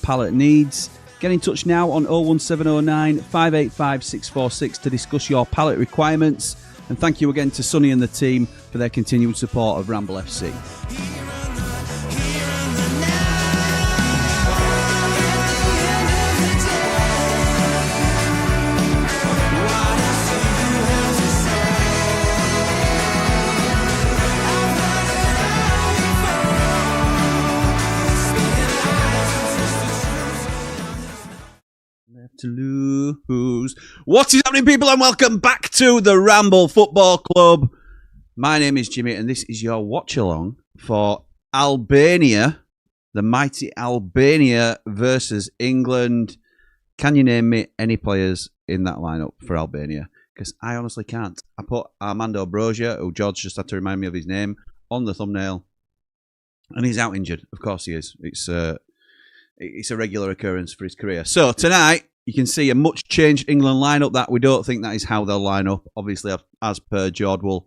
pallet needs. Get in touch now on 01709 585 646 to discuss your pallet requirements. And thank you again to Sonny and the team for their continued support of Ramble FC. To lose. What is happening, people, and welcome back to the Ramble Football Club. My name is Jimmy, and this is your watch along for Albania, the mighty Albania versus England. Can you name me any players in that lineup for Albania? Because I honestly can't. I put Armando Broja, who Jord just had to remind me of his name, on the thumbnail, and he's out injured. Of course he is. It's a regular occurrence for his career. So tonight, you can see a much changed England lineup. That we don't think that is how they'll line up. Obviously, as per Jord, will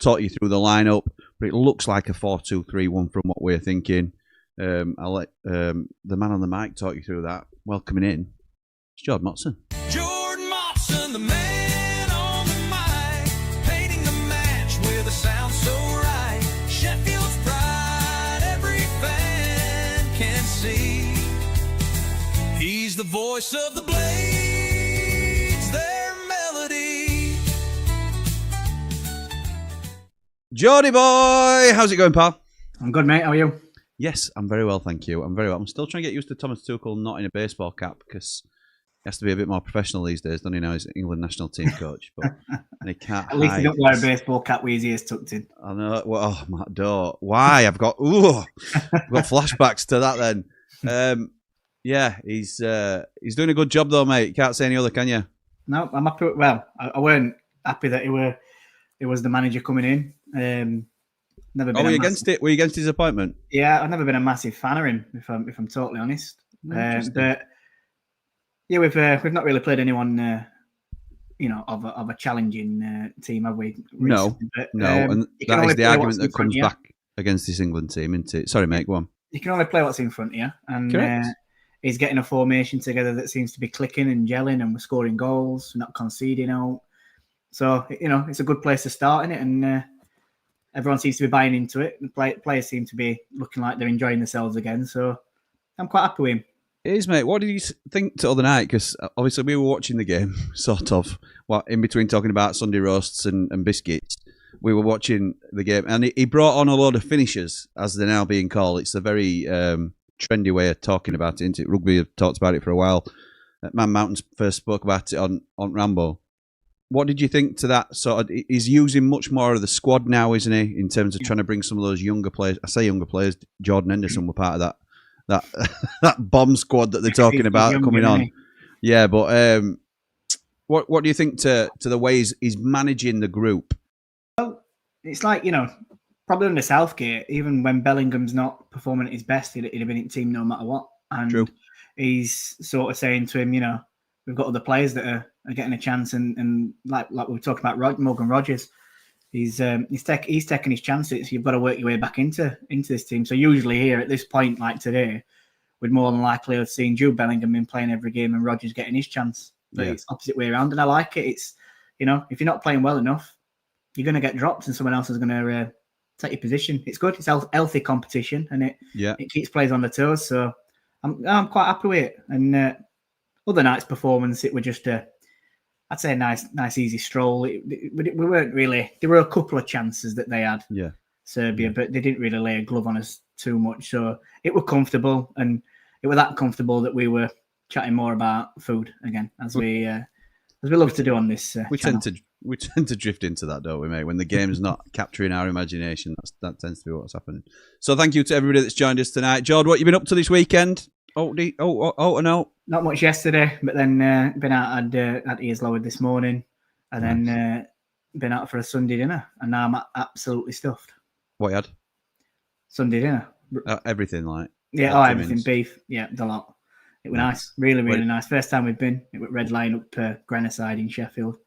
talk you through the lineup, but it looks like a 4-2-3-1 from what we're thinking. I'll let the man on the mic talk you through that. Welcoming in, it's Jord Motson. Jord Motson, the man on the mic, painting the match with a sound so right. Sheffield's pride, every fan can see. He's the voice of the Blades, their melody. Jordy boy, how's it going, pal? I'm good, mate. How are you? Yes, I'm very well, thank you. I'm very well. I'm still trying to get used to Thomas Tuchel not in a baseball cap because he has to be a bit more professional these days, doesn't he? Now he's England national team coach, but he can't. At least he don't wear a baseball cap with his ears tucked in. I know. Well, oh my door. Why? I've got flashbacks to that. Then, yeah, he's doing a good job though, mate. You can't say any other, can you? No, I'm happy. Well, I weren't happy that he was the manager coming in. Never been. Were you against it? Were you against his appointment? Yeah, I've never been a massive fan of him, if I'm totally honest. But yeah, we've not really played anyone, of a challenging team, have we? Recently? No, and that is the argument that comes back against this England team, isn't it? Sorry, mate, go on. You can only play what's in front of you, and he's getting a formation together that seems to be clicking and gelling, and we're scoring goals, not conceding out. So it's a good place to start in it, and everyone seems to be buying into it. The players seem to be looking like they're enjoying themselves again. So I'm quite happy with him. It is, mate. What did you think the other night? Because obviously we were watching the game, sort of, in between talking about Sunday roasts and biscuits. We were watching the game, and he brought on a load of finishers, as they're now being called. It's a very trendy way of talking about it, isn't it? Rugby have talked about it for a while. Man Mountains first spoke about it on Rambo. What did you think to that? Sort of, he's using much more of the squad now, isn't he? In terms of trying to bring some of those younger players. I say younger players. Jordan Henderson were part of that bomb squad that they're talking about coming on. Yeah, but what do you think to the way he's managing the group? Well, it's like, probably under Southgate, even when Bellingham's not performing at his best, he'd have been in the team no matter what. And True. He's sort of saying to him, we've got other players that are getting a chance, and like we were talking about Morgan Rogers, he's taking his chances. You've got to work your way back into this team. So usually here at this point, like today, we'd more than likely have seen Jude Bellingham been playing every game and Rogers getting his chance. But It's opposite way around, and I like it. It's if you're not playing well enough, you're going to get dropped, and someone else is going to take your position. It's good. It's healthy competition, and it keeps players on the toes. So I'm quite happy with it. And other night's performance, it was just I'd say a nice easy stroll. We weren't really. There were a couple of chances that they had, Serbia, but they didn't really lay a glove on us too much. So it was comfortable, and it was that comfortable that we were chatting more about food again, as we love to do on this. We tend to drift into that, don't we, mate? When the game's not capturing our imagination, that tends to be what's happening. So thank you to everybody that's joined us tonight. Jord, what you been up to this weekend? Oh no. Not much yesterday, but then been out at ears lowered this morning, and then been out for a Sunday dinner, and now I'm absolutely stuffed. What you had? Sunday dinner. Everything like. Yeah, everything beef. Yeah, the lot. It was nice, really, really nice. First time we've been. It was Red Line up Grenoside in Sheffield,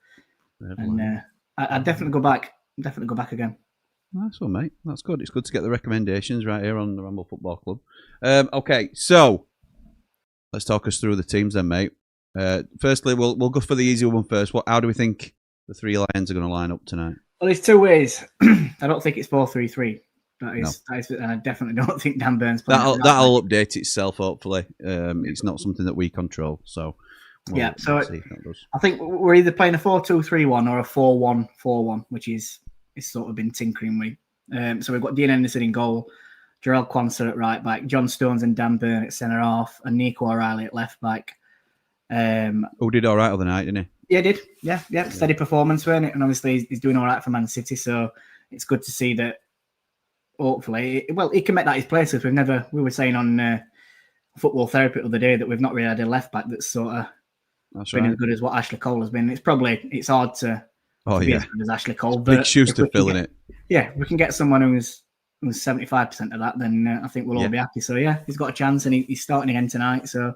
and I'd definitely go back. Definitely go back again. Nice one, mate. That's good. It's good to get the recommendations right here on the Ramble Football Club. Okay, so let's talk us through the teams then, mate. Firstly, we'll go for the easy one first. How do we think the three Lions are going to line up tonight? Well, there's two ways. I don't think it's 4-3-3. That is, and I definitely don't think Dan Burns playing. That'll update itself. Hopefully, it's not something that we control. So so I think we're either playing a 4-2-3-1 or a 4-1-4-1, which is sort of been tinkering with. So we've got Dean Henderson in goal, Jarrell Quansah at right back, John Stones and Dan Burn at centre half, and Nico O'Reilly at left back. Who did all right other night, didn't he? Yeah, did. Yeah. Steady performance, wasn't it? And obviously he's doing all right for Man City, so it's good to see that. Hopefully, he can make that his place. Because we were saying on football therapy the other day that we've not really had a left back that's sort of been as good as what Ashley Cole has been. It's hard to be as good as Ashley Cole. Big shoes to fill, in it. Yeah, if we can get someone who's 75% of that, then I think we'll all be happy. So he's got a chance, and he's starting again tonight. So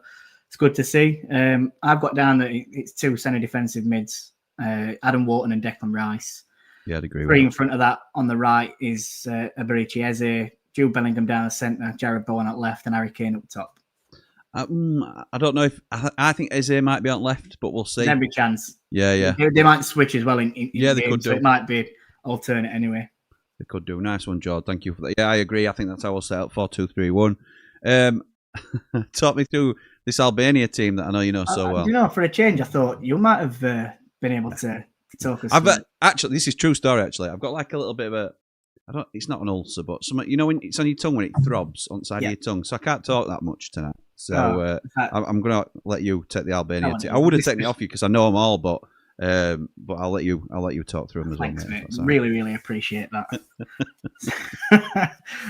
it's good to see. I've got down that it's two centre defensive mids, Adam Wharton and Declan Rice. Yeah, I'd agree with Three that. in front of that on the right is Abarichi Eze, Jude Bellingham down the centre, Jared Bowen at left, and Harry Kane up top. I don't know if I think Eze might be on left, but we'll see. Every chance. Yeah. They might switch as well in they games, could do. So it might be alternate anyway. They could do. Nice one, Jord. Thank you for that. Yeah, I agree. I think that's how we'll set up 4-2-3-1. Talk me through this Albania team that I know you know so well. You know, for a change, I thought you might have been able to talk us. Actually, this is true story. Actually, I've got like a little bit of it's not an ulcer, but when it's on your tongue when it throbs on the side of your tongue. So I can't talk that much tonight. So I'm going to let you take the Albania team. I would have taken it off you because I know them all, but I'll let you talk through them as well. Thanks, mate. Really, really appreciate that.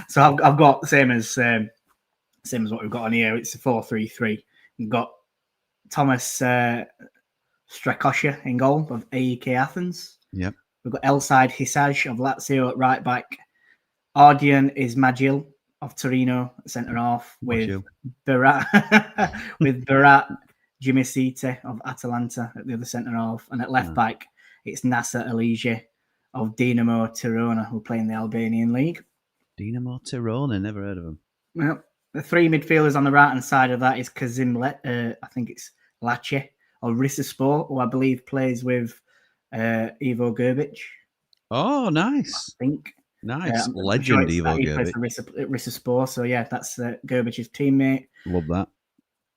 So I've got same as what we've got on here. It's a 4-3-3. We've got Thomas Strakosha in goal of AEK Athens. Yep. We've got Elside Hisaj of Lazio at right back. Ardian Ismagil of Torino at centre half with Berat Jimisite of Atalanta at the other centre half, and at left back it's Nasser Elige of Dinamo Tirana, who play in the Albanian league. Dinamo Tirana, never heard of them. Well, the three midfielders on the right hand side of that is Kazim I think it's Lache or Risaspor, who I believe plays with Ivo Gerbic. Oh, nice. I think. Nice. Legend Ivo Gerbic. He plays for Risaspor, so yeah, that's Gerbic's teammate. Love that.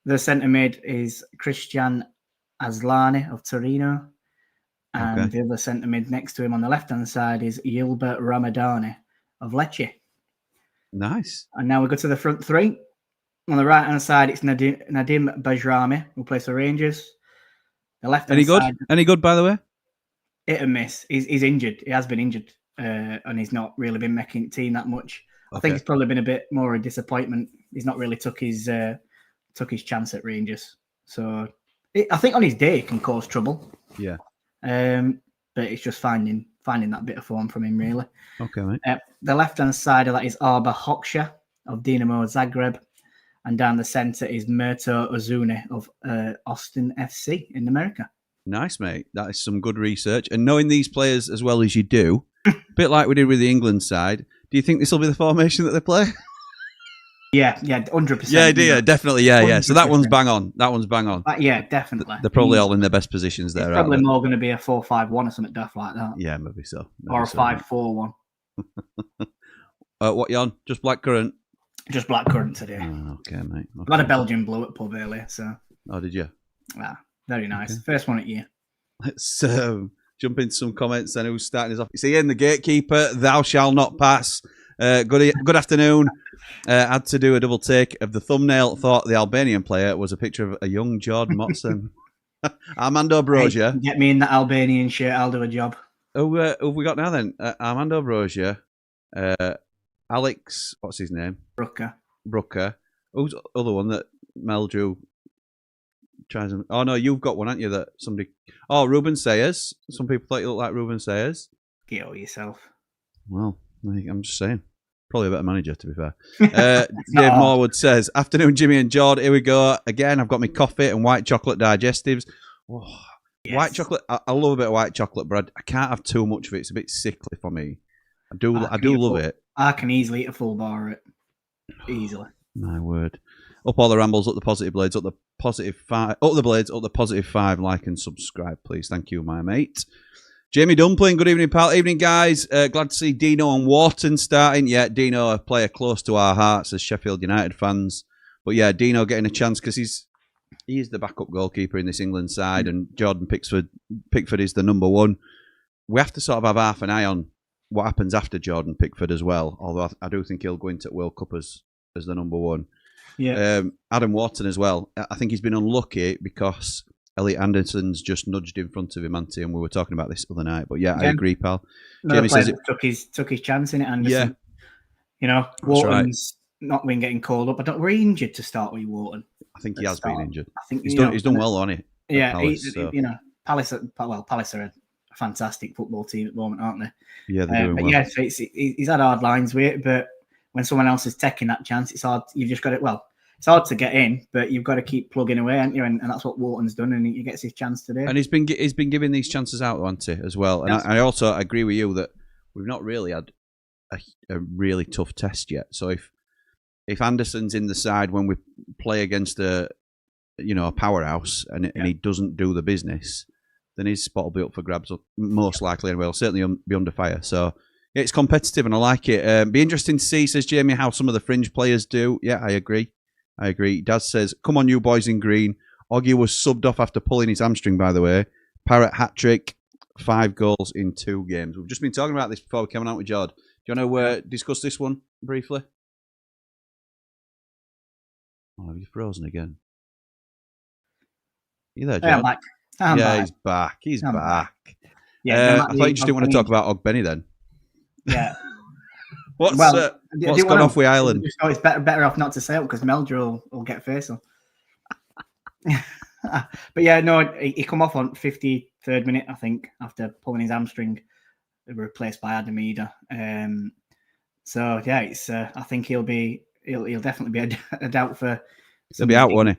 The centre mid is Christian Aslani of Torino. And the other centre mid next to him on the left hand side is Yilba Ramadani of Lecce. Nice. And now we go to the front three. On the right hand side, it's Nadim Bajrami, who plays for Rangers. The left hand side. Any good, by the way? Hit and miss. He's injured. He has been injured. And he's not really been making the team that much. Okay. I think it's probably been a bit more a disappointment. He's not really took his chance at Rangers. So I think on his day he can cause trouble. Yeah. But it's just finding that bit of form from him, really. Okay, mate. The left-hand side of that is Arba Hoxha of Dinamo Zagreb. And down the centre is Murto Ozune of Austin FC in America. Nice, mate. That is some good research. And knowing these players as well as you do, a bit like we did with the England side, do you think this will be the formation that they play? Yeah, 100%. Yeah, definitely, yeah. So that one's bang on. Yeah, definitely. They're probably all in their best positions there. It's probably more going to be a 4-5-1 or something daft like that. Yeah, maybe so. Or a 5-4-1. What you on? Just blackcurrant? Just blackcurrant today. Oh, okay, mate. Okay. I had a Belgian blue at pub earlier, so. Oh, did you? Yeah, very nice. Okay. First one at you. Let's jump into some comments then. Who's starting us off? It's Ian, the gatekeeper. Thou shall not pass. Good afternoon. Had to do a double take of the thumbnail. Thought the Albanian player was a picture of a young Jord Motson. Armando Broja. Hey, get me in that Albanian shirt. I'll do a job. Who have we got now then? Armando Broja. Alex, what's his name? Brooker. Who's the other one that Mel drew? Oh no, you've got one, haven't you? That somebody. Oh, Ruben Sayers. Some people thought you looked like Ruben Sayers. Get over yourself. Well, I'm just saying. Probably a better manager, to be fair. Dave Morwood says, "Afternoon, Jimmy and Jord. Here we go again. I've got my coffee and white chocolate digestives. Oh, yes. White chocolate. I love a bit of white chocolate, but I can't have too much of it. It's a bit sickly for me. I do love it. I can easily eat a full bar of it. Easily. My word. Up all the rambles, up the positive blades, up the positive 5, up the blades, up the positive 5. Like and subscribe, please. Thank you, my mate. Jamie Dumpling, good evening, pal. Evening, guys. Glad to see Dino and Wharton starting. Yeah, Dino, a player close to our hearts as Sheffield United fans. But yeah, Dino getting a chance because he is the backup goalkeeper in this England side, and Jordan Pickford is the number one. We have to sort of have half an eye on what happens after Jordan Pickford as well, although I do think he'll go into World Cup as the number one. Yeah. Adam Wharton as well. I think he's been unlucky because Elliot Anderson's just nudged in front of him, and we were talking about this other night. But yeah, I agree, pal. Jamie says it took his chance in it, Anderson. Yeah. Wharton's not been getting called up. I don't. Were he injured to start with Wharton? I think he has been injured. I think he's done well on it. Yeah, Palace. Palace are a fantastic football team at the moment, aren't they? Yeah, they're doing well. Yeah, so he's had hard lines with it, but when someone else is taking that chance, it's hard. You've just got it. Well, it's hard to get in, but you've got to keep plugging away, haven't you? And that's what Wharton's done, and he gets his chance today. And he's been giving these chances out, hasn't he, as well? And I also agree with you that we've not really had a really tough test yet. So if Anderson's in the side when we play against a powerhouse and he doesn't do the business, then his spot will be up for grabs, most likely, and will certainly be under fire. So it's competitive, and I like it. Be interesting to see, says Jamie, how some of the fringe players do. Yeah, I agree. Daz says, come on, you boys in green. Oggy was subbed off after pulling his hamstring, by the way. Parrott hat-trick, 5 goals in 2 games. We've just been talking about this before we came out with Jord. Do you want to discuss this one briefly? Oh, have you frozen again? You there, Jord? I'm back. He's back. He's back. Yeah, I thought you just didn't want to talk about Ogbenny then. Yeah. What's gone off with Ireland? It's better off not to say it because Meldrew will get face on. But yeah, no, he come off on 53rd minute, I think, after pulling his hamstring, replaced by Adam Eder. So yeah, it's. I think he'll definitely be a doubt for. He'll be out, won't he?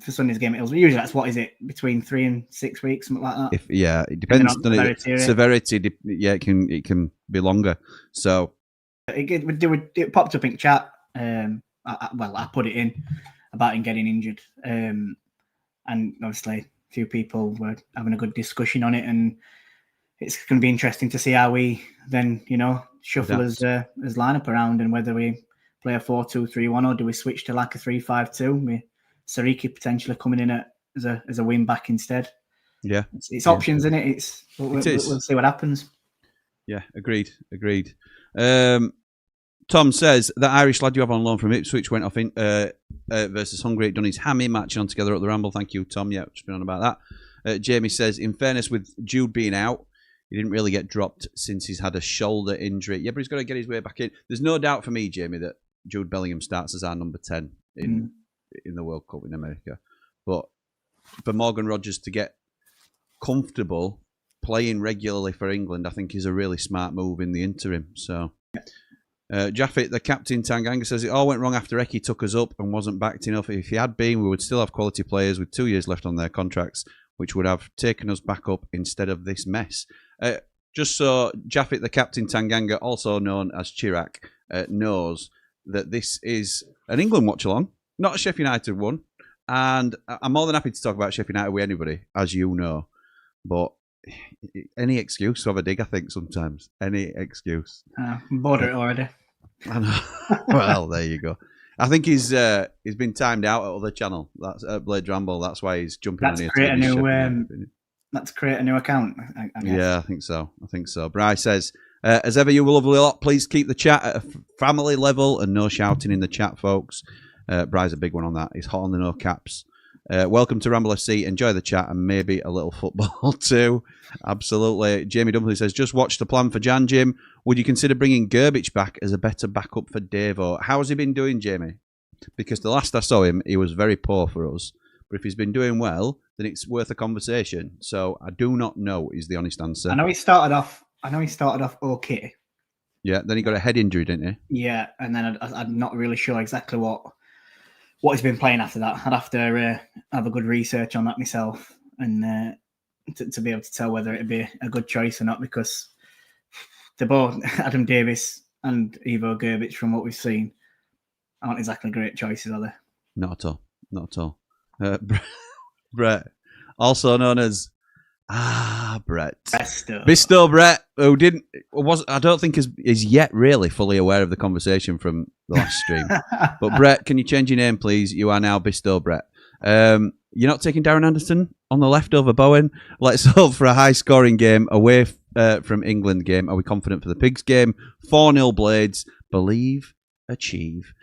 For Sunday's game, usually that's what is it, between 3 and 6 weeks, something like that. It depends on severity. Yeah, it can be longer. So it popped up in chat. I put it in about him getting injured, and obviously a few people were having a good discussion on it, and it's going to be interesting to see how we then shuffle his lineup around, and whether we play a 4-2-3-1 or do we switch to like a 3-5-2 with Sariki potentially coming in as a wing back instead. Yeah, it's options, isn't it? We'll see what happens. Yeah, agreed. Tom says that Irish lad you have on loan from Ipswich went off in versus Hungary. Done his hammy matching on together at the Ramble. Thank you, Tom. Yeah, just been on about that. Jamie says, in fairness, with Jude being out, he didn't really get dropped since he's had a shoulder injury. Yeah, but he's got to get his way back in. There's no doubt for me, Jamie, that Jude Bellingham starts as our number 10 in the World Cup in America. But for Morgan Rogers to get comfortable playing regularly for England, I think is a really smart move in the interim. So, Jaffet, the captain, Tanganga, says it all went wrong after Eki took us up and wasn't backed enough. If he had been, we would still have quality players with 2 years left on their contracts, which would have taken us back up instead of this mess. Just so Jaffet, the captain, Tanganga, also known as Chirac, knows that this is an England watch-along, not a Sheffield United one. And I'm more than happy to talk about Sheffield United with anybody, as you know. But any excuse to have a dig, I think, sometimes. Any excuse. I'm bored of it already. I know. Well, there you go. I think he's been timed out at other channel. That's Blade Ramble. That's why he's jumping on here. Let's create a new account, I guess. Yeah, I think so. Bryce says, as ever, you lovely lot, please keep the chat at a family level and no shouting in the chat, folks. Bry's a big one on that. He's hot on the no caps. Welcome to Ramble FC. Enjoy the chat and maybe a little football too. Absolutely. Jamie Dumpley says, just watch the plan for Jan, Jim. Would you consider bringing Gerbich back as a better backup for Davo? How has he been doing, Jamie? Because the last I saw him, he was very poor for us. But if he's been doing well, then it's worth a conversation. So I do not know is the honest answer. I know he started off okay. Yeah, then he got a head injury, didn't he? Yeah, and then I'm not really sure exactly what he's been playing after that. I'd have to have a good research on that myself and to be able to tell whether it'd be a good choice or not, because they're both Adam Davis and Ivo Gerbich, from what we've seen, aren't exactly great choices, are they? Not at all. Not at all. Brett, also known as Brett. Bisto Brett, who I don't think is yet really fully aware of the conversation from the last stream. But Brett, can you change your name, please? You are now Bisto Brett. You're not taking Darren Anderson on the left over Bowen. Let's hope for a high-scoring game away from England game. Are we confident for the Pigs game? 4-0 Blades. Believe, achieve.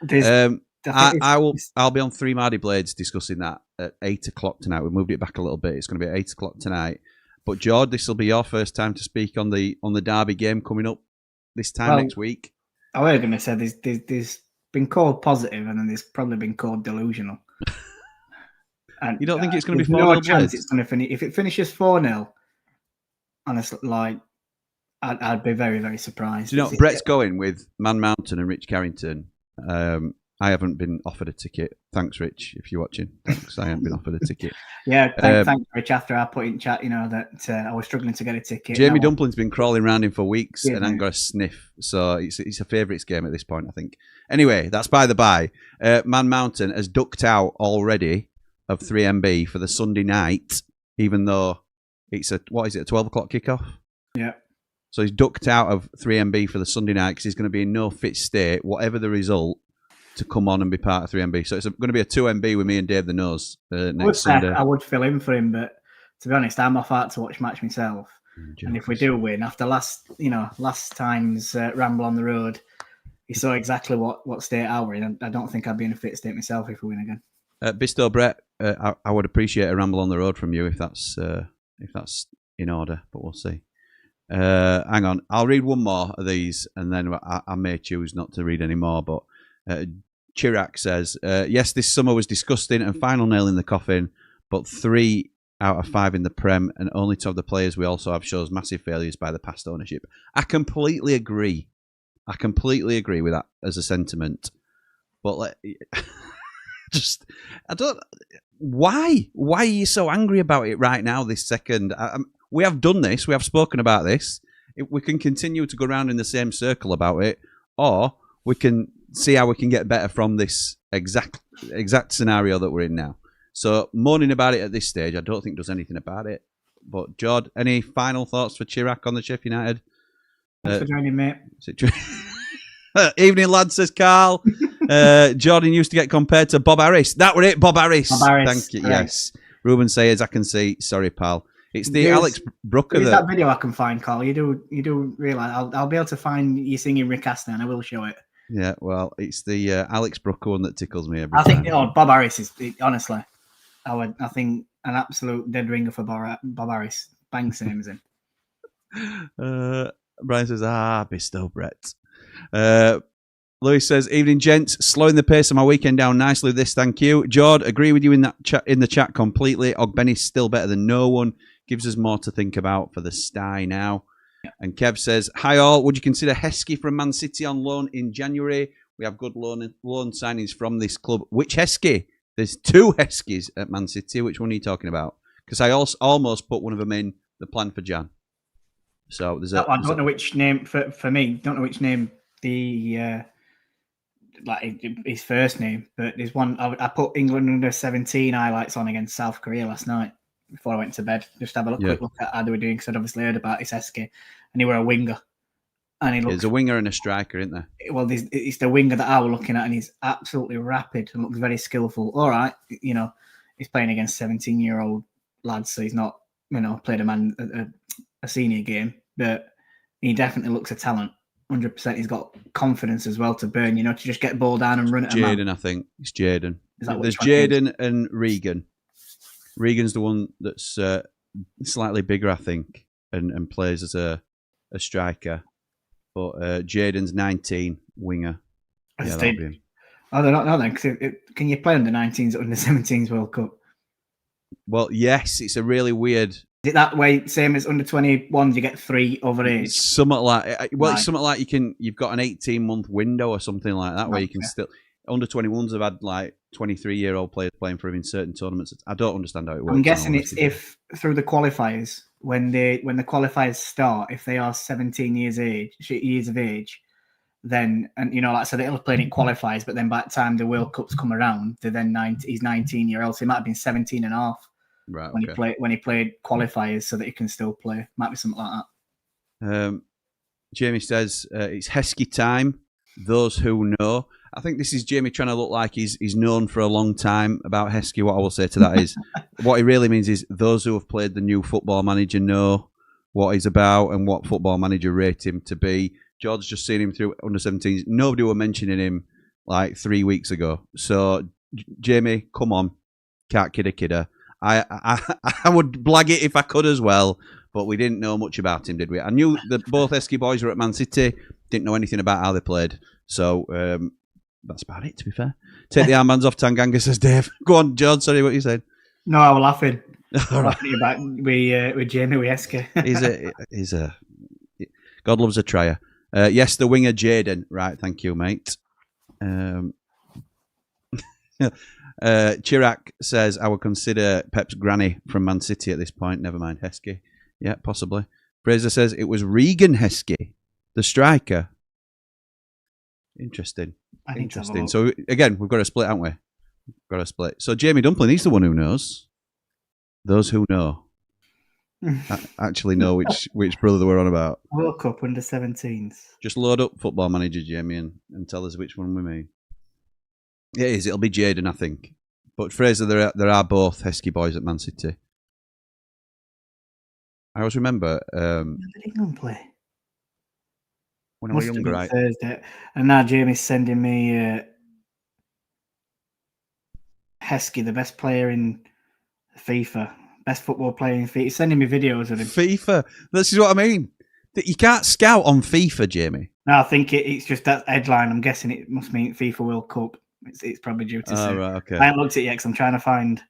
I'll be on 3 Mardy Blades discussing that at 8 o'clock tonight. We moved it back a little bit. It's going to be at 8 o'clock tonight. But Jord, this will be your first time to speak on the Derby game coming up this time next week. I was going to say there's been called positive, and then there's probably been called delusional. And you don't think it's going to be 4-0? No chance it's going to finish. If it finishes 4-0, honestly, like I'd be very, very surprised. Do you know, Brett's going with Man Mountain and Rich Carrington. I haven't been offered a ticket. Thanks, Rich, if you're watching. Thanks, I haven't been offered a ticket. Yeah, thanks, Rich. After I put in chat, that I was struggling to get a ticket. Jamie Dumpling's been crawling around him for weeks and hasn't got a sniff. So it's a favourites game at this point, I think. Anyway, that's by the by. Man Mountain has ducked out already of 3MB for the Sunday night, even though it's a 12 o'clock kickoff? Yeah. So he's ducked out of 3MB for the Sunday night because he's going to be in no fit state, whatever the result, to come on and be part of 3MB. So it's going to be a 2MB with me and Dave the Nose next Sunday. I would fill in for him, but to be honest, I'm off out to watch match myself. And if we do win, after last time's ramble on the road, you saw exactly what state I were in. I don't think I'd be in a fit state myself if we win again. Bisto Brett, I would appreciate a ramble on the road from you if that's in order, but we'll see. Hang on, I'll read one more of these, and then I may choose not to read any more. But Chirac says, yes, this summer was disgusting and final nail in the coffin, but 3 out of 5 in the Prem, and only 2 of the players we also have shows massive failures by the past ownership. I completely agree. With that as a sentiment. But why are you so angry about it right now this second? We have done this. We have spoken about this. We can continue to go around in the same circle about it, or we can see how we can get better from this exact scenario that we're in now. So moaning about it at this stage, I don't think does anything about it. But Jord, any final thoughts for Chirac on the Sheffield United? Thanks for joining, mate. Evening, lad, says Carl. Jordan used to get compared to Bob Harris. That were it, Bob Harris. Thank you. Right. Yes. Ruben Sayers, I can see. Sorry, pal. It's the Alex Brooker. There's that video I can find, Carl. You do realise I'll be able to find you singing Rick Astley, and I will show it. Yeah, well, it's the Alex Brooker one that tickles me every time. I think Bob Harris is honestly. I think an absolute dead ringer for Bob Harris. Bang names in. Brian says, Bisto Brett. Louis says, evening, gents. Slowing the pace of my weekend down nicely with this, thank you. Jord, agree with you in the chat completely. Ogbenny's still better than no one. Gives us more to think about for the Sty now. Yeah. And Kev says, hi all. Would you consider Heskey from Man City on loan in January? We have good loan signings from this club. Which Heskey? There's 2 Heskies at Man City. Which one are you talking about? Because I almost put one of them in the plan for Jan. So there's I don't know which name for me. Don't know which name the his first name, but there's one. I put England under 17 highlights on against South Korea last night before I went to bed. Just have a quick look at how they were doing, because I'd obviously heard about this Heskey, and he were a winger. And he there's a winger and a striker, isn't there? Well, it's the winger that I was looking at, and he's absolutely rapid and looks very skillful. All right, he's playing against 17-year-old lads, so he's not played a senior game, but he definitely looks a talent. 100%. He's got confidence as well to burn, to just get ball down and run at a man. Jaden, I think. It's Jaden. There's Jaden and Regan. Regan's the one that's slightly bigger, I think, and plays as a striker. But Jaden's 19, winger. Yeah, that'll be him. I don't know then, because can you play under 19s or under 17s World Cup? Well, yes. It's a really weird... Is it that way, same as under 21s, you get 3 over age? It's something like, it's something like you've got an 18-month window or something like that, where you can still, under 21s have had like 23-year-old players playing for him in certain tournaments. I don't understand how it works. I'm guessing it's if through the qualifiers, when the qualifiers start, if they are 17 years of age, then, and you know, like I said, he'll play in qualifiers, but then by the time the World Cups come around, they're then he's 19-year-old, so he might have been 17 and a half when he played qualifiers, so that he can still play. Might be something like that. Jamie says it's Heskey time. Those who know. I think this is Jamie trying to look like he's known for a long time about Heskey. What I will say to that is, what he really means is those who have played the new Football Manager know what he's about and what Football Manager rate him to be. Jord's just seen him through under-17s. Nobody were mentioning him like 3 weeks ago. So, Jamie, come on. Can't kid a kidder. I would blag it if I could as well, but we didn't know much about him, did we? I knew that both Heskey boys were at Man City. Didn't know anything about how they played. So, that's about it, to be fair. Take the armbands off, Tanganga, says Dave. Go on, Jord. Sorry, what you said. No, I was laughing. Laughing about with Jamie with Heskey. He's a God loves a trier. Yes, the winger Jaden. Right, thank you, mate. Chirac says I would consider Pep's granny from Man City at this point. Never mind Heskey. Yeah, possibly. Fraser says it was Regan Heskey, the striker. Interesting. So again, we've got to split, haven't we? Got to split. So Jamie Dumpling, he's the one who knows. Those who know actually know which brother we're on about. World Cup under-17s. Just load up Football Manager, Jamie, and tell us which one we mean. It is. It'll be Jaden, I think. But Fraser, there are both Heskey boys at Man City. I always remember. When did England play? When I was younger, right? Thursday. And now Jamie's sending me Heskey, the best player in FIFA. Best football player in FIFA. He's sending me videos of him. FIFA. This is what I mean. You can't scout on FIFA, Jamie. No, I think it's just that headline. I'm guessing it must mean FIFA World Cup. It's probably due to say. Right, okay. I haven't looked at it yet because I'm trying to find.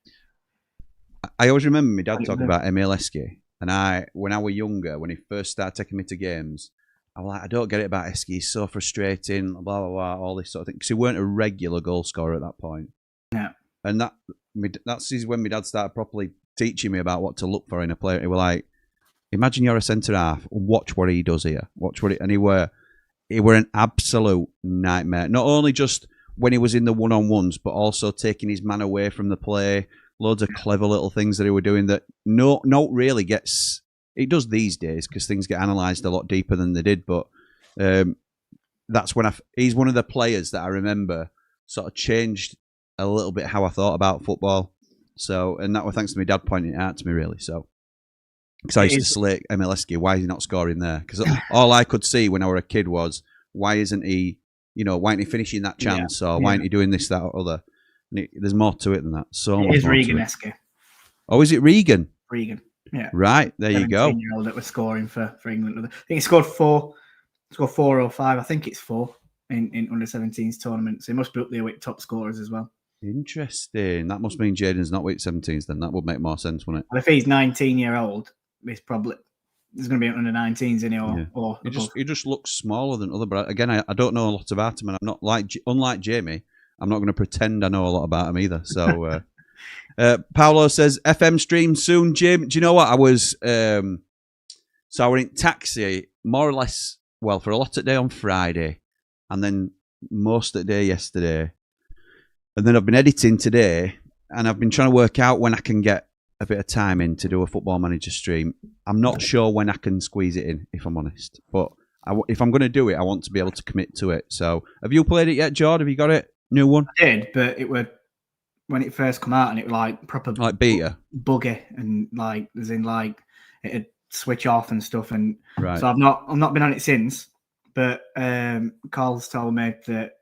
I always remember my dad talking about Emil Heskey. And when I was younger, when he first started taking me to games, I was like, I don't get it about Heskey. He's so frustrating, blah, blah, blah, all this sort of thing. Because he weren't a regular goal scorer at that point. Yeah. And that's when my dad started properly teaching me about what to look for in a player. He was like, imagine you're a centre-half. Watch what he does here. And he were an absolute nightmare. Not only just when he was in the one-on-ones, but also taking his man away from the play. Loads of clever little things that he were doing that no really gets... It does these days because things get analysed a lot deeper than they did. But that's when he's one of the players that I remember sort of changed a little bit how I thought about football. So, and that was thanks to my dad pointing it out to me, really. So, because I used to slate Emil Heskey, why is he not scoring there? Because all I could see when I was a kid was, why isn't he, why isn't he finishing that chance? Or why isn't he doing this, that, or other? And there's more to it than that. So much more Regan to it. Heskey. Oh, is it Regan? Regan, yeah. Right, there you go. 17-year-old that was scoring for England. I think he scored 4 or 5. I think it's 4 in under-17s tournament. So he must be up there with top scorers as well. Interesting. That must mean Jaden's not with 17s then. That would make more sense, wouldn't it? Well, if he's 19-year-old, there's going to be under-19s in it or he just looks smaller than other. But again, I don't know a lot about him, and I'm not unlike Jamie. I'm not going to pretend I know a lot about him either. So, Paolo says FM stream soon, Jim. Do you know what I was? So I were in taxi more or less. Well, for a lot of the day on Friday, and then most of the day yesterday. And then I've been editing today, and I've been trying to work out when I can get a bit of time in to do a Football Manager stream. I'm not sure when I can squeeze it in, if I'm honest. But if I'm going to do it, I want to be able to commit to it. So, have you played it yet, Jord? Have you got it? New one? I did, but it was when it first come out, and it was like proper beta, buggy, and as in it'd switch off and stuff. And right. So I've not been on it since. But Carl's told me that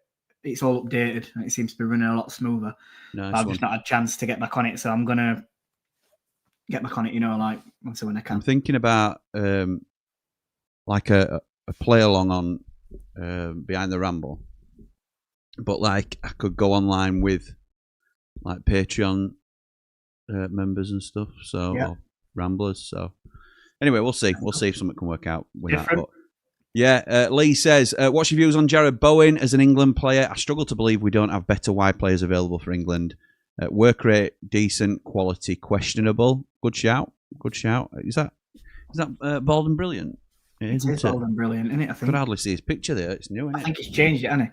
it's all updated and it seems to be running a lot smoother. Nice I've just not had a chance to get back on it, so I'm gonna get back on it. Once when I can. I'm thinking about like a play along on Behind the Ramble, but I could go online with Patreon members and stuff. So or Ramblers. So anyway, we'll see. We'll see if something can work out with that. But, yeah, Lee says, what's your views on Jared Bowen as an England player? I struggle to believe we don't have better wide players available for England. Work rate, decent, quality, questionable. Good shout. Is that Bald and Brilliant? It It isn't is old and brilliant, isn't it? I I think. could hardly see his picture there. It's new, isn't I it? think he's changed it, hasn't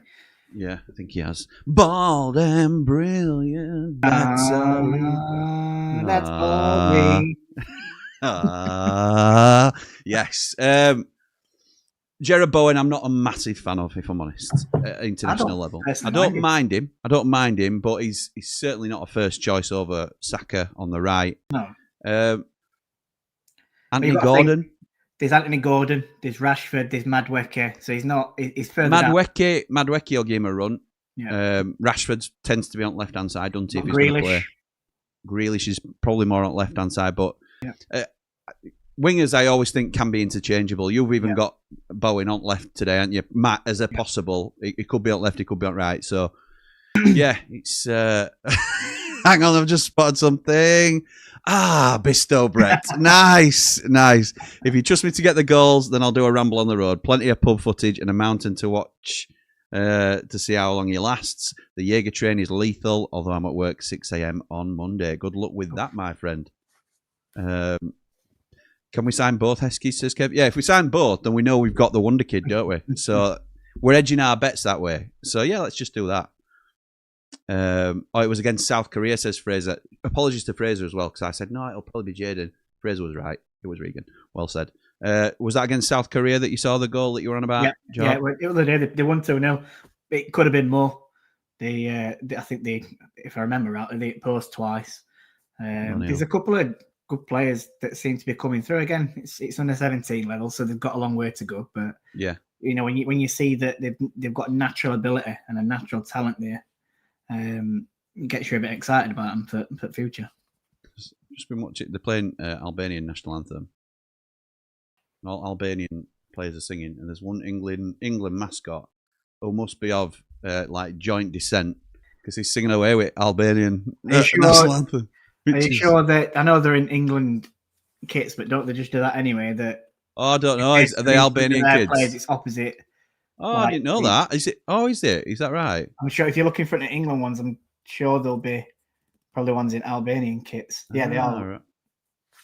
he? Yeah, I think he has. Bald and brilliant. That's That's all me. Yes. Jared Bowen, I'm not a massive fan of, if I'm honest, at international level. I don't mind him. I don't mind him, but he's certainly not a first choice over Saka on the right. No. Anthony Gordon. There's Anthony Gordon, there's Rashford, there's Madueke. So he's not. He's further down. Madueke will give him a run. Yeah. Rashford tends to be on the left hand side, doesn't he? If he's going to play. Grealish is probably more on the left hand side, but wingers I always think can be interchangeable. You've even got Bowen on left today, haven't you? Matt, as a possible, it could be on left, it could be on right. So yeah, it's hang on, I've just spotted something. Bisto Brett. Nice. If you trust me to get the goals, then I'll do a ramble on the road. Plenty of pub footage and a mountain to watch to see how long he lasts. The Jaeger train is lethal, although I'm at work 6 a.m. on Monday. Good luck with that, my friend. Can we sign both Heskies, says Kev? Yeah, if we sign both, then we know we've got the wonder kid, don't we? So we're edging our bets that way. So yeah, let's just do that. It was against South Korea, says Fraser. Apologies to Fraser as well, because I said, no, it'll probably be Jaden. Fraser was right. It was Regan. Well said. Was that against South Korea that you saw the goal that you were on about? Yeah, the other day they won 2-0. It could have been more. I think if I remember right, they post twice. There's a couple of good players that seem to be coming through again. It's under 17 level, so they've got a long way to go. But yeah, you know, when you see that they've got natural ability and a natural talent there, it gets you a bit excited about them for the future. Just been watching. They're playing Albanian national anthem. All Albanian players are singing, and there's one England mascot who must be of like joint descent because he's singing away with Albanian national anthem. Are you sure that I know they're in England kits, but don't they just do that anyway? I don't know. Are they Albanian kids? Players, it's opposite. Oh, I didn't know that. Is it? Oh, is it? Is that right? I'm sure if you're looking for the England ones, I'm sure there'll be probably ones in Albanian kits. Yeah, they are. Right.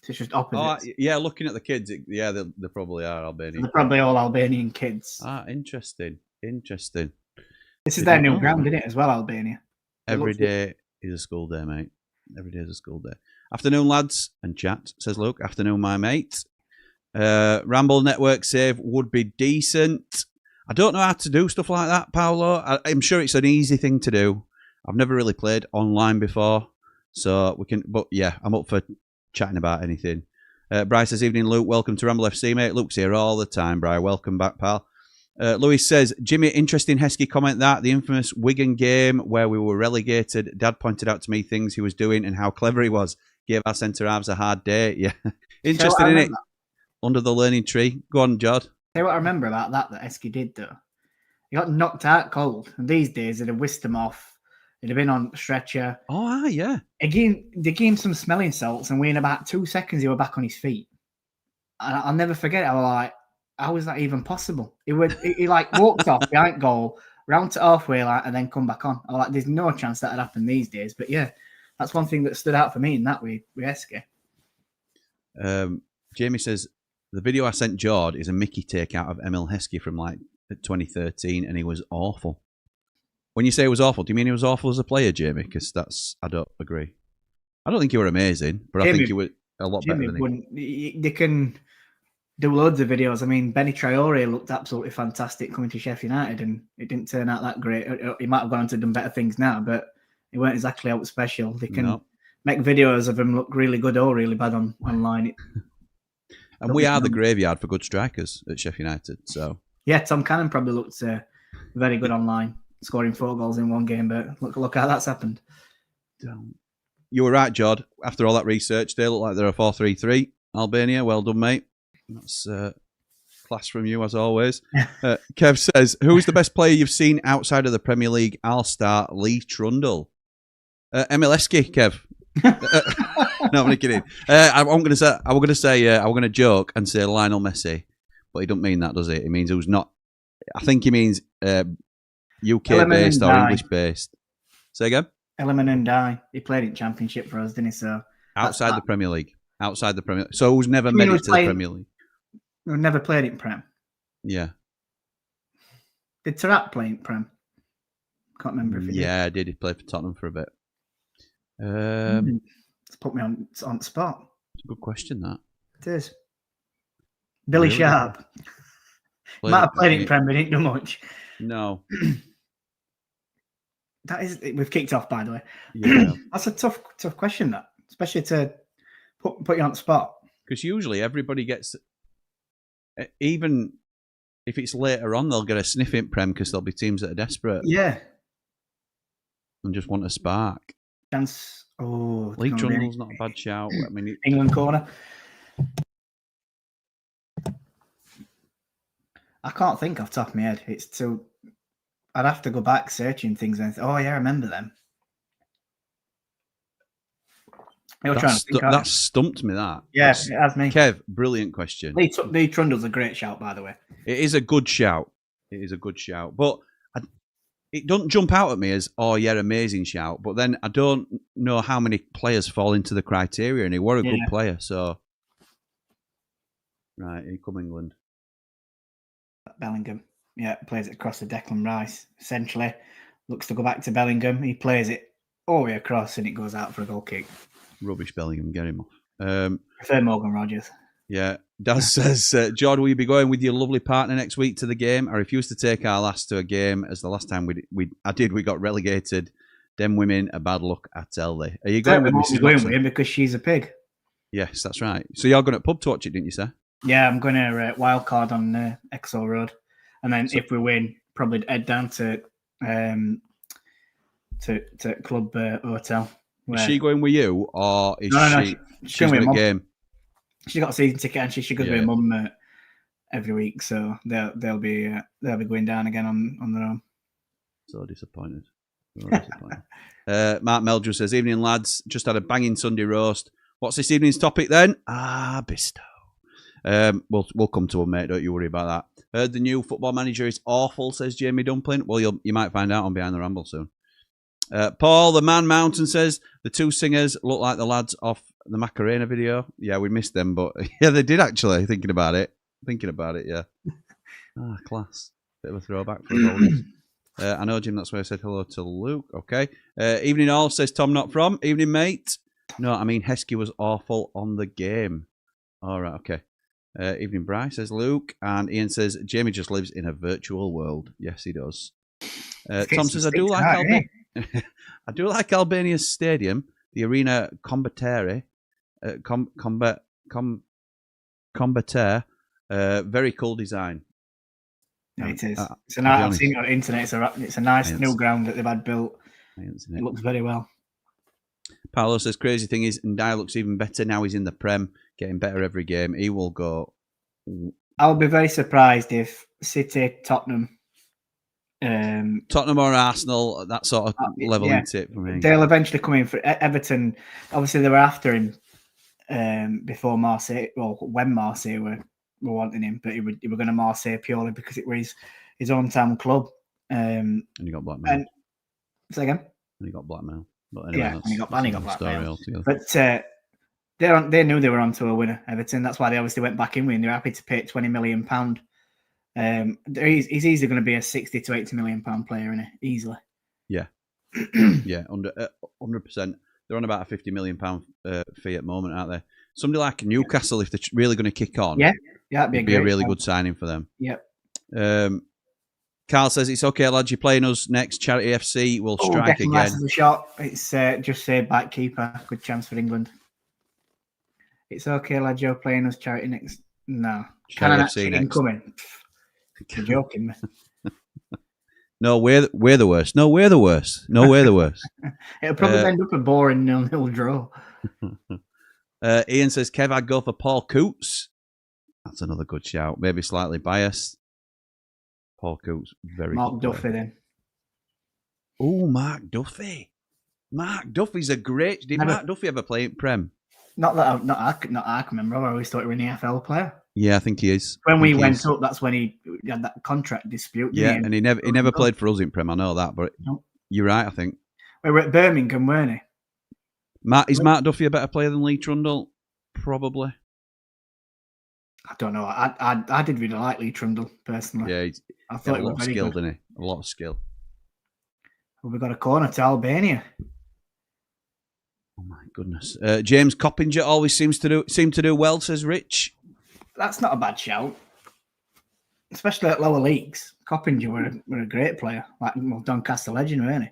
So it's just opposite. Yeah, looking at the kids, they probably are Albanian. They're probably all Albanian kids. Interesting. This is their new ground, isn't it, as well, Albania? Every day is a school day, mate. Every day is a school day. Afternoon, lads and chat, says Luke. Afternoon, my mate. Ramble network save would be decent. I don't know how to do stuff like that, Paolo. I'm sure it's an easy thing to do. I've never really played online before, so we can. But yeah, I'm up for chatting about anything. Bryce says, evening, Luke. Welcome to Ramble FC, mate. Luke's here all the time, Bry. Welcome back, pal. Louis says, Jimmy, interesting Heskey comment that. The infamous Wigan game where we were relegated. Dad pointed out to me things he was doing and how clever he was. Gave our centre-halves a hard day. Yeah. Interesting, isn't it? Under the learning tree. Go on, Jord. Tell you what I remember about that Heskey did, though. He got knocked out cold. And these days, they'd have whisked him off. He'd have been on a stretcher. Oh, yeah. Again, they gave him some smelling salts, and within about 2 seconds, he was back on his feet. And I'll never forget it. I was like, how is that even possible? He like walked off behind goal, round to halfway line, and then come back on. I was like, there's no chance that would happen these days. But yeah, that's one thing that stood out for me in that with Heskey. Jamie says, the video I sent Jord is a Mickey take out of Emil Heskey from like 2013, and he was awful. When you say it was awful, do you mean he was awful as a player, Jamie? Because I don't agree. I don't think you were amazing, but Jamie, I think you were a lot better than him. They can do loads of videos. I mean, Benny Traore looked absolutely fantastic coming to Sheffield United, and it didn't turn out that great. He might have gone on to do better things now, but he weren't exactly out special. They can make videos of him look really good or really bad online. And we are the graveyard for good strikers at Sheffield United. So yeah, Tom Cannon probably looked very good online, scoring 4 goals in one game. But look how that's happened. You were right, Jord. After all that research, they look like they're a 4-3-3. Albania, well done, mate. That's class from you, as always. Kev says, who's the best player you've seen outside of the Premier League? I'll start Lee Trundle. Emil Heskey, Kev. No, I'm kidding. I'm going to joke and say Lionel Messi, but he don't mean that, does he? It means who's not. I think he means UK-based or English-based. Say again? Eleman and I. He played in Championship for us, didn't he? So outside the Premier League. So who's never made it to the Premier League? We've never played in Prem. Yeah. Did Tarat play in Prem? Can't remember if he did. Yeah, I did. He played for Tottenham for a bit. It's put me on the spot. It's a good question, that. It is. Billy Really? Sharp. Might have played in Prem, but didn't do much. No. That is, we've kicked off, by the way. Yeah. That's a tough question, that, especially to put you on the spot. Because usually everybody gets, even if it's later on, they'll get a sniff in Prem because there'll be teams that are desperate. Yeah. And just want a spark. Chance. Oh, Lee Trundle's not a bad shout. I mean, England corner. I can't think off the top of my head. It's too. I'd have to go back searching things and oh yeah, I remember them. That stumped me. That it has me. Kev, brilliant question. Lee Trundle's a great shout, by the way. It is a good shout. But it doesn't jump out at me as oh yeah, amazing shout. But then I don't know how many players fall into the criteria, and he were a good player. So right, here come England. Bellingham. Yeah, plays it across the Declan Rice. Essentially, looks to go back to Bellingham. He plays it all the way across, and it goes out for a goal kick. Rubbish Bellingham, get him off. Prefer Morgan Rogers. Yeah, Daz says, Jord, will you be going with your lovely partner next week to the game? I refuse to take our lass to a game, as the last time we got relegated. Them women are bad luck, I tell thee. Are you going with Mrs. I'm going with him because she's a pig. Yes, that's right. So you're going to pub to watch it, didn't you, sir? Yeah, I'm going to wild card on Exo Road, and then if we win, probably head down to Club Hotel. Is she going with you, or is she's going with a game? She's got a season ticket, and she goes with her mum every week, so they'll be going down again on their own. So disappointed. Mark Meldrew says, evening lads, just had a banging Sunday roast. What's this evening's topic then? Bisto. We'll come to him, mate. Don't you worry about that. Heard the new football manager is awful, says Jamie Dumpling. Well, you might find out on Behind the Ramble soon. Paul, the Man Mountain, says the two singers look like the lads off the Macarena video. Yeah, we missed them, but yeah, they did actually. Thinking about it, yeah. Class. Bit of a throwback for the oldies. I know, Jim, that's why I said hello to Luke. Okay. Evening all, says Tom Not From. Evening, mate. No, I mean, Heskey was awful on the game. All right, okay. Evening, Bryce, says Luke. And Ian says, Jamie just lives in a virtual world. Yes, he does. Tom says, I do like Albania's stadium, the Arena Combattere. Combattere. Very cool design. Yeah, it is. I've seen it on the internet. It's a nice new ground that they've had built. It looks very well. Paolo says, crazy thing is, Ndiaye looks even better now he's in the Prem, getting better every game. He will go. I would be very surprised if City, Tottenham or Arsenal, that sort of level into it for me. They'll eventually come in for Everton. Obviously, they were after him before Marseille. Well, when Marseille were wanting him, but he were going to Marseille purely because it was his own town club. And he got blackmailed. Say again. And he got blackmailed. But anyway, and he got blackmailed. But they knew they were onto a winner, Everton. That's why they obviously went back in with him. They're happy to pay £20 million. He's easily going to be a £60 to £80 million player, isn't he? Easily. Yeah. Yeah, 100%. They're on about a £50 million fee at the moment, aren't they? Somebody like Newcastle, if they're really going to kick on, that'd be a really good signing for them. Yep. Carl says, it's okay, lads, you're playing us next. Charity FC will strike again. That's the shot. It's just saved back keeper. Good chance for England. It's okay, lads, you're playing us. Charity next. No. Charity FC next. Incoming. You're joking, me. No, we're the worst. No, we're the worst. It'll probably end up a boring 0-0 draw. Ian says, Kev, I'd go for Paul Coots. That's another good shout. Maybe slightly biased. Paul Coots, very Mark good Duffy player. then. Oh, Mark Duffy. Mark Duffy's a great... Did Mark Duffy ever play in Prem? Not I can remember. I always thought he was an EFL player. Yeah, I think he is. When we went up, that's when he had that contract dispute. Yeah, and he never played for us in Prem. I know that, but you're right, I think. We were at Birmingham, weren't he? Is Mark Duffy a better player than Lee Trundle? Probably. I don't know. I did really like Lee Trundle personally. Yeah, I he thought had it a lot was of very skill, good. didn't he? A lot of skill. Well, we got a corner to Albania. Oh my goodness. James Coppinger always seem to do well, says Rich. That's not a bad shout, especially at lower leagues. Coppinger were a great player, like Doncaster legend, weren't he?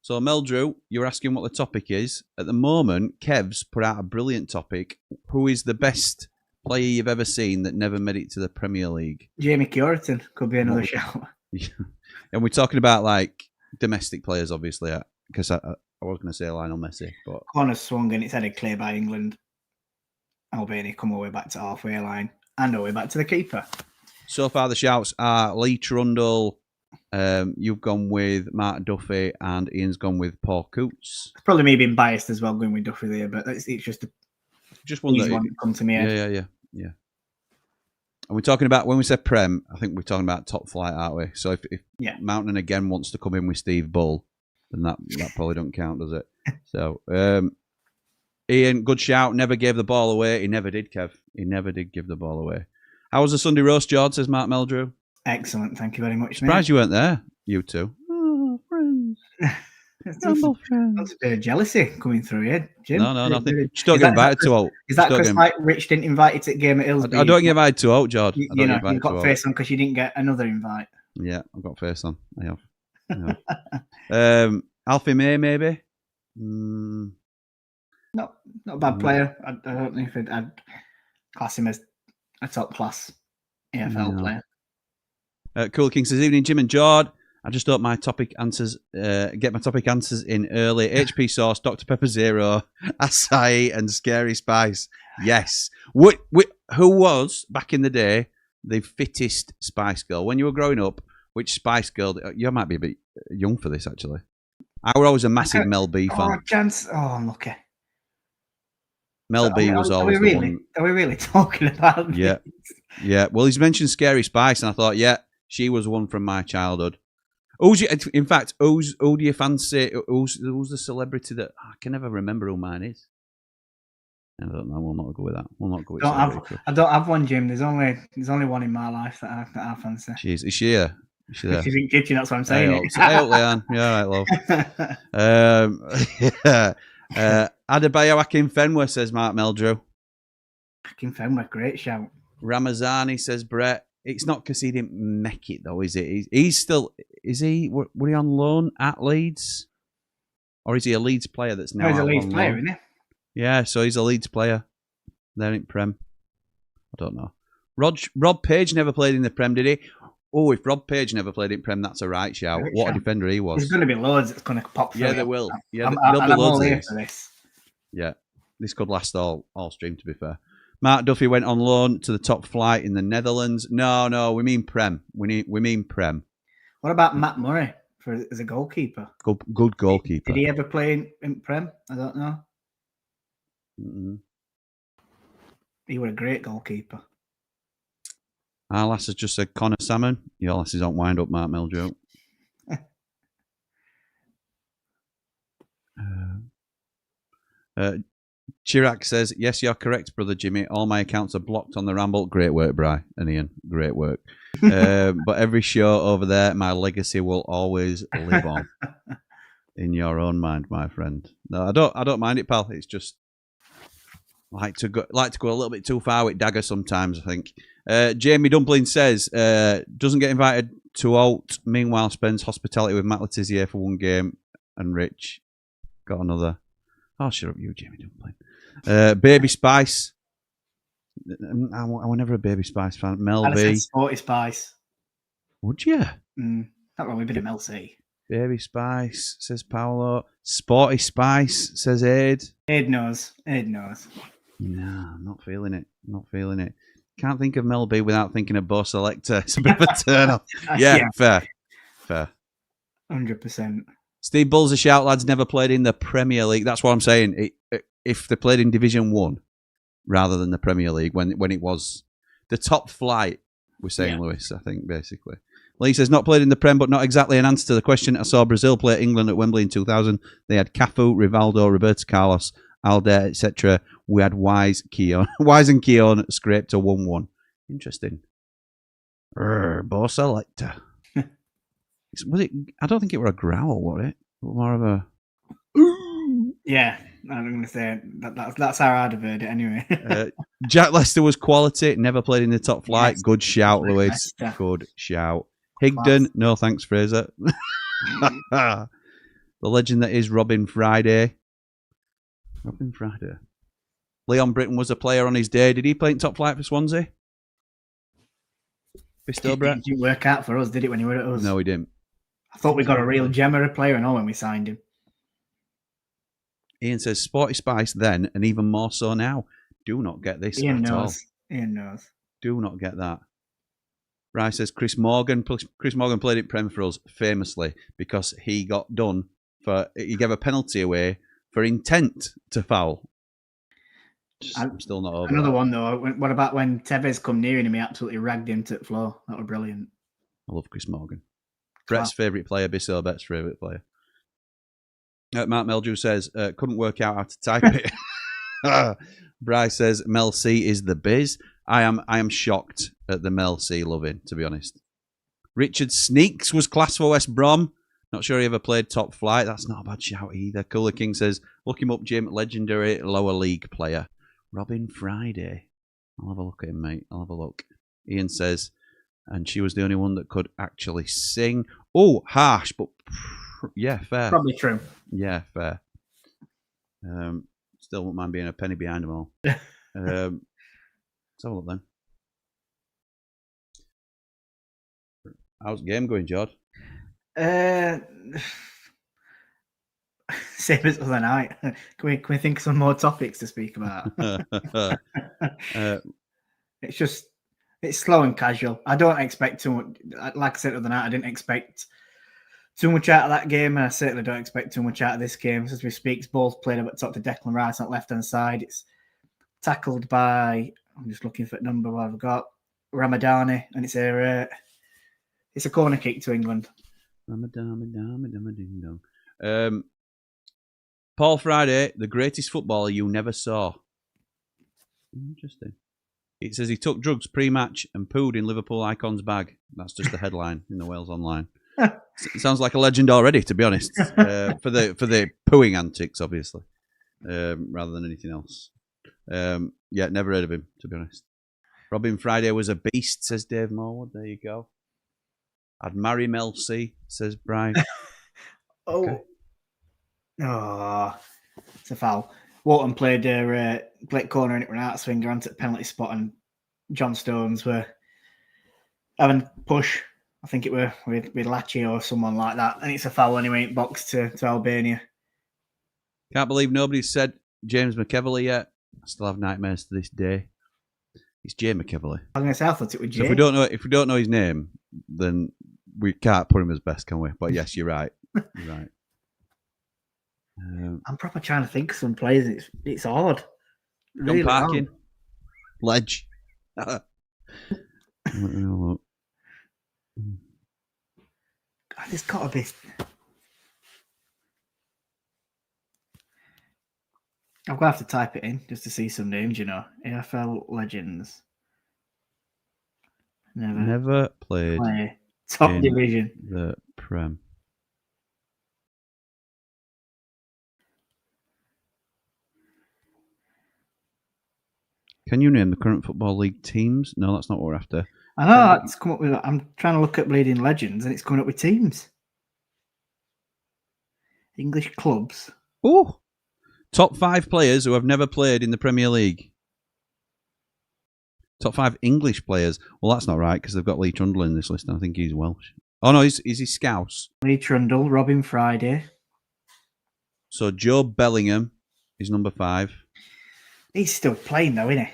So, Meldrew, you're asking what the topic is. At the moment, Kev's put out a brilliant topic. Who is the best player you've ever seen that never made it to the Premier League? Jamie Curitan could be another shout. And we're talking about like domestic players, obviously, because I was going to say Lionel Messi, but Corner swung and it's headed clear by England. Albania come all the way back to halfway line and all the way back to the keeper. so far the shouts are Lee Trundle. You've gone with Mark Duffy, and Ian's gone with Paul Coots. It's probably me being biased as well, going with Duffy there, but it's just one easy that one to come to me. Yeah. And we're talking about, when we say Prem, I think we're talking about top flight, aren't we? So if Mountain again wants to come in with Steve Bull, then that probably don't count, does it? So Ian, good shout. Never gave the ball away. He never did, Kev. He never did give the ball away. How was the Sunday roast, Jord? Says Mark Meldrew. Excellent. Thank you very much. Surprised you weren't there, you two. Oh, friends. Ramble friends. That's a bit of jealousy coming through here, Jim. No, nothing. Just don't get invited to out. Is that because like Rich didn't invite you to the game at Hillsborough? I don't get invited to out, Jord. You know, you've got face on because you didn't get another invite. Yeah, I've got face on. I have. Alfie May, maybe? Not a bad player. I don't know if I'd class him as a top class AFL player. Cool King says, evening, Jim and Jord. I just hope my topic answers, get my topic answers in early. HP Sauce, Dr. Pepper Zero, Acai, and Scary Spice. Yes. Who was, back in the day, the fittest Spice Girl? When you were growing up, which Spice Girl... You might be a bit young for this, actually. I was always a massive Mel B fan. I'm lucky. Mel B was always the one. Are we really talking about this? Yeah. Yeah. Well, he's mentioned Scary Spice, and I thought, yeah, she was one from my childhood. Who do you fancy? Who's the celebrity that I can never remember who mine is? I don't know. We'll not go with that. We'll not go with that. I don't have one, Jim. There's only one in my life that I fancy. Is she here? Is she there? She's in kitchen. That's what I'm saying. I hope Leanne. Yeah, all right, love. Adebayo Akin Fenway, says Mark Meldrew. Akin Fenway, great shout. Ramazani, says Brett. It's not because he didn't make it, though, is it? He's still... Is he... Were he on loan at Leeds? Or is he a Leeds player that's now... He's a Leeds player, isn't he? Yeah, so he's a Leeds player. They're in Prem. I don't know. Rob Page never played in the Prem, did he? Oh, if Rob Page never played in Prem, that's a right shout. What a defender he was. There's going to be loads that's going to pop through. Yeah, there will. Yeah, there'll be loads of this. Yeah, this could last all stream, to be fair. Mark Duffy went on loan to the top flight in the Netherlands. No, we mean Prem. We mean Prem. What about Matt Murray as a goalkeeper? Good goalkeeper. Did he ever play in Prem? I don't know. Mm-mm. He was a great goalkeeper. Our lass has just said Connor Salmon. Your lasses don't wind up, Mark Meldrew. Chirac says, yes, you're correct, brother Jimmy. All my accounts are blocked on the Ramble. Great work, Bri and Ian. Great work. But every show over there, my legacy will always live on in your own mind, my friend. No, I don't mind it, pal. It's just like to go a little bit too far with Dagger sometimes, I think. Jamie Dumpling says, doesn't get invited to out, meanwhile spends hospitality with Matt Letizia for one game, and Rich got another. Oh, shut up, you, Jamie Dumpling. Baby Spice. I was never a Baby Spice fan. Mel B. Sporty Spice. Would you? Not wrong, we've been at Mel C. Baby Spice, says Paolo. Sporty Spice, says Aid. Aid knows. No, I'm not feeling it. Can't think of Mel B without thinking of Bo Selector. It's a bit of a turn off. Yeah, fair. 100%. Steve Bull's a shout, lads. Never played in the Premier League. That's what I'm saying. If they played in Division 1 rather than the Premier League, when it was the top flight, we're saying, Lewis, I think, basically. Lee says, not played in the Prem, but not exactly an answer to the question. I saw Brazil play England at Wembley in 2000. They had Cafu, Rivaldo, Roberto Carlos, Alder, etc. We had Wise and Keon scraped a 1-1. Interesting. Ball selector. Was it? I don't think it were a growl, was it? More of a. Yeah, I'm going to say that's how I'd have heard it anyway. Jack Lester was quality. Never played in the top flight. Yes. Good shout, Lewis. Lester. Good shout. Higdon. No thanks, Fraser. The legend that is Robin Friday. Robin Friday. Leon Britton was a player on his day. Did he play in top flight for Swansea? Pistol Brett? It didn't work out for us, did it, when he were at us? No, he didn't. I thought we got a real gem of a player and all when we signed him. Ian says, Sporty Spice then, and even more so now. Do not get this Ian at all. knows. Ian knows. Do not get that. Rice says, Chris Morgan played it Prem for us famously because he got done he gave a penalty away for intent to foul. I'm still not over Another that. one, though. What about when Tevez come near him, he absolutely ragged him to the floor? That was brilliant. I love Chris Morgan. Brett's favourite player, Bissell Brett's favourite player. Mark Meldew says, couldn't work out how to type it. Bryce says, Mel C is the biz. I am shocked at the Mel C loving, to be honest. Richard Sneaks was class for West Brom. Not sure he ever played top flight. That's not a bad shout either. Cooler King says, look him up, Jim. Legendary lower league player. Robin Friday. I'll have a look at him, mate. I'll have a look. Ian says, and she was the only one that could actually sing. Oh, harsh, but yeah, fair. Probably true. Yeah, fair. Still wouldn't mind being a penny behind them all. Let's have a look then. How's the game going, Jord? Same as the other night. Can we think of some more topics to speak about? It's slow and casual. I don't expect too much. Like I said the other night, I didn't expect too much out of that game, and I certainly don't expect too much out of this game. As we speak, ball's played up at top to Declan Rice on the left-hand side. It's tackled by, I'm just looking for the number what I've got, Ramadani, and it's a corner kick to England. Paul Friday, the greatest footballer you never saw. Interesting. It says he took drugs pre-match and pooed in Liverpool icon's bag. That's just the headline in the Wales Online. It sounds like a legend already, to be honest. For the pooing antics, obviously, rather than anything else. Yeah, never heard of him, to be honest. Robin Friday was a beast, says Dave Morwood. There you go. I'd marry Mel C, says Brian. Okay. Oh, it's a foul. Walton played corner and it ran out of swing around to the penalty spot, and John Stones were having push. I think it were with Lachi or someone like that, and it's a foul anyway. Box to Albania. Can't believe nobody's said James McEverley yet. I still have nightmares to this day. It's Jay McEverley. I was going to say I thought it was Jay. So if we don't know his name, then we can't put him as best, can we? But yes, you're right. You're right. I'm proper trying to think of some players. It's hard. Really Parkin. hard. Ledge. There's got to be. I'm going to have to type it in just to see some names, AFL legends. Never played top division. The Prem. Can you name the current Football League teams? No, that's not what we're after. I know, it's come up with. I'm trying to look at bleeding legends, and it's coming up with teams. English clubs. Oh, top 5 players who have never played in the Premier League. Top 5 English players. Well, that's not right because they've got Lee Trundle in this list, and I think he's Welsh. Oh no, is he Scouse? Lee Trundle, Robin Friday. So Joe Bellingham is number 5. He's still playing though, isn't he?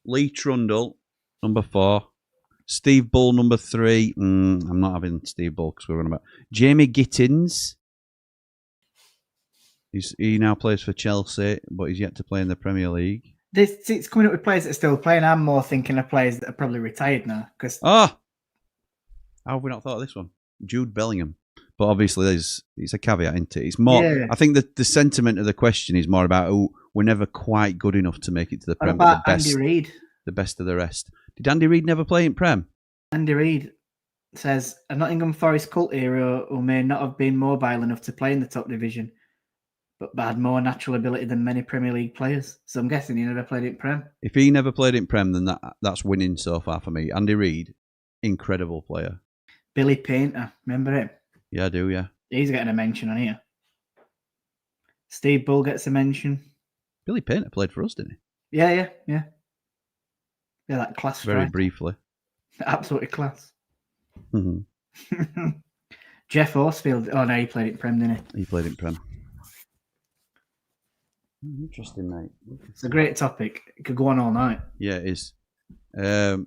Lee Trundle, number 4. Steve Bull, number 3. I'm not having Steve Bull because we're on about Jamie Gittins. He now plays for Chelsea, but he's yet to play in the Premier League. It's coming up with players that are still playing. I'm more thinking of players that are probably retired now. How have we not thought of this one? Jude Bellingham. But obviously, it's a caveat, isn't it? It's more. Yeah. I think the sentiment of the question is more about, oh, we're never quite good enough to make it to the What Prem, about but Andy Reid? the best of the rest. Did Andy Reid never play in Prem? Andy Reid says a Nottingham Forest cult hero who may not have been mobile enough to play in the top division, but had more natural ability than many Premier League players. So I'm guessing he never played in Prem. If he never played in Prem, then that's winning so far for me. Andy Reid, incredible player. Billy Painter, remember him? Yeah, I do, yeah. He's getting a mention on here. Steve Bull gets a mention. Billy Painter played for us, didn't he? Yeah. Yeah, that class. Very striker. briefly. Absolutely class. Mm-hmm. Jeff Horsfield. Oh, no, he played in Prem, didn't he? He played in Prem. Interesting, mate. It's a great topic. It could go on all night. Yeah, it is. Let's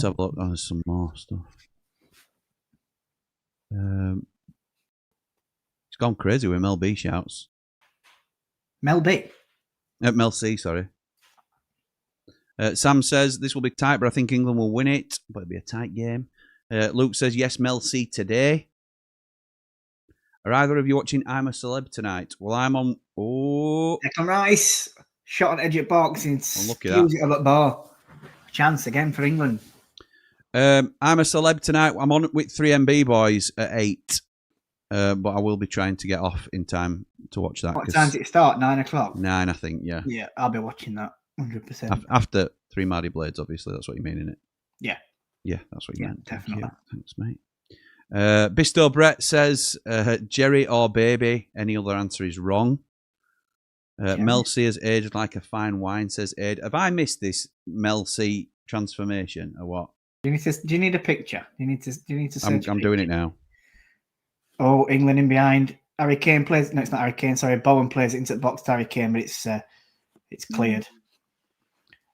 have a look. Oh, there's some more stuff. It's gone crazy with Mel B shouts. Mel B. Mel C, sorry. Sam says this will be tight, but I think England will win it. But it'll be a tight game. Luke says yes, Mel C today. Are either of you watching I'm a Celeb tonight? Well, I'm on. Oh, Declan Rice shot on edge of box and look at that. it at ball. Chance again for England. I'm a Celeb tonight. I'm on with 3MB boys at 8. But I will be trying to get off in time to watch that. What time does it start? 9 o'clock? 9, I think, yeah. Yeah, I'll be watching that 100%. After 3 Mardy Blades, obviously. That's what you mean, innit? Yeah. Yeah, that's what you meant. Definitely. Thanks, mate. Bisto Brett says, Jerry or baby. Any other answer is wrong. Mel C has aged like a fine wine, says Aid. Have I missed this Mel C transformation or what? Do you need a picture? Do you need to search I'm doing it now. Oh, England in behind. Harry Kane plays. No, it's not Harry Kane. Sorry, Bowen plays it into the box to Harry Kane, but it's cleared,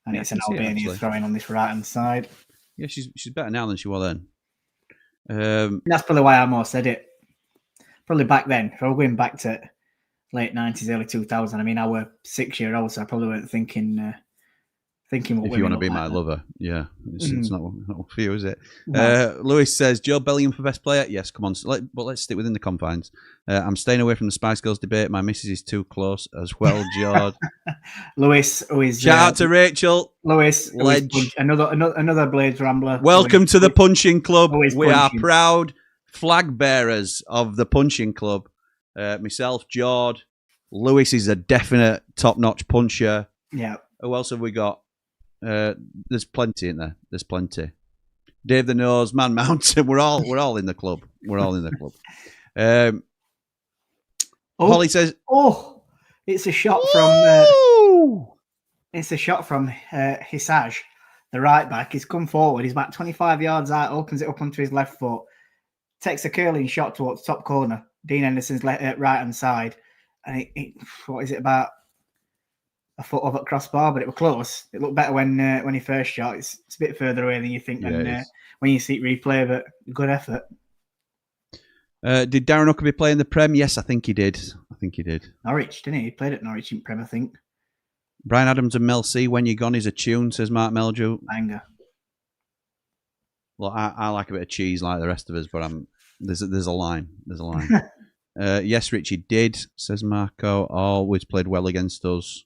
and it's an Albania throwing on this right hand side. Yeah, she's better now than she was then. That's probably why I more said it. Probably back then, if I were going back to late 90s, early 2000. I mean, I were 6-year-old, so I probably weren't thinking what if you want to be my lover, yeah, it's not for you, is it? No. Lewis says Joe Bellingham for best player. Yes, come on, but let's stick within the confines. I'm staying away from the Spice Girls debate. My missus is too close as well, Jord. Lewis, who is shout out to Rachel. Lewis, Ledge. another Blades Rambler. Welcome to the Punching Club. We are punching. proud flag bearers of the Punching Club. Myself, Jord. Lewis is a definite top-notch puncher. Yeah. Who else have we got? There's plenty in there. There's plenty. Dave the Nose, Man Mountain. We're all in the club. We're all in the club. Holly says, "Oh, it's a shot from Hisaj, the right back. He's come forward. He's about 25 yards out. Opens it up onto his left foot. Takes a curling shot towards top corner. Dean Henderson's right hand side, and what is it about?" A foot over at crossbar, but it was close. It looked better when he first shot. It's a bit further away than you think when you see it replay, but good effort. Did Darren Huckabee play in the Prem? Yes, I think he did. Norwich, didn't he? He played at Norwich in Prem, I think. Brian Adams and Mel C. When You're Gone is a tune, says Mark Melju. Banger. Well, I like a bit of cheese like the rest of us, but there's a line. There's a line. Yes, Richie did, says Marco. Always played well against us.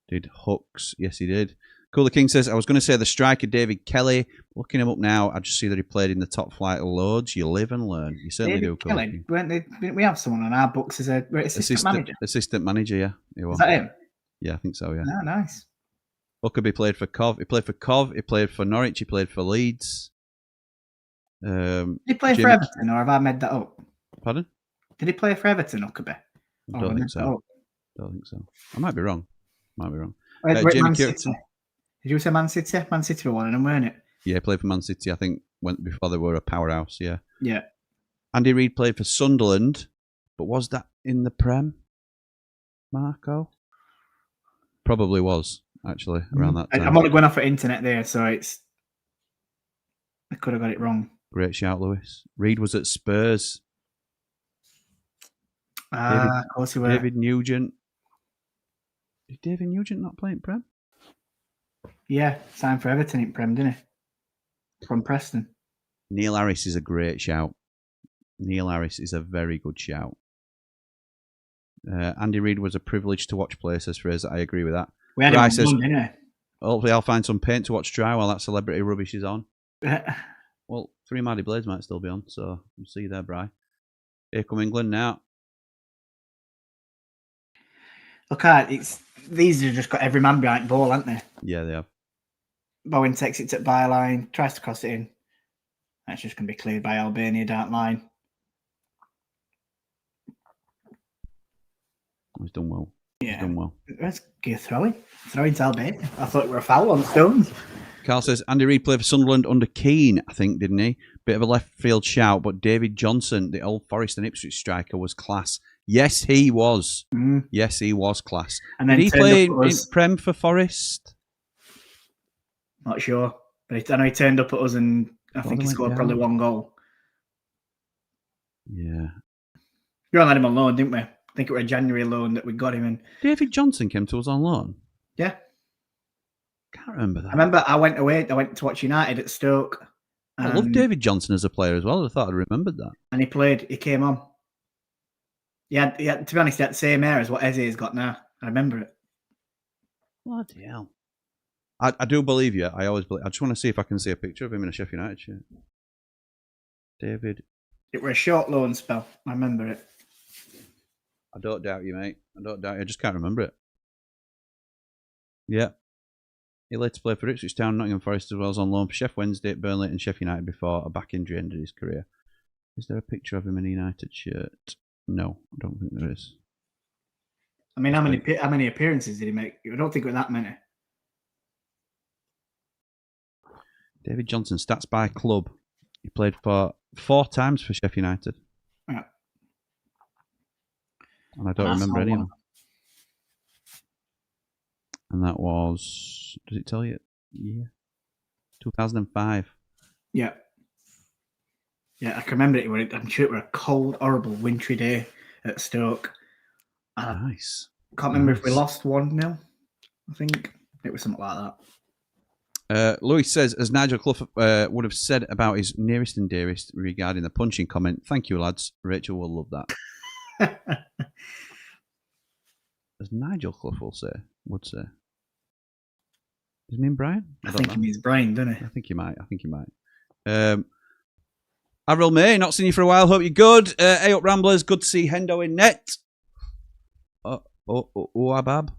Did Hooks? Yes, he did. Cooler King says, I was going to say the striker David Kelly. Looking him up now, I just see that he played in the top flight loads. You live and learn. You certainly David do. Kelly, didn't we have someone on our books as a assistant manager? Assistant manager, yeah. Is that him? Yeah, I think so, yeah. Oh, nice. Huckabee played for Cov. He played for Cov. He played for Norwich. He played for Leeds. Did he play for Everton, or have I made that up? Pardon? Did he play for Everton, Huckabee? I don't think so. Don't think so. I might be wrong. Jamie Kirton. Did you say Man City? Man City were one of them, weren't it? Yeah, he played for Man City, I think, before they were a powerhouse, yeah. Yeah. Andy Reid played for Sunderland, but was that in the Prem, Marco? Probably was, actually, around that time. I'm only going off of internet there, so I could have got it wrong. Great shout, Lewis. Reid was at Spurs. Of course he was. David Nugent. Did David Nugent not play in Prem? Yeah, signed for Everton in Prem, didn't he? From Preston. Neil Harris is a great shout. Neil Harris is a very good shout. Andy Reid was a privilege to watch play, says Fraser. I agree with that. We had him on one, didn't we? Hopefully I'll find some paint to watch dry while that celebrity rubbish is on. Yeah. Well, 3 Mighty Blades might still be on, so we'll see you there, Bri. Here come England now. Okay, these have just got every man behind the ball, haven't they? Yeah, they have. Bowen takes it to byline, tries to cross it in. That's just going to be cleared by Albania down line. He's done well. Yeah. He's done well. Let's get a throw-in. Throw-in to Albania. I thought it were a foul on Stones. Carl says, Andy Reid played for Sunderland under Keane, I think, didn't he? Bit of a left field shout, but David Johnson, the old Forest and Ipswich striker, was class. Yes, he was. Yes, he was class. And then did he play in Prem for Forest? Not sure. But I know he turned up at us and I think he scored probably 1 goal. Yeah. We all had him on loan, didn't we? I think it was a January loan that we got him in. David Johnson came to us on loan? Yeah. Can't remember that. I remember I went away. I went to watch United at Stoke. I love David Johnson as a player as well. I thought I'd remembered that. And he played. He came on. Yeah, to be honest, he had the same hair as what Eze's got now. I remember it. Bloody hell. I do believe you. I always believe. I just want to see if I can see a picture of him in a Sheffield United shirt. David. It was a short loan spell. I remember it. I don't doubt you, mate. I don't doubt you. I just can't remember it. Yeah. He later played for Ipswich Town, Nottingham Forest, as well as on loan for Sheff Wednesday, Burnley and Sheffield United before a back injury ended his career. Is there a picture of him in a United shirt? No, I don't think there is. I mean, how many appearances did he make? I don't think it was that many. David Johnson, stats by club. He played for 4 times for Sheffield United. Yeah. And I don't remember any of them. And that was, does it tell you? Yeah. 2005. Yeah. Yeah, I can remember it. I'm sure it was a cold, horrible, wintry day at Stoke. Nice. Can't remember if we lost 1-0. I think it was something like that. Louis says, as Nigel Clough would have said about his nearest and dearest regarding the punching comment, thank you, lads. Rachel will love that. As Nigel Clough would say. Does he mean Brian? I think he means Brian, doesn't he? I think he might. Avril May, not seen you for a while. Hope you're good. Hey up, Ramblers. Good to see Hendo in net. Abab.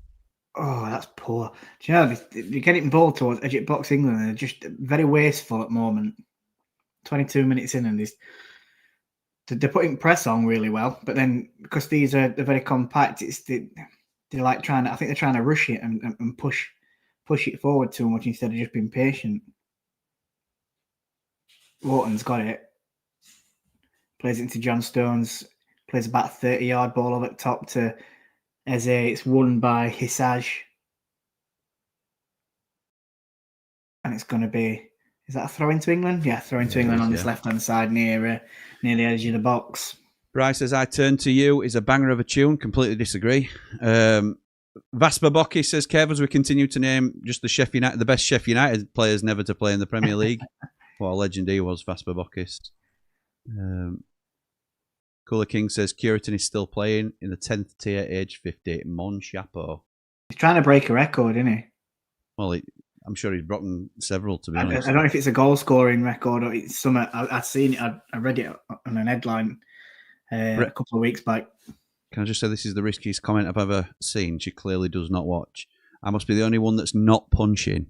Oh, that's poor. Do you know, they get it in ball towards Edge Box England. They're just very wasteful at the moment. 22 minutes in, and they're putting press on really well. But then, because they're very compact, they're like trying to. I think they're trying to rush it and push it forward too much instead of just being patient. Wharton's got it. Plays it into John Stones. Plays about 30-yard ball over the top to Eze. It's won by Hisaj. And it's going to be... Is that a throw into England? Yeah, throw into England on this left-hand side near the edge of the box. Bryce says, I turn to you is a banger of a tune. Completely disagree. Vasper Bocchi says, Kev, as we continue to name just the best Sheffield United players never to play in the Premier League. What a legend he was, Vasper Bocchi. Cooler King says, Curitan is still playing in the 10th tier, age 50. Mon chapeau. He's trying to break a record, isn't he? Well, I'm sure he's broken several, to be honest. I don't know if it's a goal-scoring record or it's something. I've seen it. I read it on an headline a couple of weeks back. Can I just say this is the riskiest comment I've ever seen? She clearly does not watch. I must be the only one that's not punching.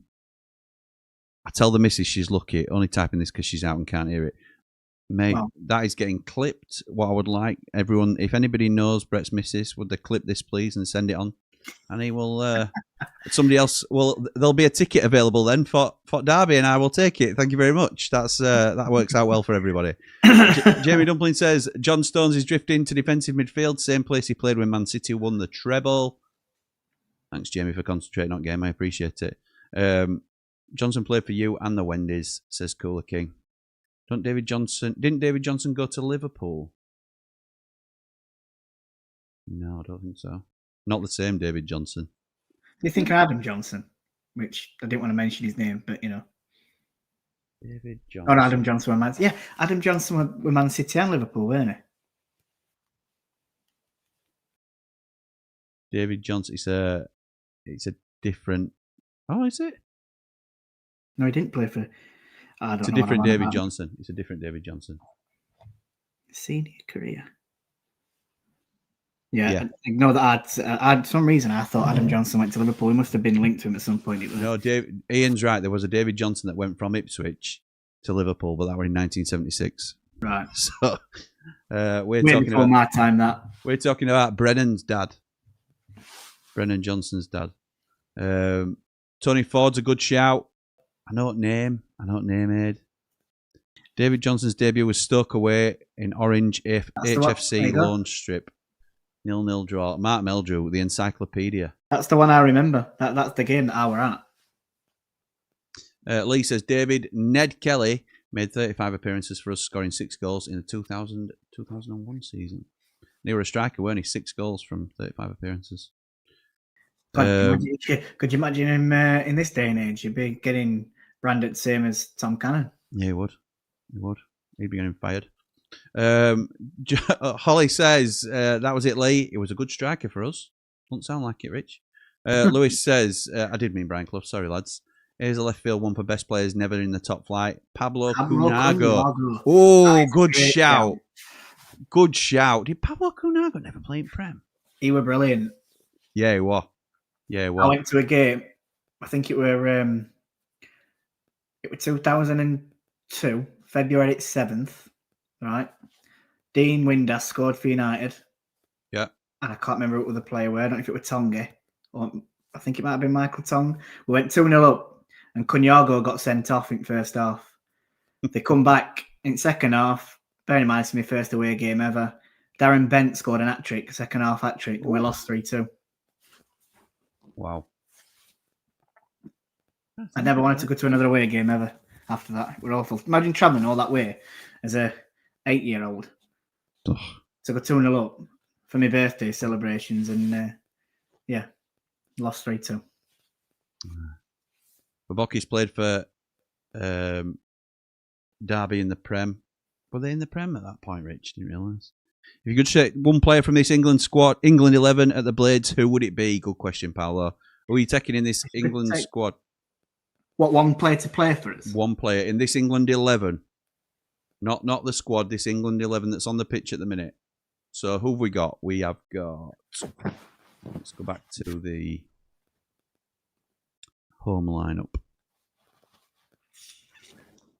I tell the missus she's lucky, only typing this because she's out and can't hear it. Mate, that is getting clipped. What I would like, everyone, if anybody knows Brett's missus, would they clip this, please, and send it on? And he will, somebody else, there'll be a ticket available then for Derby, and I will take it. Thank you very much. That works out well for everybody. Jamie Dumpling says, John Stones is drifting to defensive midfield, same place he played when Man City won the treble. Thanks, Jamie, for concentrating on game. I appreciate it. Johnson played for you and the Wendy's, says Cooler King. Didn't David Johnson go to Liverpool? No, I don't think so. Not the same David Johnson. Do you think of Adam Johnson? Which I didn't want to mention his name, but you know. David Oh, Johnson. no, Adam Johnson with Man City. Yeah, Adam Johnson with Man City and Liverpool, weren't he? David Johnson. It's a different. Oh, is it? No, he didn't play for. I don't It's a know what different I'm on David about. Johnson. It's a different David Johnson. Senior career. Yeah, Yeah. ignore that. For some reason, I thought Adam Johnson went to Liverpool. He must have been linked to him at some point. No, Ian's right. There was a David Johnson that went from Ipswich to Liverpool, but that was in 1976. Right. So we're Way talking before about my time, that. we're talking about Brennan's dad, Brennan Johnson's dad. Tony Ford's a good shout. I don't name Ed. David Johnson's debut was Stoke away in Orange HFC loan strip. 0-0 draw. Mark Meldrew, the encyclopedia. That's the one I remember. That's the game that I were at. Lee says Ned Kelly made 35 appearances for us, scoring 6 goals in the 2001 season. They were a striker, weren't he? 6 goals from 35 appearances. Could you imagine him in this day and age? You'd be getting branded the same as Tom Cannon. Yeah, he would. He'd be getting fired. Holly says that was it, Lee. It was a good striker for us. Doesn't sound like it, Rich. Lewis says I did mean Brian Clough. Sorry, lads. Here's a left field one for best players never in the top flight. Pablo Cunago. Oh, good shout. Good shout. Did Pablo Cunago never play in Prem? He were brilliant. Yeah, he was. I went to a game. I think it were 2002, February 7th. Right. Dean Windass scored for United. Yeah. And I can't remember who the player were. I don't know if it was Tonga or I think it might have been Michael Tong. We went 2-0 up and Cunyago got sent off in first half. They come back in second half. Bearing in mind it's my first away game ever. Darren Bent scored an hat-trick, second half hat-trick, and we lost 3-2. Wow. I never wanted to go to another away game ever after that. We're awful. Imagine travelling all that way as a 8-year-old to go 2-0 up for my birthday celebrations and lost 3-2. Babocki's played for Derby in the Prem. Were they in the Prem at that point, Rich? Didn't realise. If you could say one player from this England squad, England 11 at the Blades, who would it be? Good question, Paolo. Who are you taking in this England squad? What, one player to play for us? One player in this England 11. Not the squad, this England 11 that's on the pitch at the minute. So who have we got? We have got... Let's go back to the home lineup.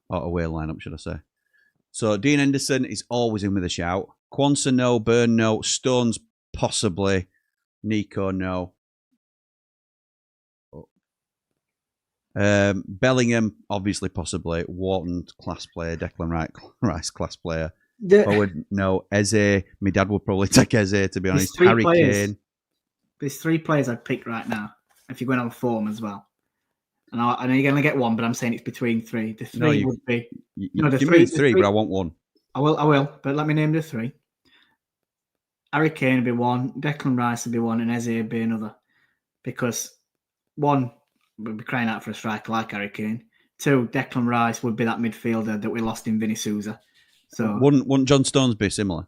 Or away lineup, should I say. So Dean Henderson is always in with a shout. Quansah, no. Byrne, no. Stones, possibly. Nico, no. Bellingham, obviously, possibly. Wharton, class player. Declan Rice, class player. Forward, no. Eze, my dad would probably take Eze, to be honest. Harry Kane. There's 3 players I'd pick right now, if you're going on form as well. And I know you're going to get one, but I'm saying it's between 3. The 3 would be... Give me 3, but I want one. I will, but let me name the 3. Harry Kane would be one, Declan Rice would be one, and Eze would be another. Because 1, we'd be crying out for a striker like Harry Kane. 2, Declan Rice would be that midfielder that we lost in Vinny Souza. So wouldn't John Stones be similar?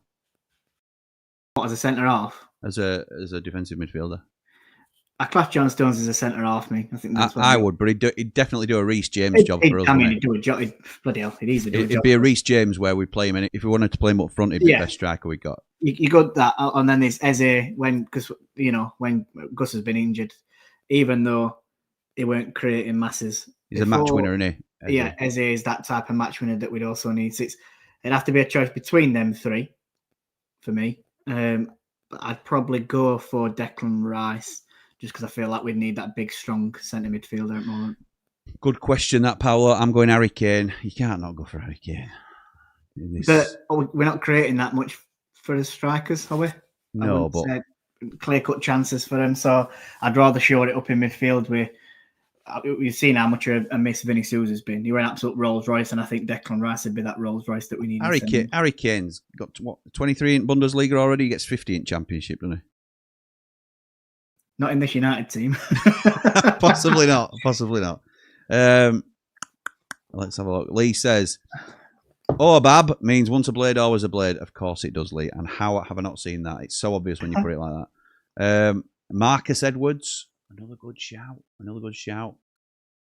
What, as a centre-half? As a defensive midfielder? I class John Stones as a centre-half, me. I think that's what I would, but he'd definitely do a Reece James job for us. I mean, he'd do a job. Bloody hell, he'd easily do a job. It'd be a Reece James where we play him, and if we wanted to play him up front, he'd be the best striker we got. You got that, and then there's Eze when Gus has been injured, even though he weren't creating masses. He's a match winner, isn't he? Eze. Yeah, Eze is that type of match winner that we'd also need. So it'd have to be a choice between them 3 for me. But I'd probably go for Declan Rice just because I feel like we'd need that big, strong centre midfielder at the moment. Good question, that, Paolo. I'm going Harry Kane. You can't not go for Harry Kane. But we're not creating that much for the strikers, are we? No, but clear-cut chances for them. So I'd rather shore it up in midfield. We've seen how much a miss Vinny Souza's been. He were an absolute Rolls Royce, and I think Declan Rice would be that Rolls Royce that we need. Harry Kane's got 23 in Bundesliga already. He gets 50 in Championship, doesn't he? Not in this United team. Possibly not. Let's have a look. Lee says, "Bab means once a blade, always a blade." Of course it does, Lee. And how have I not seen that? It's so obvious when you put it like that. Marcus Edwards, another good shout.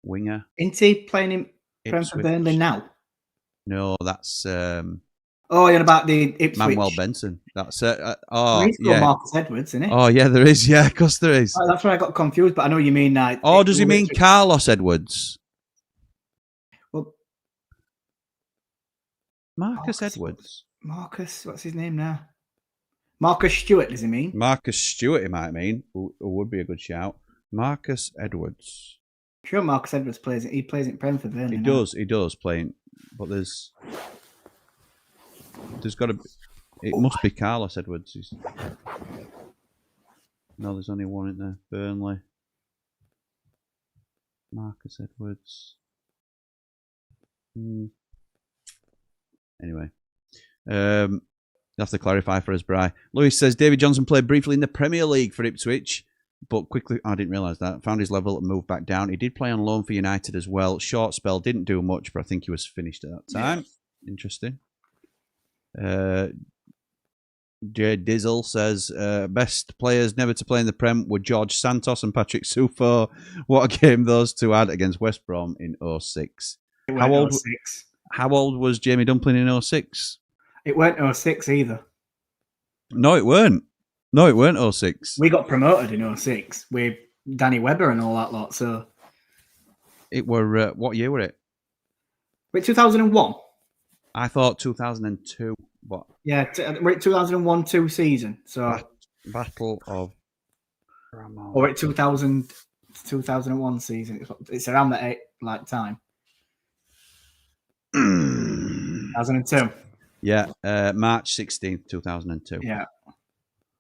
Winger. Isn't he playing in Brentford Burnley now? No, that's you're about the Ipswich. Manuel Benson. That's he's got Marcus Edwards, isn't it? Oh yeah, there is. Yeah, of course there is. That's where I got confused, but I know you mean. Does he mean Carlos Edwards? Well, Marcus Edwards. Marcus, what's his name now? Marcus Stewart, does he mean? Marcus Stewart, he might mean. Who would be a good shout. Marcus Edwards. Sure, Marcus Edwards plays it. He plays in Brentford, doesn't he? He does playing, but there's got to be. It must be Carlos Edwards. No, there's only one in there. Burnley. Marcus Edwards. Anyway, you have to clarify for us, Bri. Lewis says David Johnson played briefly in the Premier League for Ipswich, but quickly, I didn't realise that, found his level and moved back down. He did play on loan for United as well. Short spell, didn't do much, but I think he was finished at that time. Yeah. Interesting. Jay Dizzle says best players never to play in the Prem were George Santos and Patrick Sufo. What a game those two had against West Brom in 06. How old was Jamie Dumpling in 06? It weren't 06 either. No, it weren't. 06. We got promoted in 06 with Danny Webber and all that lot. So it were what year were it? Wait, 2001. I thought 2002. But yeah, we're at 2001-2 season. So Battle of or at 2001 season. It's around that time. 2002. Yeah, March 16th, 2002. Yeah. At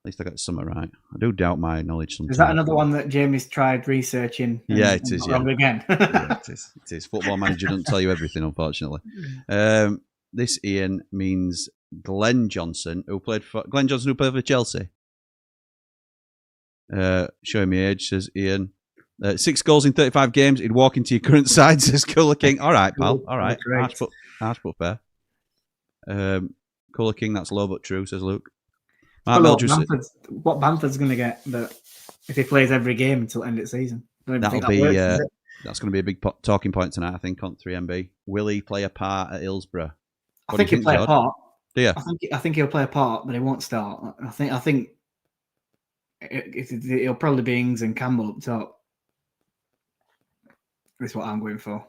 least I got the summer right. I do doubt my knowledge sometimes. Is that another one that Jamie's tried researching? Yeah, it is. Yeah. Again. Yeah, it is. It is. Football Manager doesn't tell you everything, unfortunately. This Ian means Glenn Johnson, who played for Chelsea. Showing me age, says Ian. 6 goals in 35 games. He'd walk into your current side, says Cooler King. All right, pal. All right. Harsh but fair. Cooler King, that's low but true, says Luke. What Bamford's going to get if he plays every game until the end of the season? That's going to be a big talking point tonight, I think, on 3MB. Will he play a part at Hillsborough? I think he'll play a part. Do you? I think he'll play a part, but he won't start. I think it'll probably be Ings and Campbell up top. That's what I'm going for.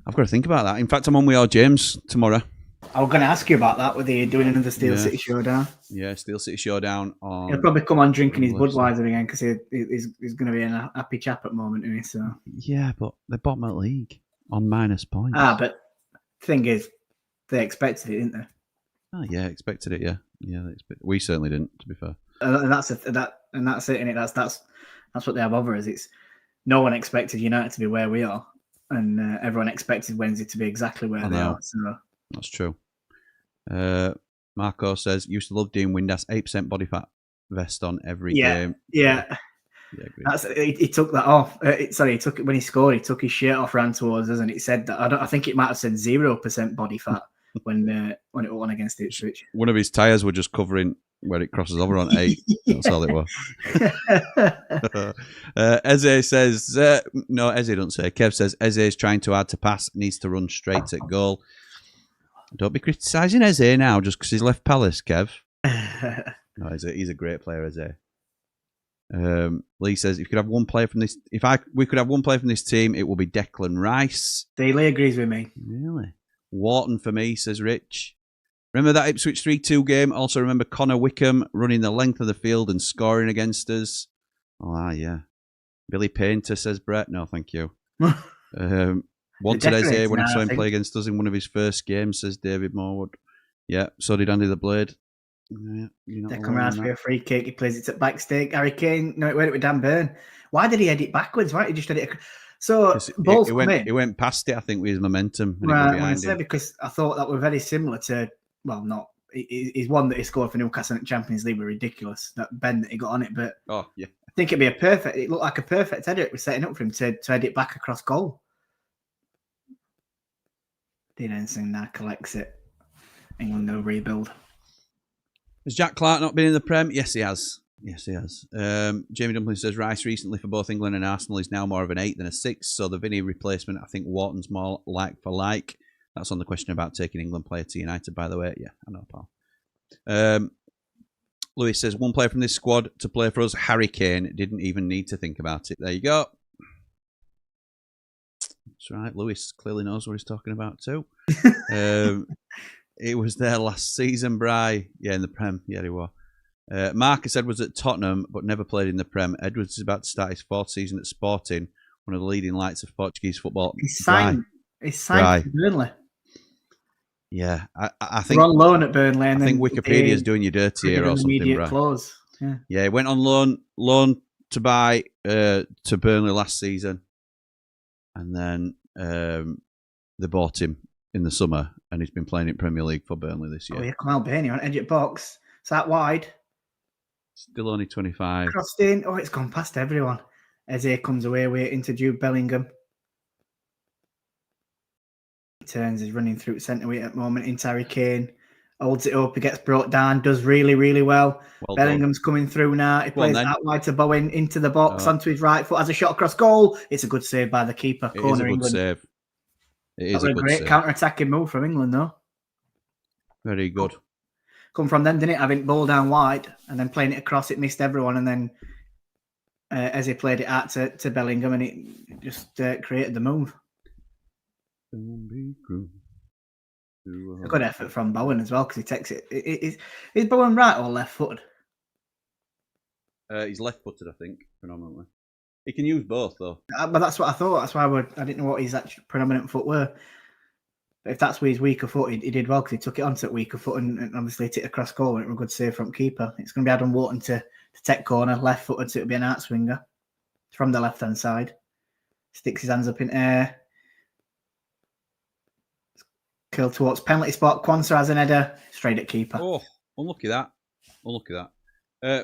I've got to think about that. In fact, I'm on with our James tomorrow. I was going to ask you about that. Whether you're doing another Steel City Showdown? Yeah, Steel City Showdown. He'll probably come on drinking his Budweiser again because he's going to be in a happy chap at the moment, isn't he? So yeah, but they're bottom of the league on minus points. But the thing is, they expected it, didn't they? Oh yeah, expected it. Yeah. We certainly didn't, to be fair. And that's it, isn't it? That's what they have over us. It's no one expected United to be where we are, and everyone expected Wednesday to be exactly where they are. So that's true. Marco says used to love doing Windass 8% body fat vest on every game. Yeah. He took that off. He took it when he scored. He took his shirt off, ran towards us, and it said that. I think it might have said 0% body fat when it won against Ipswich. One of his tyres were just covering where it crosses over on 8. That's all it was. Eze says, no, Eze don't say. Kev says Eze is trying too hard to pass, needs to run straight at goal. Don't be criticising Eze now just because he's left Palace, Kev. No, he's a great player, Eze. Lee says, we could have one player from this team, it will be Declan Rice. Lee agrees with me. Really? Wharton for me, says Rich. Remember that Ipswich 3-2 game? Also remember Connor Wickham running the length of the field and scoring against us. Oh, yeah. Billy Painter, says Brett. No, thank you. Wanted Eze when I saw him play against us in one of his first games, says David Morwood. Yeah, so did Andy the Blade. Yeah, Declan Rice for a free kick. He plays it at backstake. Harry Kane. No, it went with Dan Burn. Why did he head it backwards? Why did he just head it? So balls come in. He went past it, I think, with his momentum. Right, I say because I thought that were very similar to. Well, not. He's one that he scored for Newcastle in the Champions League were ridiculous. That bend that he got on it, but I think it'd be a perfect. It looked like a perfect header. It was setting up for him to head it back across goal. Dean Ensign now collects it. England no rebuild. Has Jack Clark not been in the Prem? Yes, he has. Yes, he has. Jamie Dumpling says Rice recently for both England and Arsenal is now more of an 8 than a 6. So the Vinny replacement, I think Wharton's more like for like. That's on the question about taking England player to United, by the way. Yeah, I know, pal. Lewis says one player from this squad to play for us, Harry Kane, didn't even need to think about it. There you go. That's right. Lewis clearly knows what he's talking about too. It was there last season, Bri. Yeah, in the Prem. Yeah, he was. Marcus Edwards at Tottenham, but never played in the Prem. Edwards is about to start his 4th season at Sporting, one of the leading lights of Portuguese football. He's signed for Burnley. Yeah, I think we're on loan at Burnley. And I think Wikipedia's doing you dirty here or something, Bri. Clause. Yeah, he went on loan to buy to Burnley last season, and then they bought him in the summer, and he's been playing in Premier League for Burnley this year. Oh, yeah, come Albania on edge of box. It's that wide. Still only 25. Crossed in. Oh, it's gone past everyone. Eze comes away with it into Jude Bellingham. He turns, he's running through centre weight at the moment into Harry Kane. Holds it up, he gets brought down, does really, really well. Bellingham's coming through now. He plays out wide to Bowen into the box onto his right foot, has a shot across goal. It's a good save by the keeper. It Corner is a good England. save. It is a great counter-attacking move from England, though. Very good. Come from them, didn't it? Having ball down wide and then playing it across, it missed everyone. And then as he played it out to Bellingham, and it just created the move. A good effort from Bowen as well, because he takes it. Is Bowen right or left-footed? He's left-footed, I think, predominantly. He can use both, though. But that's what I thought. That's why I didn't know what his actual predominant foot were. But if that's where his weaker foot, he did well because he took it onto weaker foot and obviously hit it across goal. And it was a good save from keeper. It's going to be Adam Wharton to take corner, left-footed, so it'll be an out swinger from the left-hand side. Sticks his hands up in air. Kill towards penalty spot. Kwanzaa has an header straight at keeper. Oh, unlucky that.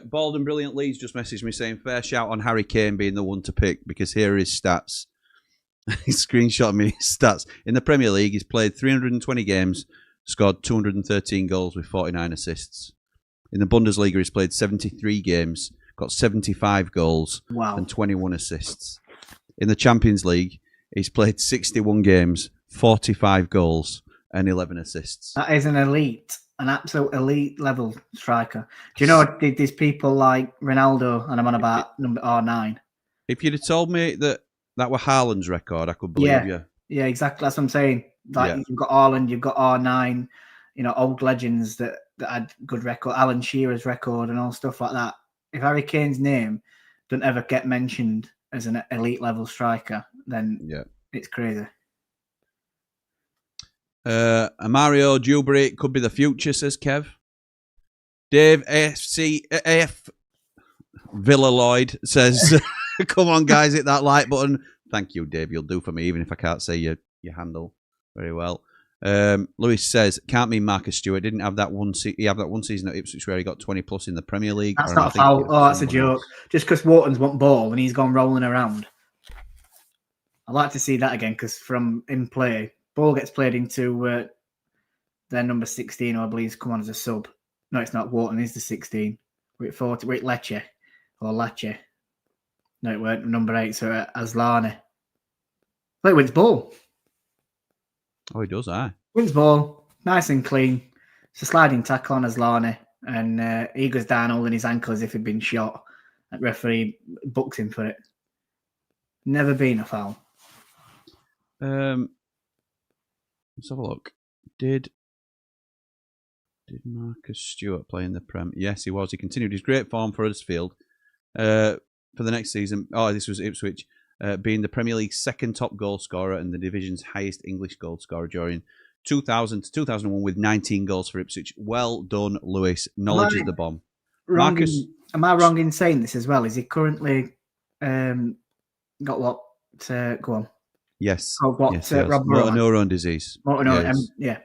Bald and Brilliant Leeds just messaged me saying fair shout on Harry Kane being the one to pick because here are his stats. He screenshot me his stats. In the Premier League, he's played 320 games, scored 213 goals with 49 assists. In the Bundesliga, he's played 73 games, got 75 goals and 21 assists. In the Champions League, he's played 61 games, 45 goals and 11 assists. That is an absolute elite level striker. Do you know there's people like Ronaldo, and I'm on about number R9. If you'd have told me that were Haaland's record, I could believe you. Yeah, exactly. That's what I'm saying. You've got Haaland, you've got R9, old legends that had good record, Alan Shearer's record and all stuff like that. If Harry Kane's name don't ever get mentioned as an elite level striker, then it's crazy. Mario Dewberry could be the future, says Kev. Dave AF Villa Lloyd says, come on, guys, hit that like button. Thank you, Dave. You'll do for me, even if I can't say your handle very well. Lewis says, can't mean Marcus Stewart didn't have that one. He had that one season at Ipswich where he got 20 plus in the Premier League. That's not a foul. Oh, that's a joke. Just because Wharton's want ball and he's gone rolling around. I'd like to see that again because from in play, ball gets played into their number 16, or I believe, come on as a sub. No, it's not. Wharton is the 16. We're at 40. We're at Lecce. Or Lecce. No, it weren't number 8, so Aslani. Play wins ball. Oh, he does, aye. Wins ball. Nice and clean. It's a sliding tackle on Aslani. And he goes down holding his ankle as if he'd been shot. And referee books him for it. Never been a foul. Let's have a look. Did Marcus Stewart play in the Prem? Yes, he was. He continued his great form for Huddersfield for the next season. Oh, this was Ipswich, being the Premier League's second top goal scorer and the division's highest English goal scorer during 2000 to 2001 with 19 goals for Ipswich. Well done, Lewis. Knowledge is the bomb. Am I wrong in saying this as well? Is he currently got what? Go on. Yes. What? Yes, Rob motor neuron disease. Motor neuron. Yeah.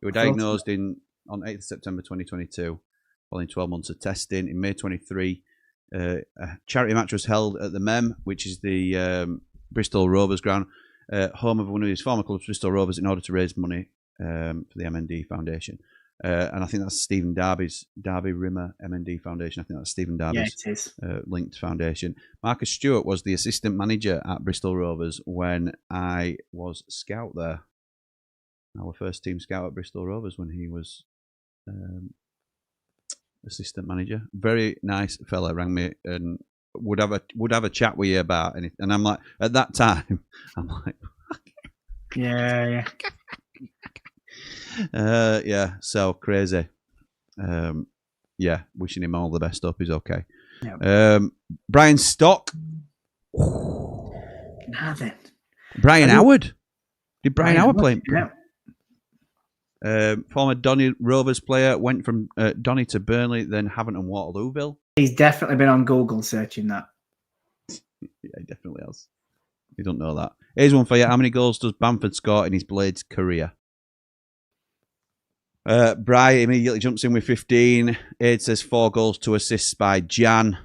He was diagnosed on 8th of September 2022, following 12 months of testing. In May 23, a charity match was held at the MEM, which is the Bristol Rovers ground. home of one of his former clubs, Bristol Rovers, in order to raise money for the MND Foundation. And I think that's Stephen Darby Rimmer MND Foundation. I think that's Stephen Darby's linked foundation. Marcus Stewart was the assistant manager at Bristol Rovers when I was scout there. Our first team scout at Bristol Rovers when he was assistant manager. Very nice fella. Rang me and would have a chat with you about anything. And I'm like, at that time, I'm like, yeah. Yeah, so crazy. Yeah, wishing him all the best. Hope he's okay. Yep. Brian Stock. Now then. Brian Howard. Did Brian Howard play? Yeah. Former Donny Rovers player, went from Donny to Burnley, then Havant and Waterlooville. He's definitely been on Google searching that. Yeah, he definitely has. You don't know that. Here's one for you. How many goals does Bamford score in his Blades career? Bry immediately jumps in with 15. Aid says 4 goals, 2 assists by Jan.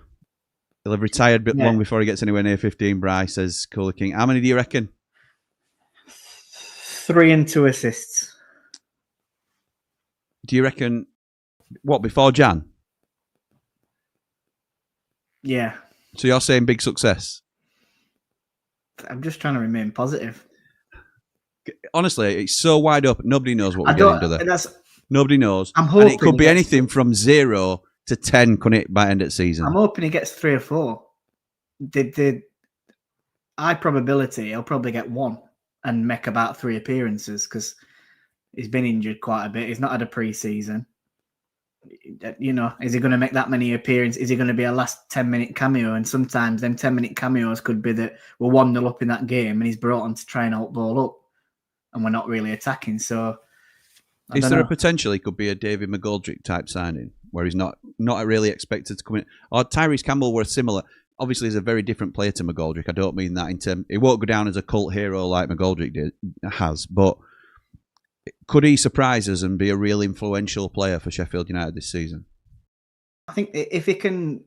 He'll have retired a bit long before he gets anywhere near 15. Bry says, Cooler King. How many do you reckon? 3 and 2 assists. Do you reckon, what, before Jan? Yeah. So you're saying big success? I'm just trying to remain positive. Honestly, it's so wide open. Nobody knows what we're getting to there. Nobody knows. I'm hoping and it could be anything from 0 to 10, couldn't it, by end of season? I'm hoping he gets 3 or 4. The high probability he'll probably get 1 and make about 3 appearances because he's been injured quite a bit. He's not had a pre-season. You know, is he going to make that many appearances? Is he going to be a last 10-minute cameo? And sometimes them 10-minute cameos could be that we're 1-0 up in that game and he's brought on to try and outball up and we're not really attacking. So is there a potential he could be a David McGoldrick type signing where he's not really expected to come in? Or Tyrese Campbell were similar. Obviously, he's a very different player to McGoldrick. I don't mean that in terms... He won't go down as a cult hero like McGoldrick has, but could he surprise us and be a real influential player for Sheffield United this season? I think if he can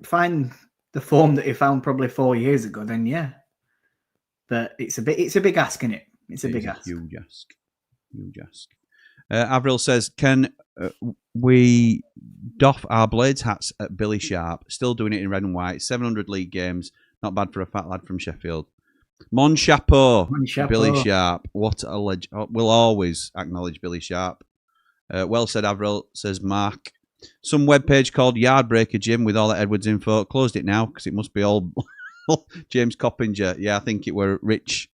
find the form that he found probably 4 years ago, then yeah. But it's a big ask, isn't it? It's a big ask. Huge ask. Avril says, can we doff our Blades hats at Billy Sharp? Still doing it in red and white. 700 league games. Not bad for a fat lad from Sheffield. Mon chapeau, Billy Sharp. What a legend. We'll always acknowledge Billy Sharp. Well said, Avril, says Mark. Some webpage called Yardbreaker Gym with all that Edwards info. Closed it now because it must be all James Coppinger. Yeah, I think it were Rich.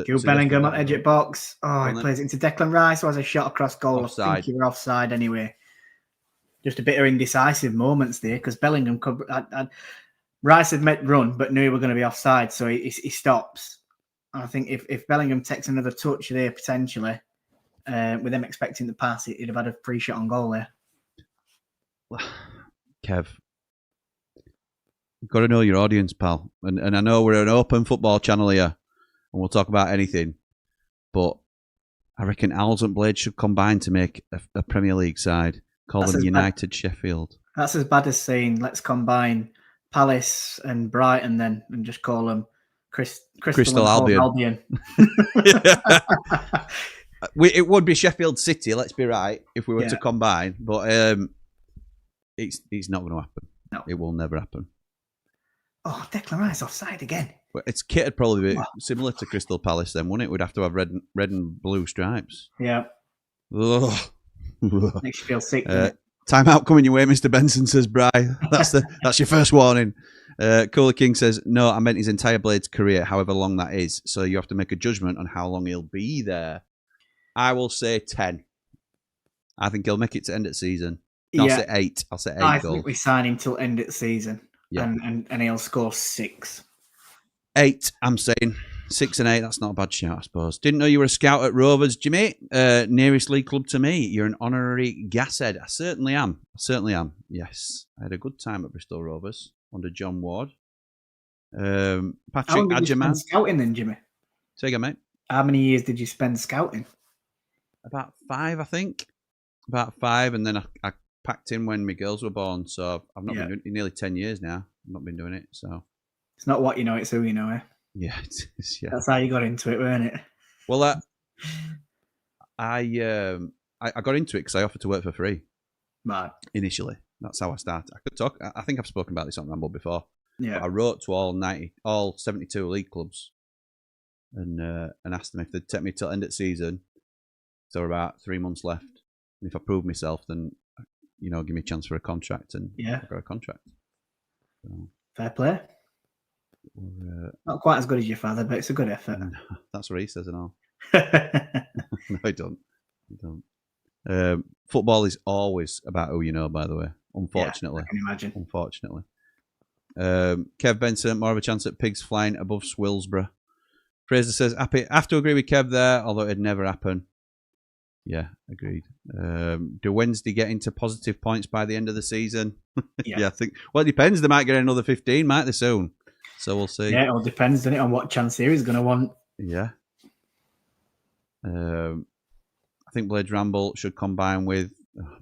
Jude Bellingham on edge at box. Oh, he plays it into Declan Rice. Was a shot across goal. Offside. I think you were offside anyway. Just a bit of indecisive moments there because Bellingham could. Rice had met run, but knew he were going to be offside, so he stops. And I think if Bellingham takes another touch there potentially, with them expecting the pass, he'd have had a free shot on goal there. Kev, you've got to know your audience, pal. And I know we're an open football channel here. And we'll talk about anything. But I reckon Owls and Blades should combine to make a Premier League side. Call them United Sheffield. That's as bad as saying, let's combine Palace and Brighton then and just call them Crystal Albion. It would be Sheffield City, let's be right, if we were to combine. But it's not going to happen. No. It will never happen. Oh, Declan Rice offside again. Well, its kit would probably be similar to Crystal Palace then, wouldn't it? We'd have to have red and blue stripes. Yeah. Ugh. Makes you feel sick. Time out coming your way, Mr. Benson, says Bry. That's your first warning. Cooler King says, no, I meant his entire Blades career, however long that is. So you have to make a judgment on how long he'll be there. I will say 10. I think he'll make it to end of season. I'll say 8. I'll say 8 I goals. think we sign him till end of season. Yeah. And he'll score 6. 8, I'm saying. 6 and 8, that's not a bad shout, I suppose. Didn't know you were a scout at Rovers, Jimmy. Nearest league club to me. You're an honorary gashead. I certainly am. Yes. I had a good time at Bristol Rovers under John Ward. Patrick How long did you Adjaman. spend scouting then, Jimmy? Say again, mate. How many years did you spend scouting? About 5, I think. About 5, and then I packed in when my girls were born. So I've not been doing it nearly 10 years now. I've not been doing it. So it's not what you know, it's who you know, eh? Yeah, it is, yeah. That's how you got into it, weren't it? Well, I got into it because I offered to work for free Right. initially. That's how I started. I could talk. I think I've spoken about this on Ramble before. Yeah. But I wrote to all 72 league clubs, and asked them if they'd take me till end of season. So there were about 3 months left, and if I proved myself, then give me a chance for a contract, and Yeah. I got a contract. So, Fair play. Not quite as good as your father, but it's a good effort. That's what he says and all. No, I don't. Football is always about who you know, by the way. Unfortunately. Yeah, I can imagine. Unfortunately. Kev Benson, more of a chance at pigs flying above Swillsborough. Fraser says, have to agree with Kev there, although it'd never happen. Yeah, agreed. Do Wednesday get into positive points by the end of the season? Yeah, I think. Well, it depends. They might get another 15, might they, soon? So we'll see. Yeah, it all depends, doesn't it, on what chance Series going to want. Yeah. I think Blades Ramble should combine with.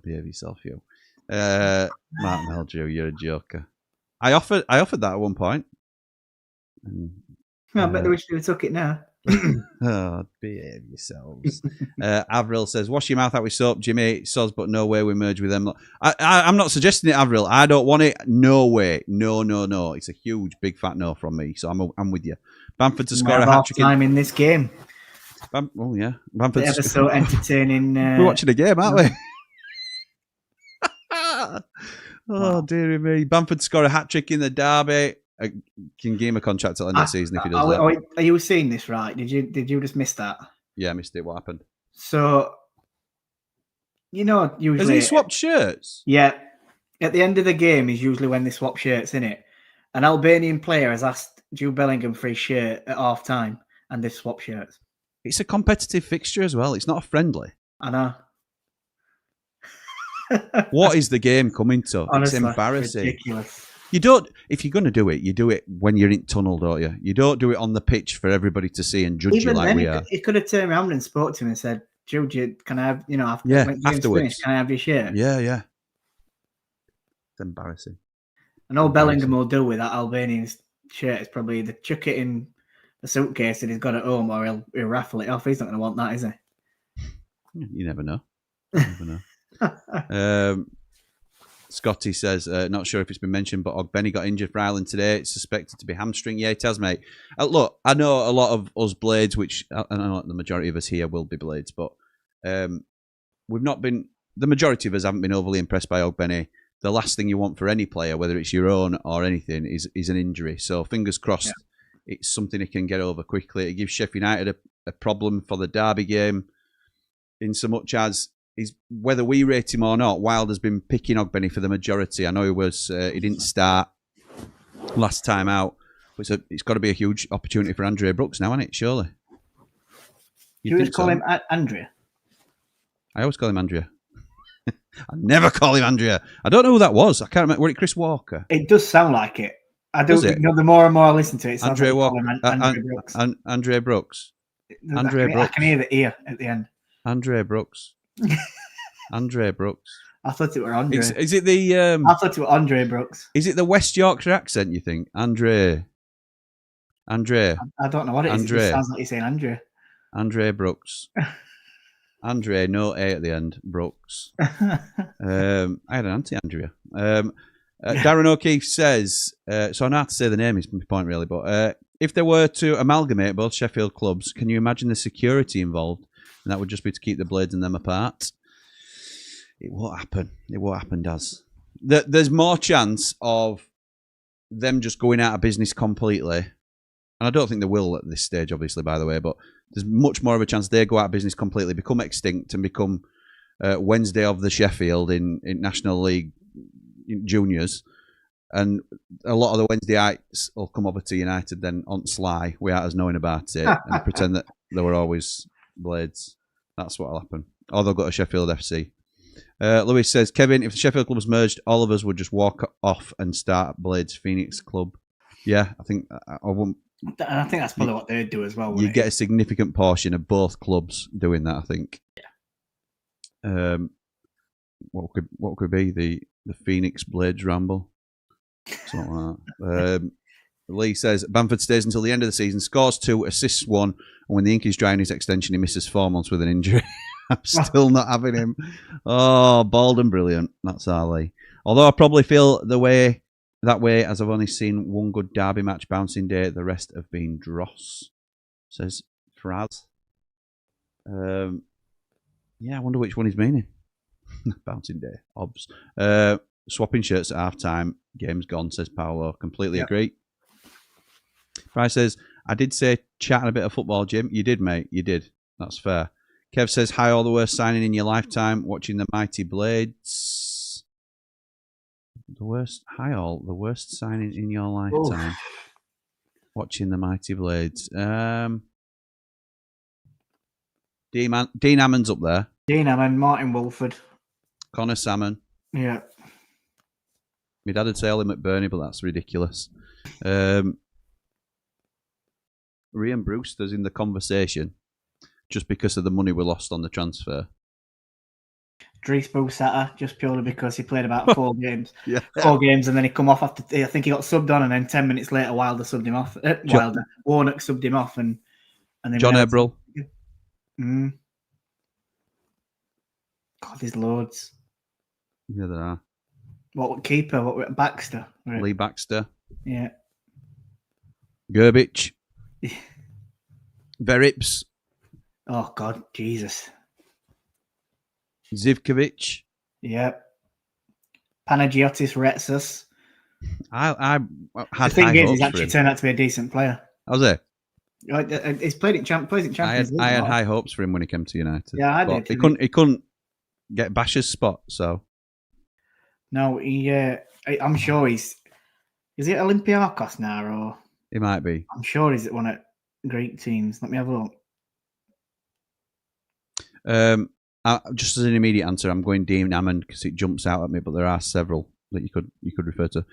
Behave yourself, you. Martin Eldrew, you're a joker. I offered that at one point. I bet they wish they took it now. Behave yourselves. Avril says, wash your mouth out with soap, Jimmy. Soz, but no way we merge with them. I'm not suggesting it, Avril. I don't want it. No way. No. It's a huge, big fat no from me. So I'm with you. Bamford to score a hat trick. Time in this game. Oh yeah, Bamford. Ever so entertaining. We're watching a game, aren't we? Oh dearie me! Bamford score a hat trick in the derby. Can give him a contract till the end of the season if he does that. Are you seeing this right? Did you just miss that? Yeah, I missed it. What happened? So, usually has he swapped shirts? Yeah, at the end of the game is usually when they swap shirts, isn't it? An Albanian player has asked Jude Bellingham for his shirt at half time, and they've swapped shirts. It's a competitive fixture as well. It's not a friendly. I know. What is the game coming to? Honestly, it's embarrassing. Ridiculous. You don't. If you're going to do it, you do it when you're in tunnel, don't you? You don't do it on the pitch for everybody to see and judge you like then we are. He could have turned around and spoke to him and said, "Jude, can I have afterwards? Finished, can I have your shirt?" Yeah. It's embarrassing. I know Bellingham will do with that Albanian shirt. It's probably either chuck it in a suitcase that he's got at home, or he'll raffle it off. He's not going to want that, is he? You never know. Scotty says, not sure if it's been mentioned, but Ogbeni got injured for Ireland today. It's suspected to be hamstring. Yeah, it has, mate. Look, I know a lot of us Blades, which I know the majority of us here will be Blades, but we've not been, the majority of us haven't been overly impressed by Ogbeni. The last thing you want for any player, whether it's your own or anything, is an injury. So fingers crossed, it's something he can get over quickly. It gives Sheffield United a problem for the derby game, in so much as whether we rate him or not, Wild has been picking Ogbeni for the majority. I know he didn't start last time out, but it's got to be a huge opportunity for Andre Brooks now, isn't it? Surely. You would call him Andrea? I always call him Andrea. I never call him Andrea. I don't know who that was. I can't remember. Was it Chris Walker? It does sound like it. I don't know. The more and more I listen to it, it sounds Andre like Walker. Andre Brooks. Andre Brooks. I can hear the ear at the end. Andre Brooks. Andre Brooks. I thought it were Andre. Is it the? I thought it were Andre Brooks. Is it the West Yorkshire accent? You think Andre? I don't know what it is. It just sounds like you're saying Andre. Andre Brooks. Andre, no A at the end. Brooks. I had an auntie Andrea. Darren O'Keefe says, so I know how to say the name is my point really, but if they were to amalgamate both Sheffield clubs, can you imagine the security involved? And that would just be to keep the Blades and them apart. It won't happen. It won't happen, Daz. There's more chance of them just going out of business completely. And I don't think they will at this stage, obviously, by the way, but there's much more of a chance they go out of business completely, become extinct, and become Wednesday of the Sheffield in National League Juniors. And a lot of the Wednesdayites will come over to United then on sly without us knowing about it and pretend that they were always Blades. That's what will happen. Or they'll go to Sheffield FC. Louis says, Kevin, if the Sheffield club was merged, all of us would just walk off and start Blades Phoenix Club. Yeah, I think I won't. I think that's probably what they'd do as well. You get a significant portion of both clubs doing that, I think. Yeah. What could be the Phoenix Blades Ramble? Something like that. Lee says, Bamford stays until the end of the season, scores 2, assists 1, and when the ink is dry in his extension, he misses 4 months with an injury. I'm still not having him. Oh, bald and brilliant. That's our Lee. Although I probably feel that way, as I've only seen one good derby match bouncing day. The rest have been dross, says Fraz. Yeah, I wonder which one he's meaning. Bouncing day, obs. Swapping shirts at half-time. Game's gone, says Paolo. Completely agree. Bryce says, I did say chatting a bit of football, Jim. You did, mate. You did. That's fair. Kev says, hi, all the worst signing in your lifetime. Watching the Mighty Blades. The worst signing in your lifetime. Watching the Mighty Blades. Dean Hammond's up there. Dean Hammond, Martin Wolford. Connor Salmon. Yeah. My dad would say Ollie McBurney, but that's ridiculous. Ryan Brewster's in the conversation just because of the money we lost on the transfer. Dries Boussatta, just purely because he played about 4 games. Yeah. 4 games, and then he come off after, I think he got subbed on, and then 10 minutes later, Warnock subbed him off. And then John Ebrell. God, there's loads. Yeah, there are. What keeper? Baxter? Right. Lee Baxter. Yeah. Gerbich. Verips. Oh, God, Jesus. Zivkovic. Yep. Panagiotis Retsus. I had the thing high is, hopes he's for actually him. turned out to be a decent player. Was it? He's played in Champions League. I had high hopes for him when he came to United. Yeah, I but did. He couldn't get Bash's spot, so. No, I'm sure he's. Is he at Olympiacos now, or? He might be. I'm sure he's at one of Greek teams. Let me have a look. Just as an immediate answer, I'm going Dean Hammond because it jumps out at me, but there are several that you could refer to.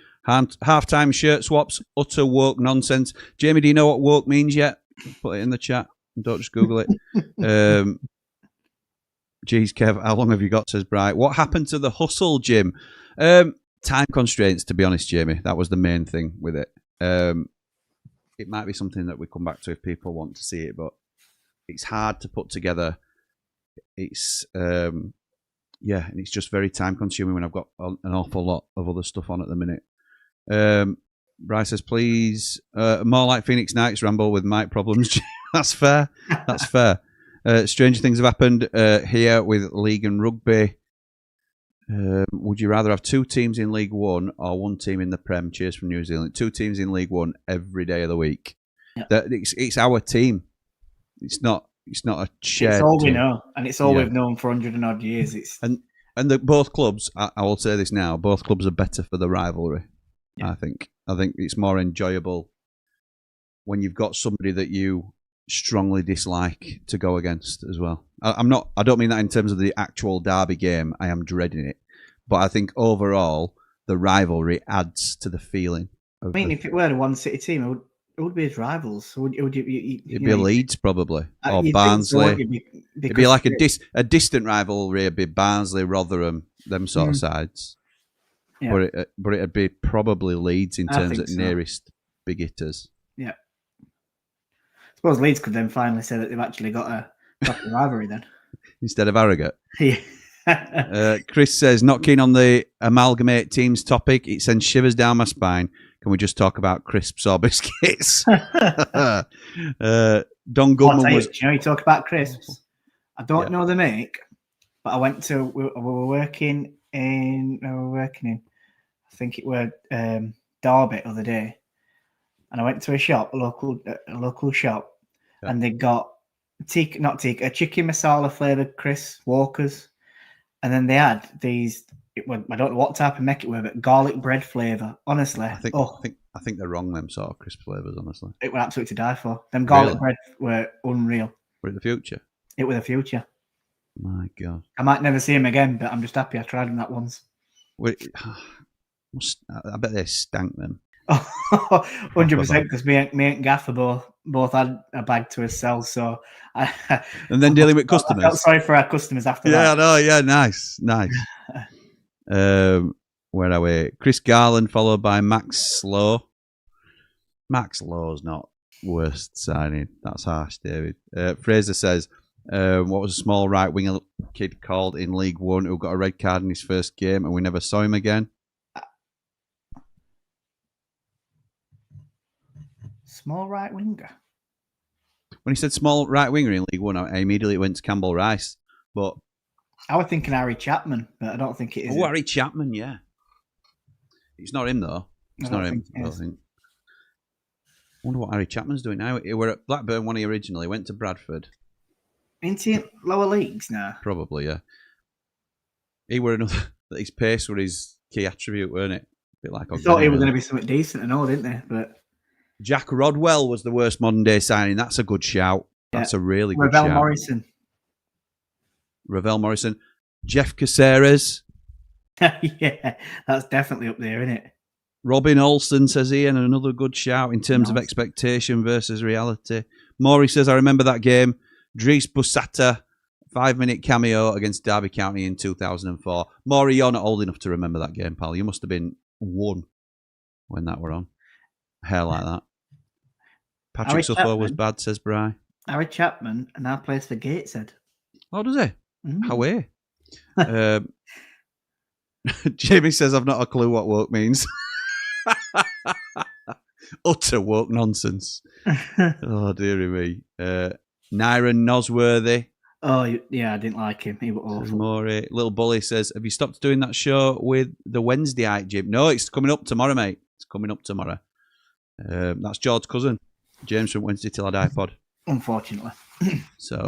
Half-time shirt swaps, utter woke nonsense. Jamie, do you know what woke means yet? Put it in the chat. Don't just Google it. Geez, Kev, how long have you got, says Bright. What happened to the hustle, Jim? Time constraints, to be honest, Jamie. That was the main thing with it. It might be something that we come back to if people want to see it, but it's hard to put together. It's and it's just very time consuming when I've got an awful lot of other stuff on at the minute. Bryce says, please, more like Phoenix Knights Ramble with mic problems. That's fair. That's fair. Stranger things have happened here with League and Rugby. Would you rather have 2 teams in League One or 1 team in the Prem? Cheers from New Zealand. 2 teams in League One every day of the week. Yeah. It's our team. It's not a shared. It's all team. we know, and it's all we've known for 100 and odd years. And both clubs. I will say this now. Both clubs are better for the rivalry. Yeah. I think it's more enjoyable when you've got somebody that you strongly dislike to go against as well. I don't mean that in terms of the actual derby game. I am dreading it, but I think overall the rivalry adds to the feeling. If it were a one city team, it would be his rivals. It'd be Leeds probably, or Barnsley. It'd be like a distant rivalry. It'd be Barnsley, Rotherham, them sort of sides. Yeah. But it'd be probably Leeds in terms of nearest big hitters. Yeah. I suppose Leeds could then finally say that they've actually got a proper rivalry then. Instead of Harrogate. Yeah. Chris says, not keen on the amalgamate teams topic. It sends shivers down my spine. Can we just talk about crisps or biscuits? Don Goodman was... You talk about crisps. I don't know the make, but we were working in, I think it were Derby the other day. And I went to a local shop, and they got a chicken masala flavoured crisps, Walkers. And then they had these, I don't know what type of make it were, but garlic bread flavour. Honestly, I think they're wrong, them sort of crisp flavours, honestly. It was absolutely to die for. Them garlic bread were unreal. Were it the future? It was the future. My God. I might never see them again, but I'm just happy I tried them that once. I bet they stank them. 100%, because me and Gaffer both had a bag to ourselves, so and then dealing with customers. I felt sorry for our customers after that. Yeah, I know. Yeah, nice. Where are we? Chris Garland, followed by Max Slow. Max Lowe's not worst signing. That's harsh, David. Fraser says, what was a small right winger kid called in League One who got a red card in his first game and we never saw him again? Small right winger. When he said small right winger in League One, I immediately went to Campbell Rice. But I was thinking Harry Chapman, but I don't think it is. Oh, Harry Chapman, yeah. It's not him, though. It's not him, I don't think. I wonder what Harry Chapman's doing now. He were at Blackburn when he originally went to Bradford. Ain't he in lower leagues now? Probably, yeah. He were another. His pace were his key attribute, weren't it? A bit like I thought he was going to be something decent and all, didn't they? But Jack Rodwell was the worst modern day signing. That's a good shout. That's a really good shout. Ravel Morrison. Jeff Caceres. Yeah, that's definitely up there, isn't it? Robin Olsen, says Ian, another good shout in terms of expectation versus reality. Maury says, I remember that game. Dries Bussata, 5-minute cameo against Derby County in 2004. Maury, you're not old enough to remember that game, pal. You must have been 1 when that were on. Hair like that. Patrick Suffolk was bad, says Bry. Harry Chapman now plays for Gateshead. Oh, does he? Away. Jamie says, I've not a clue what woke means. Utter woke nonsense. Oh, dearie me. Nyron Nosworthy. Oh, yeah, I didn't like him. He was awful. Maury. Little Bully says, have you stopped doing that show with the Wednesdayite, Jim? No, it's coming up tomorrow, mate. It's coming up tomorrow. That's Jord's cousin. James from Wednesday Till I Die pod. Unfortunately. So,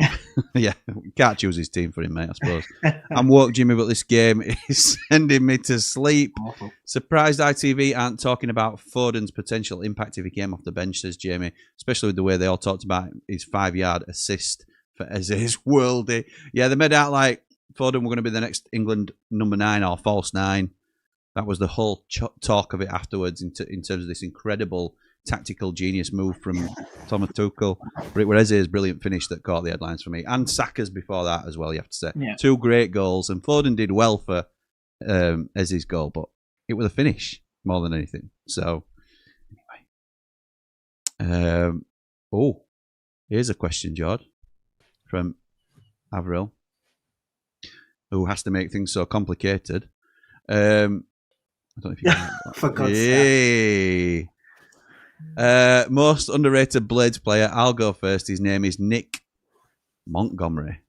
yeah, we can't choose his team for him, mate, I suppose. I'm woke, Jimmy, but this game is sending me to sleep. Awful. Surprised ITV aren't talking about Foden's potential impact if he came off the bench, says Jamie, especially with the way they all talked about his 5-yard assist for Eze's worldie. Yeah, they made out like Foden were going to be the next England number 9 or false 9. That was the whole talk of it afterwards in terms of this incredible tactical genius move from Thomas Tuchel. But it was Eze's brilliant finish that caught the headlines for me. And Saka's before that as well, you have to say. Yeah. 2 great goals. And Foden did well for Eze's goal, but it was a finish more than anything. So, anyway. Here's a question, Jord, from Avril, who has to make things so complicated. I don't know if you can. For God's sake. Most underrated Blades player. I'll go first. His name is Nick Montgomery.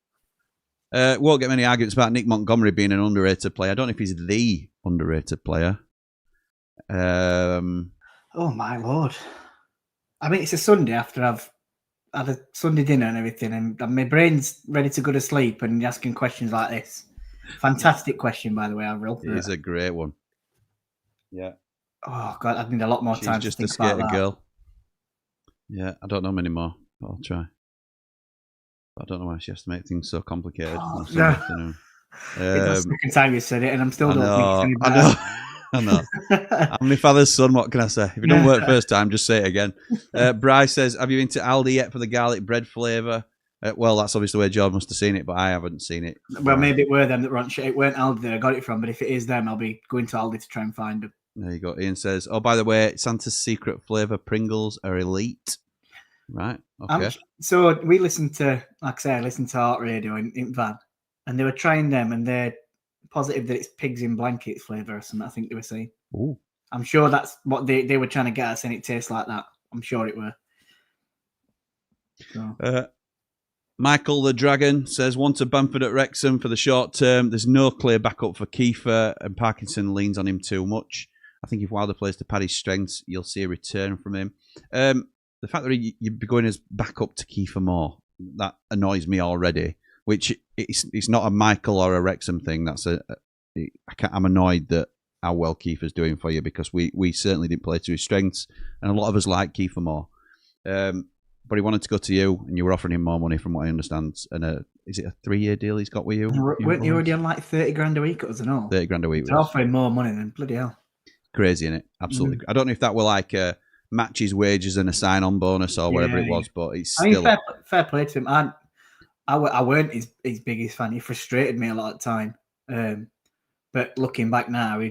Won't get many arguments about Nick Montgomery being an underrated player. I don't know if he's the underrated player. Oh my Lord. I mean, it's a Sunday after I've had a Sunday dinner and everything, and my brain's ready to go to sleep, and you're asking questions like this. Fantastic question, by the way, Avril. It is a great one. Yeah. Oh God, I'd need a lot more time just to think about that. Girl. Yeah, I don't know many more, but I'll try. I don't know why she has to make things so complicated. It's the second time you said it, and I'm still don't think it's any better. I know. I'm my father's son. What can I say? If it don't work first time, just say it again. Bryce says, "Have you been to Aldi yet for the garlic bread flavour?" Well, that's obviously where Jord must have seen it, but I haven't seen it. Well, maybe it were them that were on. It weren't Aldi that I got it from, but if it is them, I'll be going to Aldi to try and find them. There you go. Ian says, "Oh, by the way, Santa's secret flavour Pringles are elite." Right. Okay. So we listened to, like I say, I listened to Art Radio in van, and they were trying them, and they're positive that it's pigs in blankets flavour or something. I think they were saying. Ooh. I'm sure that's what they were trying to get us, and it tastes like that. I'm sure it were. So. Michael the Dragon says, "Want a Bamford at Wrexham for the short term. There's no clear backup for Kiefer, and Parkinson leans on him too much. I think if Wilder plays to pad his strengths, you'll see a return from him." The fact that you'd be going as backup to Kiefer Moore, that annoys me already. Which it's not a Michael or a Wrexham thing. I'm annoyed that how well Kiefer's doing for you, because we certainly didn't play to his strengths, and a lot of us like Kiefer Moore. But he wanted to go to you, and you were offering him more money, from what I understand. And is it a 3-year deal he's got with you? Weren't you already on like 30 grand a week? It was an all. 30 grand a week. They're offering more money than bloody hell. Crazy, innit? Absolutely. I don't know if that were like match his wages and a sign-on bonus or whatever it was, but it's still. I mean, fair play to him. I weren't his biggest fan. He frustrated me a lot of the time. But looking back now,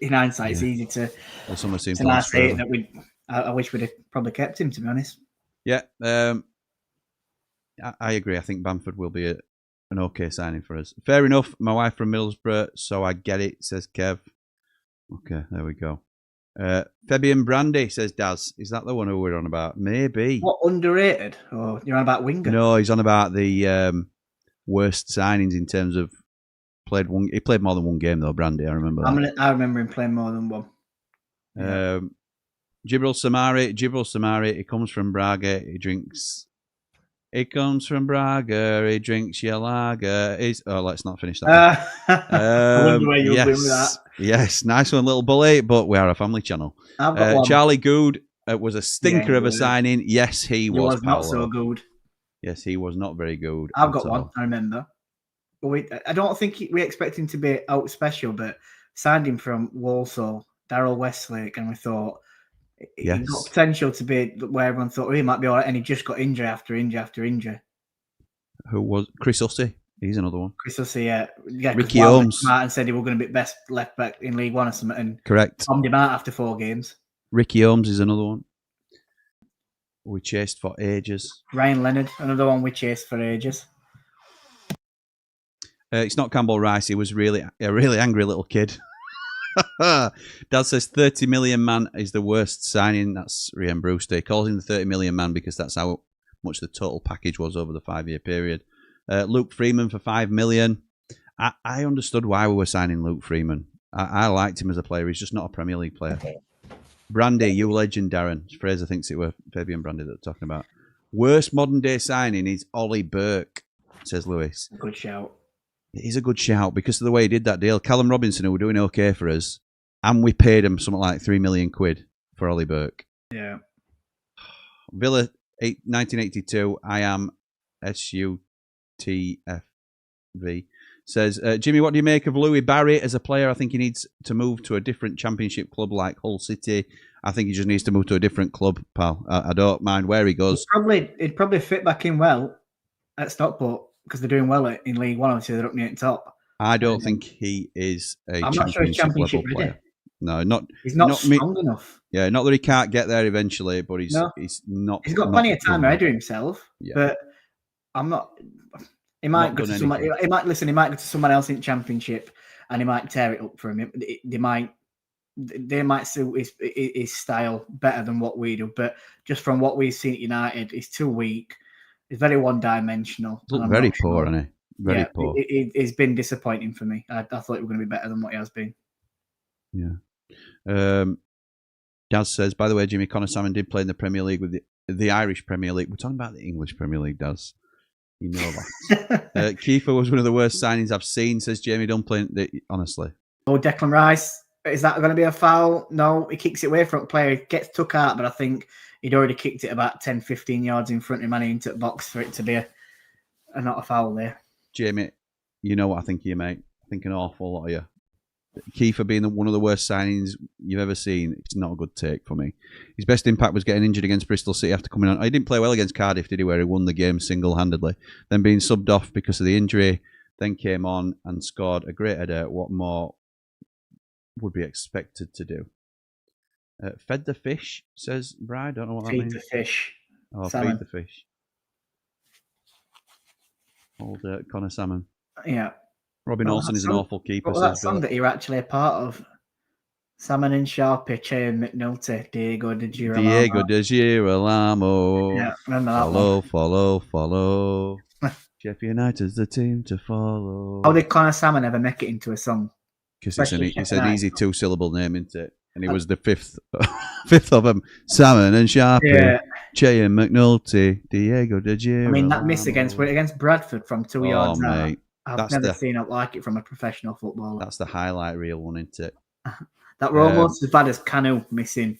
in hindsight, it's easy to Some seem to to now last say forever. that I wish we'd have probably kept him, to be honest. Yeah, I agree. I think Bamford will be an okay signing for us. Fair enough. My wife from Middlesbrough, so I get it, says Kev. Okay, there we go. Fabian Brandy, says Daz. Is that the one who we're on about? Maybe. What, underrated? Or you're on about winger? No, he's on about the worst signings in terms of he played more than one game, though, Brandy. I remember that. I remember him playing more than one. Yeah. Jibril Samari, he comes from Braga, he comes from Braga, he drinks your lager. Let's not finish that. I wonder where you're going with that. Yes, nice one, little bully, but we are a family channel. I've got one. Charlie Good was a stinker of a signing. Yes, he was not so good. Yes, he was not very good. I've got one, I remember. I don't think we expect him to be out special, but signed him from Walsall, Darryl Westlake, and we thought he's got potential to be where everyone thought he might be all right, and he just got injury after injury after injury. Who was Chris Hussey? He's another one. Chris Hussey, yeah. Ricky Holmes. Martin said he was going to be best left back in League One or something, and correct. bombed him out after 4 games. Ricky Holmes is another one. We chased for ages. Ryan Leonard, another one we chased for ages. It's not Campbell Rice. He was a really angry little kid. Dad says 30 million man is the worst signing. That's Ryan Brewster. He calls him the 30 million man because that's how much the total package was over the 5-year period. Luke Freeman for 5 million. I understood why we were signing Luke Freeman. I liked him as a player. He's just not a Premier League player. Brandy, you legend, Darren. Fraser thinks it were Fabian Brandy that we're talking about. Worst modern day signing is Ollie Burke, says Lewis. Good shout. It is a good shout because of the way he did that deal. Callum Robinson, who were doing okay for us, and we paid him something like 3 million quid for Ollie Burke. Yeah. Villa, 1982, I am SUTFV, says, Jimmy, what do you make of Louis Barry as a player? I think he needs to move to a different championship club like Hull City. I think he just needs to move to a different club, pal. I don't mind where he goes. He'd probably fit back in well at Stockport, because they're doing well in League One, obviously they're up near the top. I don't think he is I'm not sure he's championship level player. Ready. No, he's not strong enough. Yeah, not that he can't get there eventually, but he's not. He's got plenty of time ahead of himself. Yeah. But I'm not. He might go to someone. He might go to someone else in the championship, and he might tear it up for him. They might suit his style better than what we do. But just from what we've seen at United, he's too weak. He's very one-dimensional. Very poor, isn't he? Very poor. It's been disappointing for me. I thought it was going to be better than what he has been. Yeah. Daz says, by the way, Jimmy, Connor Salmon did play in the Premier League with the Irish Premier League. We're talking about the English Premier League, Daz. You know that. Kiefer was one of the worst signings I've seen, says Jamie Dumpling. Honestly. Oh, Declan Rice. Is that going to be a foul? No, he kicks it away from the player. He gets took out, but I think he'd already kicked it about 10, 15 yards in front of him and into the box for it to be not a foul there. Jamie, you know what I think of you, mate. I think an awful lot of you. Kiefer being one of the worst signings you've ever seen, it's not a good take for me. His best impact was getting injured against Bristol City after coming on. He didn't play well against Cardiff, did he, where he won the game single-handedly. Then being subbed off because of the injury, then came on and scored a great header. What more would be expected to do? Fed the fish, says Bride. Don't know what that means. Feed the fish. Oh, Salmon. feed the fish. Old Connor Salmon. Yeah. Robin Olsen is an awful keeper. What was that song that you're actually a part of? Salmon and Sharpie, Che and McNulty, Diego de Girolamo. Yeah, remember that one. Follow. Sheffield United's the team to follow. How did Connor Salmon ever make it into a song? Because it's an easy 2-syllable name, isn't it? And it was the fifth of them. Salmon and Sharpie, Che and McNulty, Diego de Girolamo. I mean, that miss against Bradford from 2 yards out. Mate. I've never seen it like it from a professional footballer. That's the highlight reel one, isn't it? That were almost as bad as Canu missing.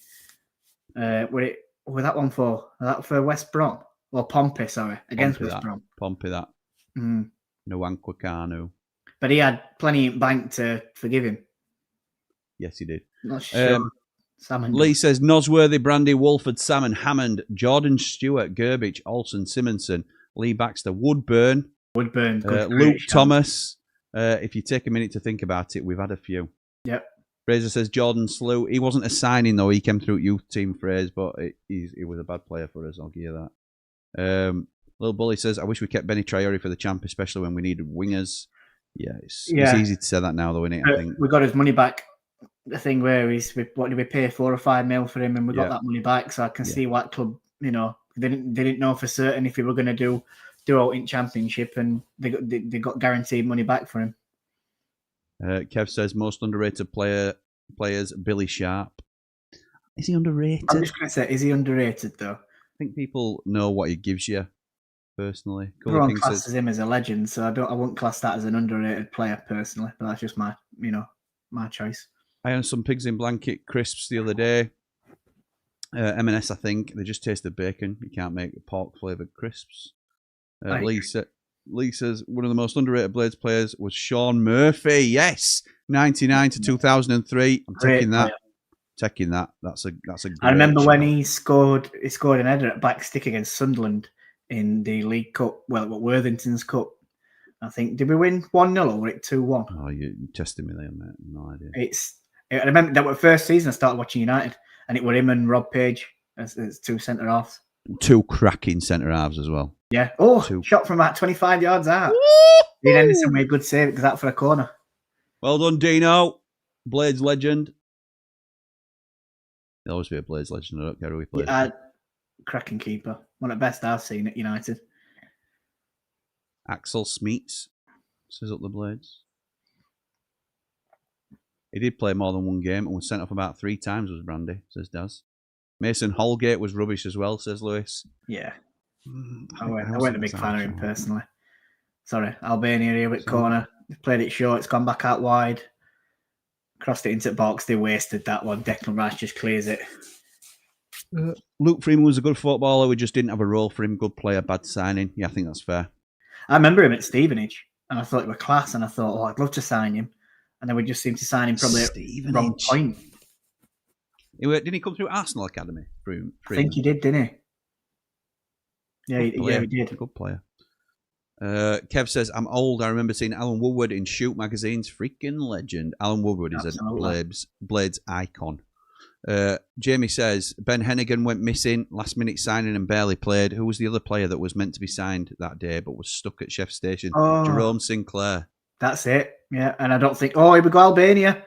What was that one for? Was that for West Brom? Or Pompey, sorry. Against West Brom. Pompey, that. Nwankwo Kanu. But he had plenty in bank to forgive him. Yes, he did. Not sure. Salmon. Lee says, Nosworthy, Brandy, Wolford, Salmon, Hammond, Jordan Stewart, Gerbich, Olsen, Simonson, Lee Baxter, Woodburn. Luke Thomas. If you take a minute to think about it, we've had a few. Yep. Fraser says Jordan Slew. He wasn't a signing though. He came through youth team Fraser, but he was a bad player for us. I'll give you that. Little Bully says, I wish we kept Benny Traore for the champ, especially when we needed wingers. Yeah, it's easy to say that now, though, isn't it? I think we got his money back. The thing where what did we pay, 4 or 5 mil for him, and we got that money back. So I can see what club, they didn't know for certain if he were going to do out in championship, and they got guaranteed money back for him. Kev says most underrated players Billy Sharp. Is he underrated? I'm just going to say, is he underrated though? I think people know what he gives you. Personally, everyone classes him as a legend, so I wouldn't class that as an underrated player personally. But that's just my choice. I had some pigs in blanket crisps the other day. M&S, I think they just tasted bacon. You can't make pork flavoured crisps. Lee says one of the most underrated Blades players was Sean Murphy. Yes, 99 to 2003. I'm taking that. Taking that. That's a. I remember when he scored an header at back stick against Sunderland in the League Cup. Well, Worthington's Cup. I think, did we win 1-0 or were it 2-1? Oh, you're testing me there, mate. No idea. I remember that was the first season I started watching United, and it were him and Rob Page as 2 centre halves. 2 cracking centre halves as well. Yeah. Oh, shot from about 25 yards out. Dean Henderson made a good save because that for a corner. Well done, Dino. Blades legend. He'll always be a Blades legend. I don't care who he plays. Yeah, cracking keeper. One of the best I've seen at United. Axel Smeets says up the Blades. He did play more than 1 game and was sent off about 3 times, was Brandy, says Daz. Mason Holgate was rubbish as well, says Lewis. Yeah. I weren't a big fan of him personally. Sorry, Albania here with corner. They played it short, it's gone back out wide. Crossed it into the box, they wasted that one. Declan Rice just clears it. Luke Freeman was a good footballer, we just didn't have a role for him. Good player, bad signing. Yeah, I think that's fair. I remember him at Stevenage, and I thought he was class, and I thought, I'd love to sign him. And then we just seemed to sign him probably at the wrong point. Didn't he come through Arsenal Academy? Freeman? I think he did, didn't he? Yeah, he did. Good player. Kev says, I'm old. I remember seeing Alan Woodward in Shoot magazine's freaking legend. Alan Woodward is a Blades icon. Jamie says, Ben Hennigan went missing, last minute signing and barely played. Who was the other player that was meant to be signed that day but was stuck at Chef Station? Jerome Sinclair. That's it. Yeah, and I don't think, here we go, Albania.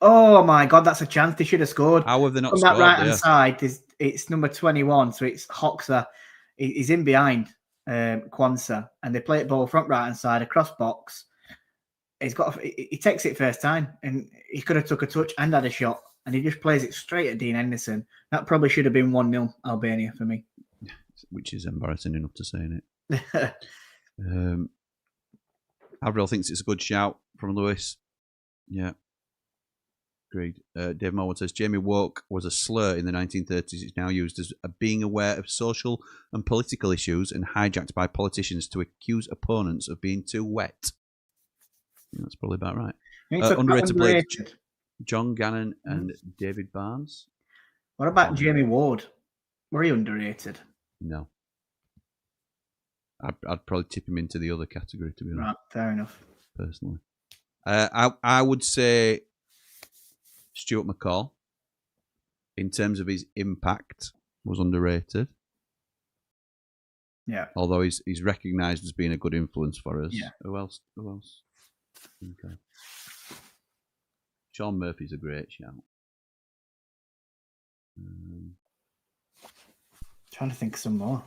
Oh my God, that's a chance. They should have scored. How have they not scored? On that right-hand side, it's number 21, so it's Hoxha. He's in behind Kwanzaa, and they play it ball front right-hand side, across box. He takes it first time, and he could have took a touch and had a shot, and he just plays it straight at Dean Henderson. That probably should have been 1-0 Albania for me. Which is embarrassing enough to say, isn't it? Avril thinks it's a good shout from Lewis. Yeah. Agreed. Dave Morwood says, Jamie woke was a slur in the 1930s. It's now used as being aware of social and political issues and hijacked by politicians to accuse opponents of being too wet. That's probably about right. Underrated players, John Gannon and David Barnes. What about Jamie Ward? Were he underrated? No. I'd probably tip him into the other category, to be honest. Right, fair enough. Personally. I would say Stuart McCall, in terms of his impact, was underrated. Yeah. Although he's recognised as being a good influence for us. Yeah. Who else? Okay. Sean Murphy's a great shout. Trying to think of some more.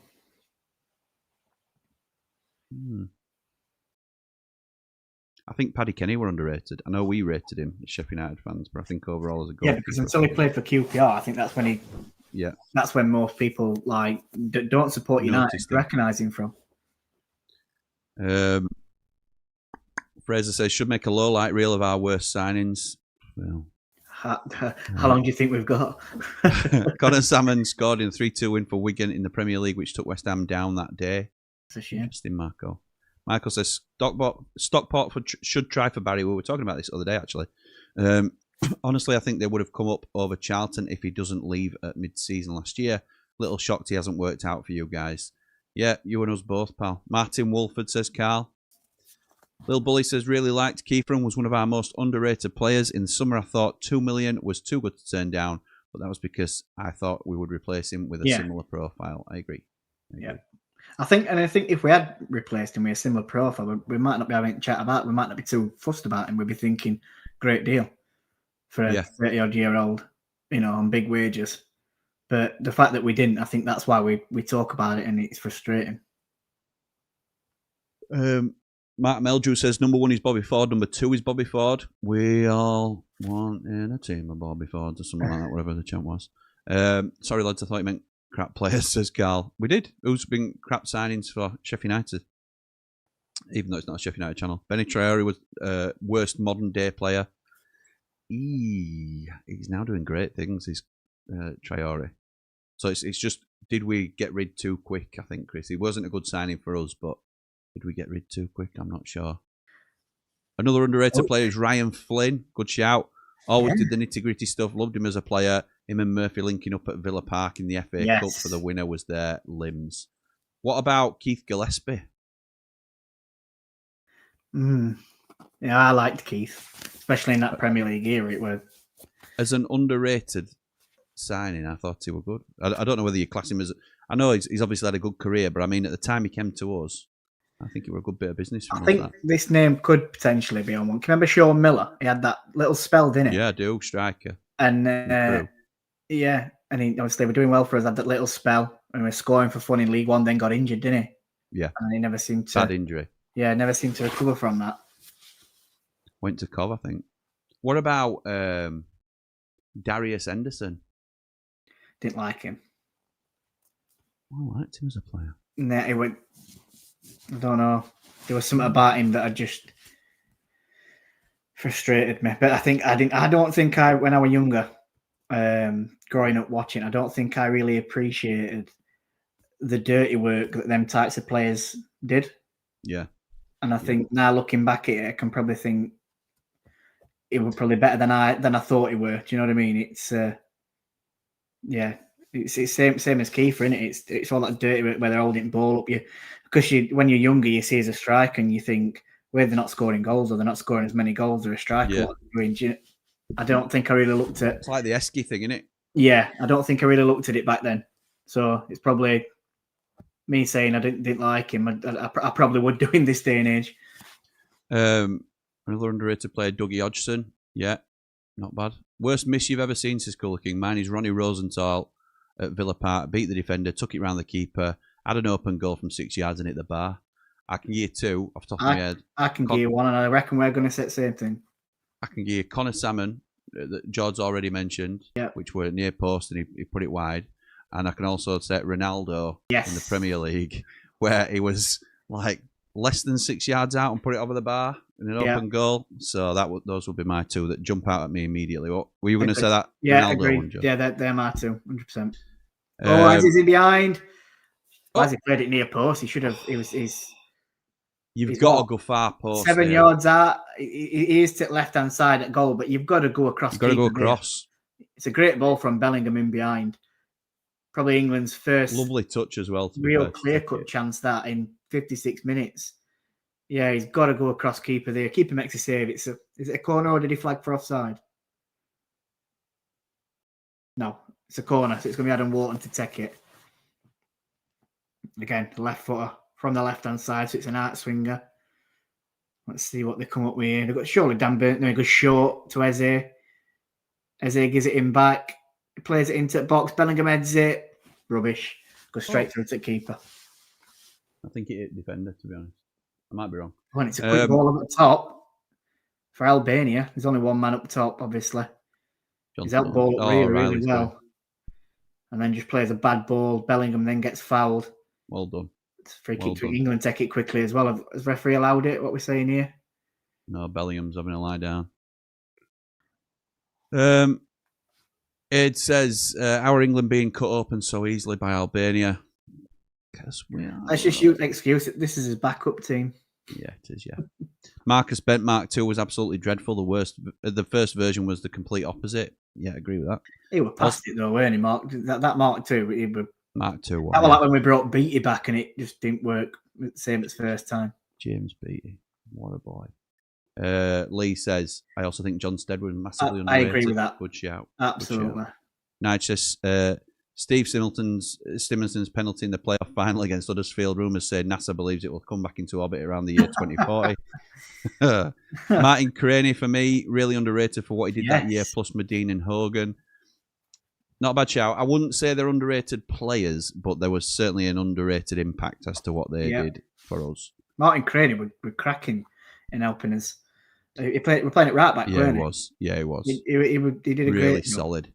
I think Paddy Kenny were underrated. I know we rated him as Sheffield United fans, but I think overall as a goal. Yeah, because until he played for QPR, I think that's when that's when most people don't support United recognise him from. Fraser says should make a low light reel of our worst signings. Well, how long do you think we've got? Connor Salmon scored in a 3-2 win for Wigan in the Premier League, which took West Ham down that day. It's a shame. Interesting, Marco. Michael says Stockport should try for Barry. We were talking about this the other day, actually. Honestly, I think they would have come up over Charlton if he doesn't leave at mid-season last year. Little shocked he hasn't worked out for you guys. Yeah, you and us both, pal. Martin Wolford says Carl. Lil Bully says, really liked Kiefer and was one of our most underrated players. In the summer, I thought 2 million was too good to turn down, but that was because I thought we would replace him with a similar profile. I agree. Yeah. I think if we had replaced him with a similar profile, we might not be having a chat about it. We might not be too fussed about him. We'd be thinking, great deal for a 30-odd-year-old, on big wages. But the fact that we didn't, I think that's why we talk about it, and it's frustrating. Mark Meldrew says, number 1 is Bobby Ford, number 2 is Bobby Ford. We all want in a team of Bobby Fords or something like that, whatever the chant was. Sorry, lads, I thought you meant crap players, says Carl. We did. Who's been crap signings for Sheffield United? Even though it's not a Sheffield United channel. Benny Traore was worst modern day player. He's now doing great things, he's Traore. So it's just, did we get rid too quick, I think, Chris? He wasn't a good signing for us, but did we get rid too quick? I'm not sure. Another underrated player is Ryan Flynn. Good shout. Always did the nitty-gritty stuff. Loved him as a player. Him and Murphy linking up at Villa Park in the FA Cup for the winner was their limbs. What about Keith Gillespie? Yeah, I liked Keith, especially in that Premier League era. It was as an underrated signing. I thought he was good. I don't know whether you class him as. I know he's obviously had a good career, but I mean, at the time he came to us, I think it was a good bit of business. I think this name could potentially be on one. Can you remember Sean Miller? He had that little spell, didn't he? Yeah, I do. Striker. And and he obviously were doing well for us. Had that little spell, and we were scoring for fun in League One. Then got injured, didn't he? Yeah. And he never seemed to. Bad injury. Yeah, never seemed to recover from that. Went to Cov, I think. What about Darius Henderson? Didn't like him. I liked him as a player. Nah, he went. I don't know. There was something about him that had just frustrated me. But I don't think when I was younger, growing up watching, I don't think I really appreciated the dirty work that them types of players did. Yeah. And I think now looking back at it, I can probably think it was probably better than I thought it were. Do you know what I mean? It's it's same as Kiefer, isn't it? It's all that dirty work where they're holding the ball up. Because when you're younger, you see as a striker and you think, well, they're not scoring goals or they're not scoring as many goals as a striker. Yeah. I don't think I really looked at. It's like the Esky thing, isn't it? Yeah, I don't think I really looked at it back then. So it's probably me saying I didn't like him. I probably would do in this day and age. Another underrated player, Dougie Hodgson. Yeah, not bad. Worst miss you've ever seen, says Colour King. Mine is Ronnie Rosenthal at Villa Park. Beat the defender, took it round the keeper, had an open goal from 6 yards and hit the bar. I can give you 2 off the top of my head. I can give you 1, and I reckon we're going to say the same thing. I can give you Connor Salmon, that Jord's already mentioned, which were near post and he put it wide. And I can also say Ronaldo in the Premier League, where he was like less than 6 yards out and put it over the bar in an open goal. So those would be my 2 that jump out at me immediately. What were you going to say that? Yeah, Ronaldo agreed. one, Joe? Yeah, they're my 2, 100%. Why is he behind? Why has he played it near post? He should have. You've got to go far post. 7 yards out. He is to the left hand side at goal, but you've got to go across. You've got to go across. It's a great ball from Bellingham in behind. Probably England's first lovely touch as well. Real clear-cut chance that in 56 minutes. Yeah, he's got to go across keeper there. Keeper makes a save. Is it a corner or did he flag for offside? No, it's a corner. So it's going to be Adam Wharton to take it. Again, left footer from the left-hand side. So it's an out swinger. Let's see what they come up with here. They've got surely Dan Burton. He goes short to Eze. Eze gives it him back. He plays it into the box. Bellingham heads it. Rubbish. Goes straight through to the keeper. I think it hit defender, to be honest. I might be wrong. When it's a quick ball up the top for Albania. There's only one man up top, obviously. He's out ball up really well. And then just plays a bad ball. Bellingham then gets fouled. Well done. It's free kick to England. Take it quickly as well. Has referee allowed it? What we're saying here? No, Bellingham's having a lie down. It says, our England being cut open so easily by Albania. Let's just use an excuse. This is his backup team. Yeah, it is, yeah. Marcus Bent Mark 2 was absolutely dreadful. The first version was the complete opposite. Yeah, I agree with that. He was past it though, weren't he, Mark? That Mark 2, he was... Mark 2. That was like when we brought Beattie back and it just didn't work. Same as first time. James Beattie. What a boy. Lee says, I also think John Stead was massively I underrated. agree with that. Good shout. Absolutely. Nige says, Steve Simonson's penalty in the playoff final against Huddersfield. Rumours say NASA believes it will come back into orbit around the year 2040. Martin Craney, for me, really underrated for what he did that year, plus Medine and Hogan. Not a bad shout. I wouldn't say they're underrated players, but there was certainly an underrated impact as to what they did for us. Martin Craney were cracking in helping us. We're playing it right back, weren't he? Yeah, he was. He did a really great job. solid.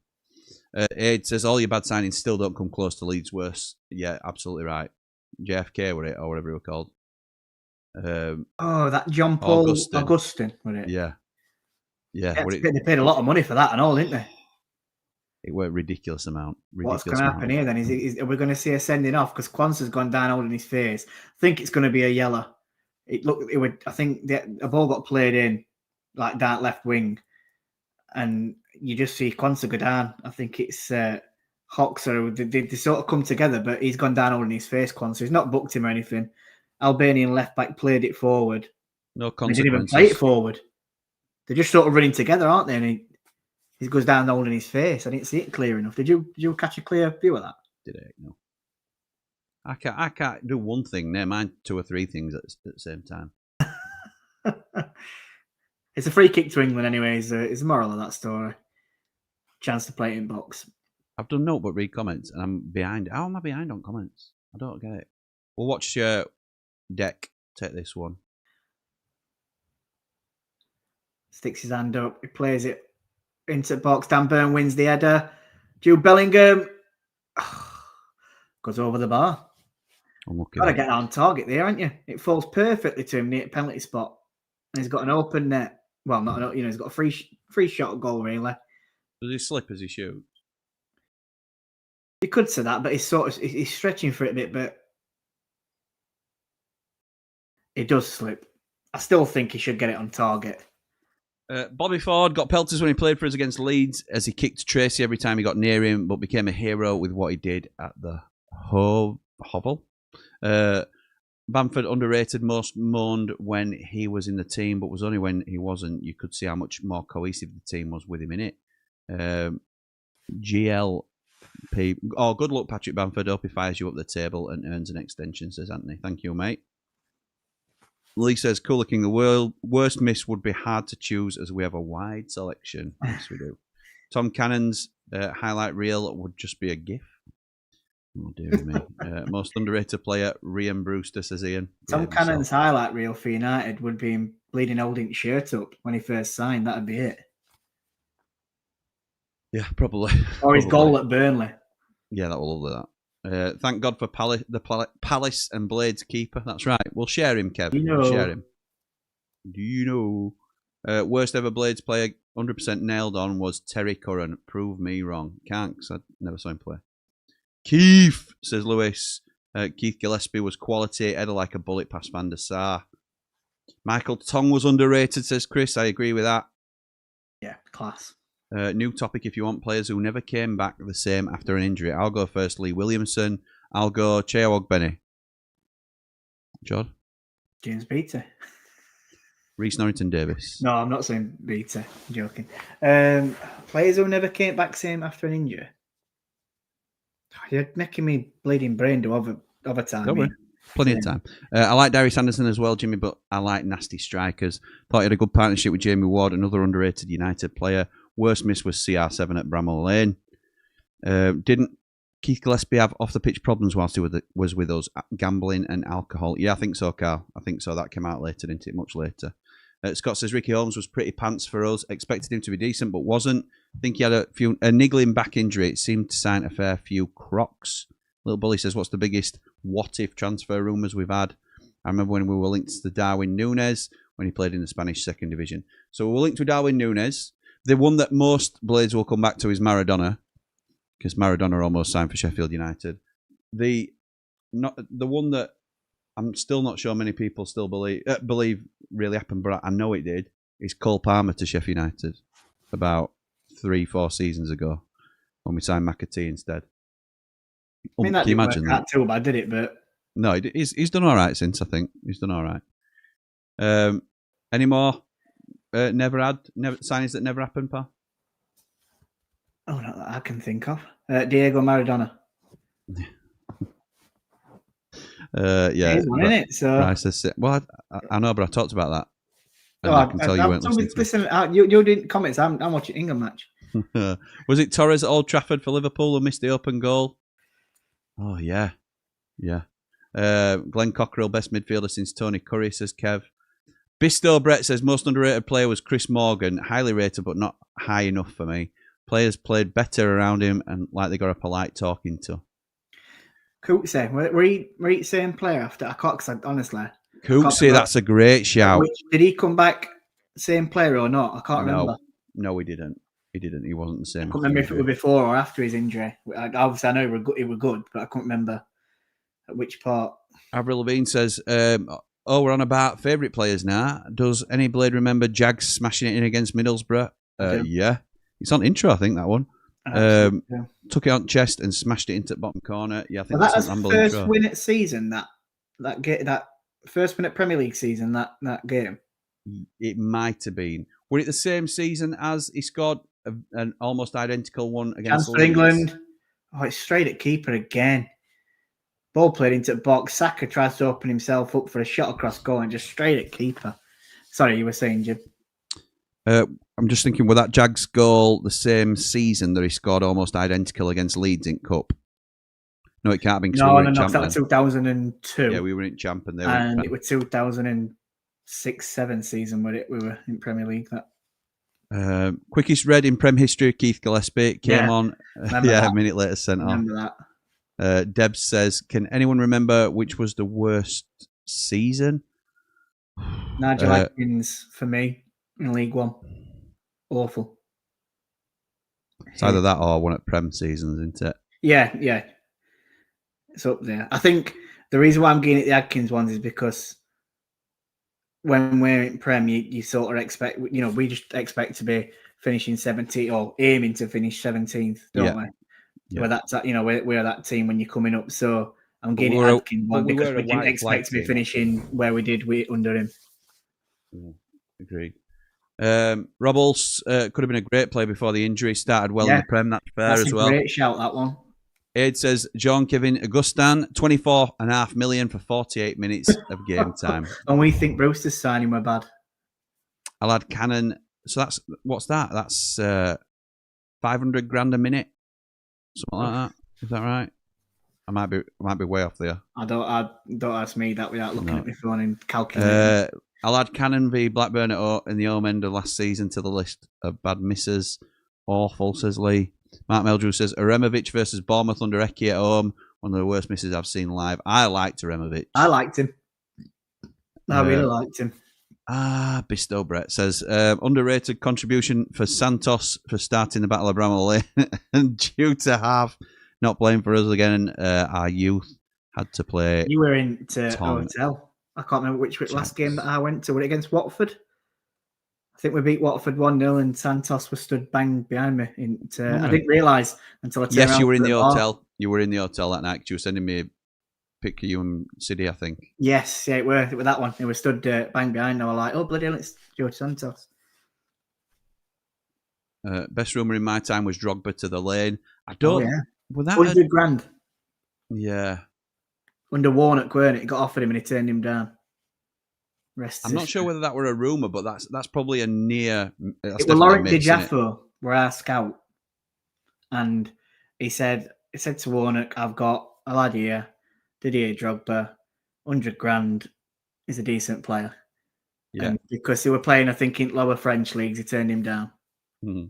It says all your bad signings still don't come close to Leeds' worst. Yeah, absolutely right. JFK were it, or whatever it was called. That John Paul Augustin, was it? Yeah. They paid a lot of money for that and all, didn't they? It were a ridiculous amount. What's going to happen here then? Are we going to see a sending off? Because Kwanzaa's gone down holding his face. I think it's going to be a yellow. I think a ball got played in, like down left wing, and you just see Kwanzaa go down. I think it's Hawks, or they sort of come together, but he's gone down holding his face, Kwanzaa. He's not booked him or anything. Albanian left back played it forward. No consequences. They didn't even play it forward. They're just sort of running together, aren't they? And he goes down holding his face. I didn't see it clear enough. Did you catch a clear view of that? Did I? No. I can't do one thing. Never mind 2 or 3 things at the same time. It's a free kick to England anyway. Is the moral of that story. Chance to play it in box. I've done note but read comments, and I'm behind. How am I behind on comments? I don't get it. We'll watch your deck. Take this one. Sticks his hand up. He plays it into the box. Dan Burn wins the header. Jude Bellingham goes over the bar. Got to get on target there, aren't you? It falls perfectly to him near the penalty spot. And he's got an open net. Well, not he's got a free shot goal, really. Does he slip as he shoots? You could say that, but he's stretching for it a bit, but it does slip. I still think he should get it on target. Bobby Ford got pelters when he played for us against Leeds, as he kicked Tracy every time he got near him, but became a hero with what he did at the Hovel. Bamford underrated, most moaned when he was in the team, but was only when he wasn't. You could see how much more cohesive the team was with him in it. GLP. Oh, good luck, Patrick Bamford. Hope he fires you up the table and earns an extension, says Anthony. Thank you, mate. Lee says, Cooler King, the world worst miss would be hard to choose as we have a wide selection. Yes, we do. Tom Cannon's highlight reel would just be a GIF. Oh, dear me. Most underrated player, Ryan Brewster, says Ian. Tom Cannon's highlight reel for United would be him bleeding holding his shirt up when he first signed. That'd be it. Yeah, probably. Or his goal at Burnley. Yeah, that will love that. Thank God for Palace and Blades keeper. That's right. We'll share him, Kev. We'll share him. Do you know? Worst ever Blades player, 100% nailed on, was Terry Curran. Prove me wrong. Can't, because I never saw him play. Keith, says Lewis. Keith Gillespie was quality. Header like a bullet past Van der Sar. Michael Tong was underrated, says Chris. I agree with that. Yeah, class. New topic if you want, players who never came back the same after an injury. I'll go first, Lee Williamson. I'll go Cheo Ogbene. Jord? James Beater. Reece Norrington Davis. No, I'm not saying Beater. I'm joking. Players who never came back same after an injury. You're making me bleeding brain to other time. Don't worry. Plenty of time. I like Darius Anderson as well, Jimmy, but I like nasty strikers. Thought he had a good partnership with Jamie Ward, another underrated United player. Worst miss was CR7 at Bramall Lane. Didn't Keith Gillespie have off-the-pitch problems whilst he was with us? Gambling and alcohol. Yeah, I think so, Carl. I think so. That came out later, didn't it? Much later. Scott says Ricky Holmes was pretty pants for us. Expected him to be decent, but wasn't. I think he had a niggling back injury. It seemed to sign a fair few crocs. Little Bully says, what's the biggest what-if transfer rumours we've had? I remember when we were linked to Darwin Núñez when he played in the Spanish second division. So we were linked to Darwin Núñez. The one that most Blades will come back to is Maradona, because Maradona almost signed for Sheffield United. The one that I'm still not sure many people still believe really happened, but I know it did, is Cole Palmer to Sheffield United about 3-4 seasons ago when we signed McAtee instead. I mean, that can you didn't imagine work that? out too bad, did it? But no, he's done all right since, I think. He's done all right. Any more never signings that never happened, pal? Oh, not that I can think of. Diego Maradona. Yeah, Here's one, isn't it? So, Rice has well, I know, but I talked about that. And oh, I can tell you weren't listening to me. listen, you're doing comments. I'm watching England match. Was it Torres at Old Trafford for Liverpool who missed the open goal? Oh, yeah. Yeah. Glenn Cockrell, best midfielder since Tony Curry, says Kev. Bisto Brett says most underrated player was Chris Morgan. Highly rated, but not high enough for me. Players played better around him and like they got a polite talking to. Cootsey, were he same player after? I can't, because honestly. Cootsey, that's a great shout. Did he come back same player or not? I can't remember. No, he didn't. He didn't. He wasn't the same. I can't remember if it was before or after his injury. Obviously, I know he was good, but I couldn't remember at which part. Avril Levine says, we're on about favourite players now. Does any Blade remember Jags smashing it in against Middlesbrough? Yeah. It's on intro, I think, that one. Took it on chest and smashed it into the bottom corner. Yeah, I think that's the Ramble first intro. Win at season, that first win at Premier League season, that game. It might have been. Were it the same season as he scored an almost identical one against England? Oh, it's straight at keeper again. Ball played into the box. Saka tries to open himself up for a shot across goal and just straight at keeper. Sorry, you were saying, Jim. I'm just thinking, were that Jags goal the same season that he scored almost identical against Leeds in Cup? No, it can't be. No, that was 2002. Yeah, we were in Champ and it was 2006-07 season where we were in Premier League. That quickest read in Prem history, Keith Gillespie came on. A minute later sent off. Remember that. Debs says, can anyone remember which was the worst season? Nigel Atkins for me in League One. Awful. It's either that or one at Prem seasons, isn't it? Yeah. It's up there. I think the reason why I'm getting at the Adkins ones is because when we're in Prem, you sort of expect, we just expect to be finishing 17th or aiming to finish 17th, don't we? Yeah. Where that's we're that team when you're coming up. So I'm getting at Adkins one because we didn't expect to be finishing where we did under him. Yeah, agreed. Robles could have been a great player before the injury. Started well in the Prem. That's fair as well. Great shout, that one. Aid says, John Kevin Augustin, 24.5 million for 48 minutes of game time. And we think Brewster's signing were bad. I'll add Cannon. So what's that? That's 500 grand a minute, something like that. Is that right? I might be way off there. I don't ask me that without looking at my phone and calculating. I'll add Cannon v Blackburn in the home end of last season to the list of bad misses. Awful, says Lee. Mark Meldrew says, Aremovic versus Bournemouth under Eki at home. One of the worst misses I've seen live. I liked Aremovic. I liked him. I really liked him. Bisto Brett says, underrated contribution for Santos for starting the Battle of Bramall Lane and due to have not playing for us again. Our youth had to play. You were into hotel. I can't remember which last game that I went to. Was it against Watford? I think we beat Watford 1-0 and Santos was stood bang behind me. I didn't realise until I turned around. Yes, you were in the hotel. You were in the hotel that night. You were sending me a picture of you and City, I think. Yes, yeah, it were that one. It was stood bang behind. I was like, oh, bloody hell, it's George Santos. Best rumour in my time was Drogba to the lane. I don't... Oh, yeah. 100 grand. Yeah. Under Warnock, weren't it? It got offered him and he turned him down. I'm not sure whether that were a rumour, but that's probably a near... It was Laurent Di Jaffo, were our scout. And he said to Warnock, I've got a lad here, Didier Drogba, 100 grand, is a decent player. Yeah. And because they were playing, I think, in lower French leagues, he turned him down. Mm-hmm.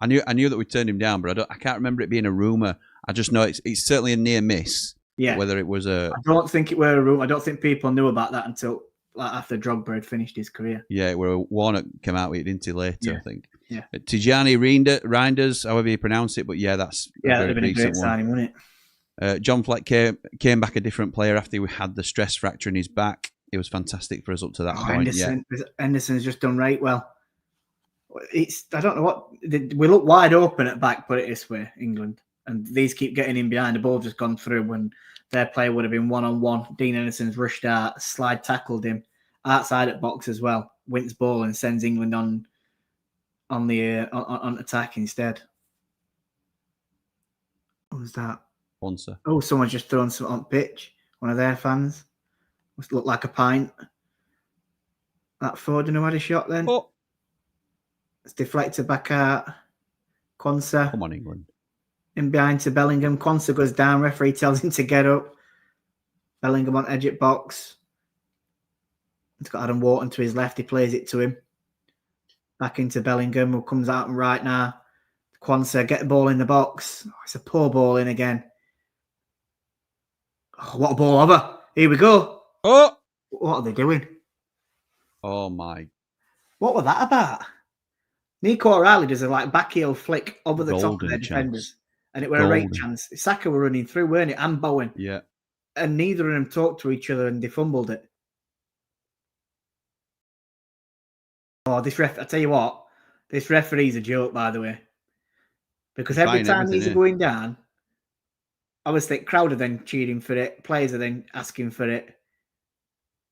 I knew that we turned him down, but I can't remember it being a rumour. I just know it's certainly a near miss. Yeah. Whether it was a... I don't think it were a rumour. I don't think people knew about that until... after Drogba had finished his career. Yeah, where Warnock came out with it, didn't he, later, I think. Yeah. Tijani Reinders, however you pronounce it, but that's a very been a great signing, wouldn't it? John Fleck came back a different player after he had the stress fracture in his back. It was fantastic for us up to that point. Henderson's just done right well. I don't know what... We look wide open at back, put it this way, England. And these keep getting in behind. The ball just gone through when their player would have been one-on-one. Dean Henderson's rushed out, slide tackled him, outside at box as well. Wins ball and sends England on attack instead. What was that? Sponsor. Oh, someone's just thrown something on pitch. One of their fans. Must look like a pint. That Foden who had a shot then. Oh. It's deflected back out. Quansah. Come on, England. In behind to Bellingham. Quansah goes down. Referee tells him to get up. Bellingham on edge at box. He's got Adam Wharton to his left. He plays it to him. Back into Bellingham, who comes out and right now. Quansah, get the ball in the box. Oh, it's a poor ball in again. Oh, what a ball over. Here we go. Oh! What are they doing? Oh, my. What was that about? Nico O'Reilly does a back heel flick over the top of their defenders. And it were a right chance. Saka were running through, weren't it? And Bowen. Yeah. And neither of them talked to each other and they fumbled it. Oh, I tell you what, this referee's a joke, by the way. Because every time he's going down, obviously crowd are then cheering for it, players are then asking for it,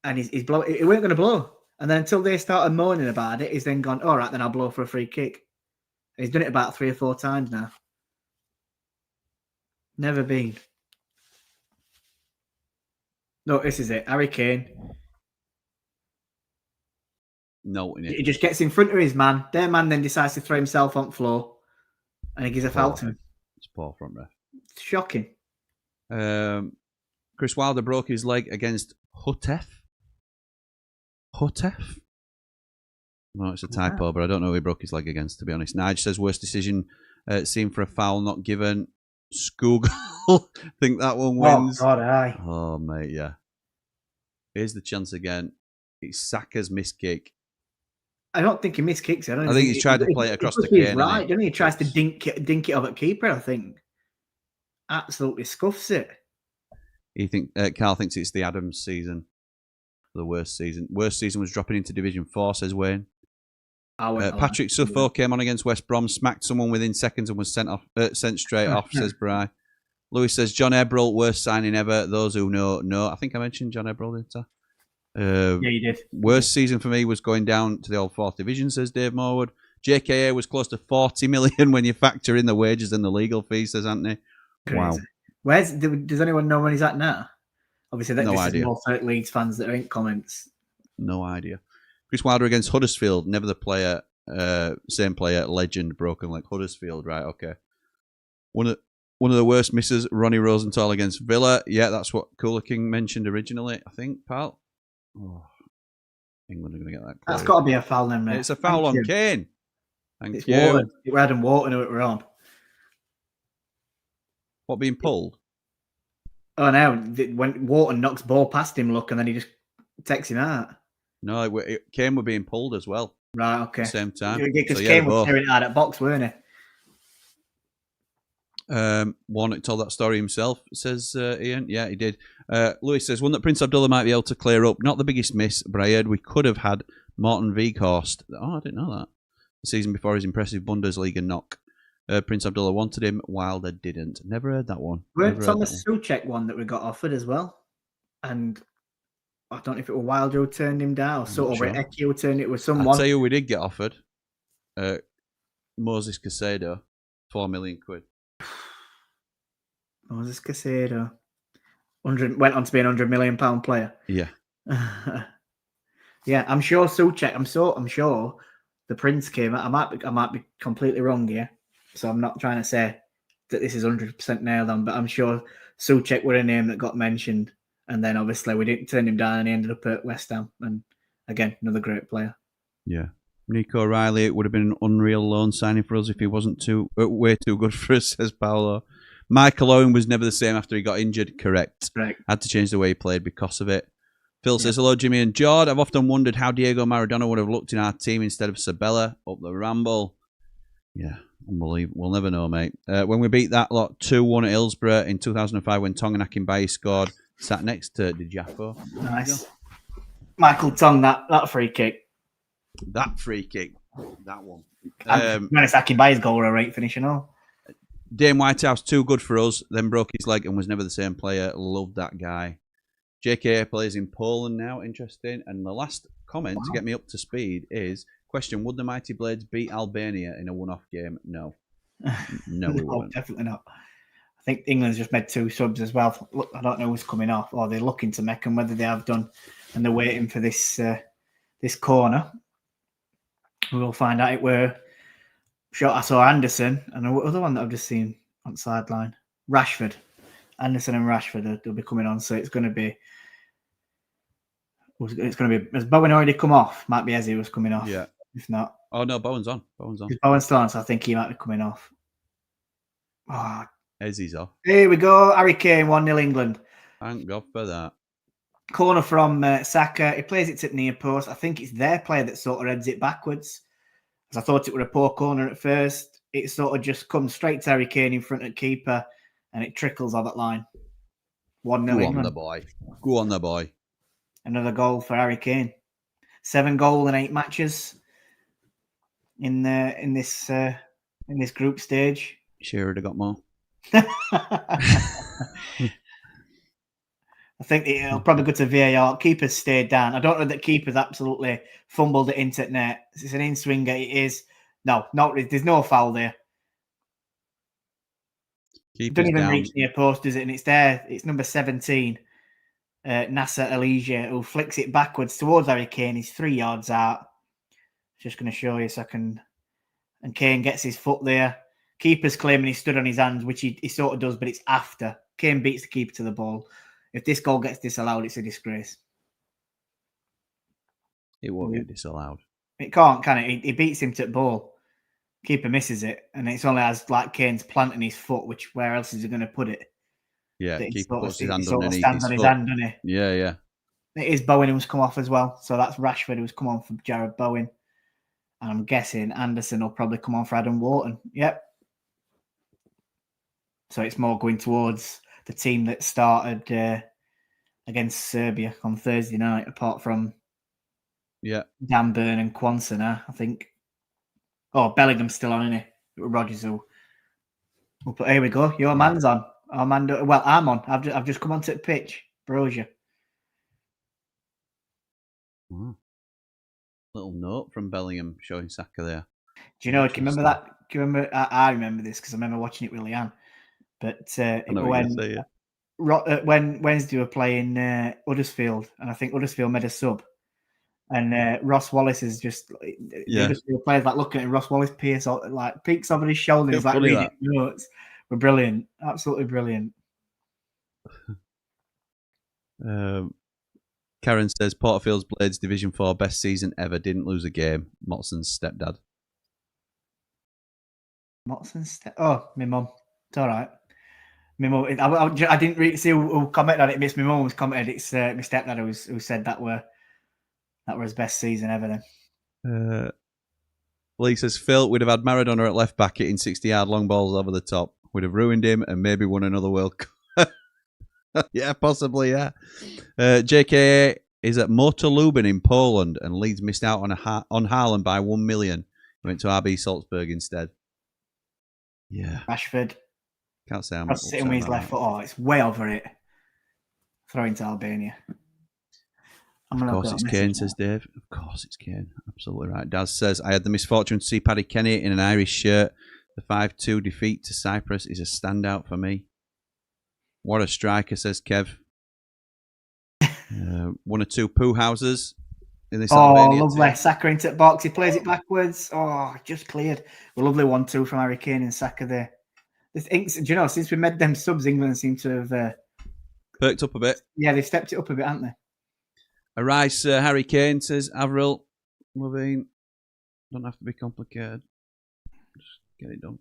and he's blowing. It weren't going to blow. And then until they started moaning about it, he's then gone, all right, then I'll blow for a free kick. And he's done it about 3 or 4 times now. Never been. No, this is it. Harry Kane. No, he just gets in front of his man. Their man then decides to throw himself on the floor, and he gives a foul to him. It's poor front ref. It's shocking. Chris Wilder broke his leg against Hutef. Hutef? No, it's a typo, but I don't know who he broke his leg against, to be honest. Nige says worst decision seen for a foul not given. Skugel. Think that one wins. Oh, God, aye. Oh, mate, yeah. Here's the chance again. It's Saka's missed kick. I don't think he missed kicks. I think he's tried to play it across the cane. Right, doesn't he? He tries to dink it up at keeper, I think. Absolutely scuffs it. Carl thinks it's the Adams season. The worst season. Worst season was dropping into Division 4, says Wayne. Patrick Suffo came on against West Brom, smacked someone within seconds and was sent straight off, says Bry. Lewis says, John Ebrell, worst signing ever. Those who know. I think I mentioned John Ebrell, didn't I? Yeah, you did. Worst season for me was going down to the old 4th division, says Dave Morwood. JKA was close to 40 million when you factor in the wages and the legal fees, says Anthony. Crazy. Wow. Does anyone know when he's at now? Obviously, this is more for Leeds fans that are in comments. No idea. Chris Wilder against Huddersfield. Never the player, same player, legend, broken like Huddersfield. Right, okay. One of the worst misses, Ronnie Rosenthal against Villa. Yeah, that's what Cooler King mentioned originally, I think, pal. Oh, England are going to get that. That's got to be a foul then, mate. It's a foul on Kane. Thank you. Wharton. It was Adam Wharton who it were on. What, being pulled? Oh, no. When Wharton knocks ball past him, look, and then he just takes him out. No, Kane were being pulled as well. Right, okay. At the same time. Because Kane was tearing it out at box, weren't he? Warnock told that story himself, says Ian. Yeah, he did. Lewis says, one that Prince Abdullah might be able to clear up. Not the biggest miss, but I heard we could have had Morten Weghorst. Oh, I didn't know that. The season before his impressive Bundesliga knock. Prince Abdullah wanted him, Wilder didn't. Never heard that one. Weren't Thomas Souček one that we got offered as well? And I don't know if it was Wilder who turned him down, or Eki who turned it with someone. I'll tell you who we did get offered. Moses Caicedo, 4 million quid. Moses Caicedo. Went on to be an £100 million player. Yeah. Yeah, I'm sure Souček. I'm sure the Prince came out. I might be completely wrong here. So I'm not trying to say that this is 100% nailed on, but I'm sure Souček were a name that got mentioned. And then obviously we didn't turn him down and he ended up at West Ham. And again, another great player. Yeah. Nico O'Reilly, it would have been an unreal loan signing for us if he wasn't way too good for us, says Paolo. Michael Owen was never the same after he got injured. Correct. Had to change the way he played because of it. Phil says, hello, Jimmy and Jord. I've often wondered how Diego Maradona would have looked in our team instead of Sabella up the Ramble. Yeah, unbelievable. We'll never know, mate. When we beat that lot 2-1 at Hillsborough in 2005 when Tongan Akinbaye scored, sat next to Dijafo. Nice. Michael Tong, that free kick. That free kick. That one. It's Akinbaye's goal, a right finish and all. Dame Whitehouse, too good for us, then broke his leg and was never the same player. Loved that guy. JKA plays in Poland now. Interesting. And the last comment to get me up to speed is, question, would the Mighty Blades beat Albania in a one-off game? No. No, we wouldn't. Definitely not. I think England's just made 2 subs as well. Look, I don't know who's coming off, or they're looking to make them, whether they have done, and they're waiting for this this corner. We will find out. It were shot. I saw Anderson and the other one that I've just seen on the sideline, Rashford. Anderson and Rashford, they'll be coming on, so it's going to be. Has Bowen already come off? Might be Ezzy was coming off. Yeah. If not, oh no, Bowen's on. Bowen's on. Bowen's still on, so I think he might be coming off. Oh, Ezzy's off. here we go. Harry Kane, 1-0 England. Thank God for that. Corner from Saka. He plays it to the near post. I think it's their player that sort of heads it backwards. As I thought it was a poor corner at first. It sort of just comes straight to Harry Kane in front of keeper, and it trickles on that line. 1-0 Go England. on the boy. Go on the boy. Another goal for Harry Kane. 7 goals in 8 matches in this group stage. Sure would have got more. I think it'll probably go to VAR. Keeper's stayed down. I don't know that keeper's absolutely fumbled it into net. It's an in-swinger. It is. No, there's no foul there. Keeper's Don't even down. reach near post, does it? And it's there. It's number 17, Nasser Elijah, who flicks it backwards towards Harry Kane. He's 3 yards out. Just going to show you a second. And Kane gets his foot there. Keeper's claiming he stood on his hands, which he sort of does, but it's after. Kane beats the keeper to the ball. If this goal gets disallowed, it's a disgrace. It won't get disallowed. It can't, can it? He beats him to the ball. Keeper misses it, and it's only as like Kane's planting his foot, which where else is he going to put it? Yeah, That he keeper sort of- puts his he hand sort of underneath stands his on his foot. hand, doesn't he? Yeah, yeah. It is Bowen who's come off as well. So that's Rashford who's come on for Jared Bowen. And I'm guessing Anderson will probably come on for Adam Wharton. Yep. So it's more going towards the team that started against Serbia on Thursday night, apart from Dan Burn and Quanson, I think. Oh, Bellingham's still on, isn't he? Rodgers will put, here we go. Your man's on. Armando. Well, I'm on. I've just come onto the pitch. Brozier. Wow. Little note from Bellingham showing Saka there. Do you know? Can you remember that? Do you remember? I remember this because I remember watching it with Leanne. But when Wednesday were playing Huddersfield, and I think Huddersfield made a sub, and Ross Wallace is just Huddersfield players like looking at Ross Wallace Pierce like peeks over his shoulder. He's like reading notes. We're brilliant, absolutely brilliant. Karen says Porterfield's Blades Division 4 best season ever. Didn't lose a game. Motson's stepdad. Oh, my mum. It's all right. My mum. I didn't really see who commented on it. It's my mum who's commented. It's my stepdad who said that were his best season ever. Then. Lee says Phil, we'd have had Maradona at left back hitting 60-yard long balls over the top. Would have ruined him and maybe won another World Cup. Yeah, possibly, yeah. JKA is at Motor Lubin in Poland and Leeds missed out on Haaland by 1 million. Went to RB Salzburg instead. Yeah. Rashford. Can't say I'm sitting with his left foot. Oh, it's way over it. Throwing to Albania. Of course it's Kane, says Dave. Of course it's Kane. Absolutely right. Daz says, I had the misfortune to see Paddy Kenny in an Irish shirt. The 5-2 defeat to Cyprus is a standout for me. What a striker, says Kev. 1 or 2 poo houses in this Albania lovely. team. Saka into the box. He plays it backwards. Oh, just cleared. A lovely 1-2 from Harry Kane and Saka there. Do you know, since we made them subs, England seem to have... perked up a bit. Yeah, they've stepped it up a bit, haven't they? Arise, Harry Kane, says Avril. Levine. Don't have to be complicated. Just get it done.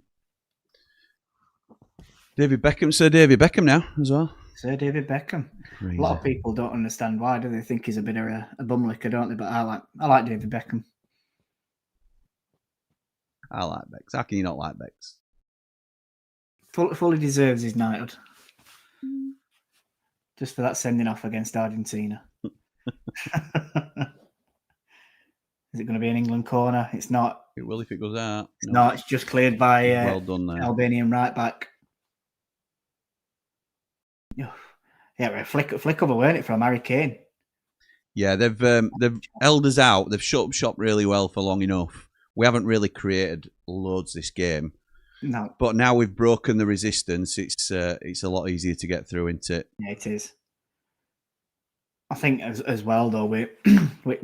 David Beckham, Sir David Beckham now as well. Sir David Beckham. Crazy. A lot of people don't understand why. Do they think he's a bit of a bumlicker, don't they? But I like David Beckham. I like Becks. How can you not like Becks? Fully deserves his knighthood. Just for that sending off against Argentina. Is it going to be an England corner? It's not. It will if it goes out. No, it's just cleared by well done there. Albanian right back. Yeah, flick over, weren't it, from Harry Kane? Yeah, they've held us out. They've shut up shop really well for long enough. We haven't really created loads this game. No. But now we've broken the resistance. It's a lot easier to get through, isn't it? Yeah, it is. I think as well though, with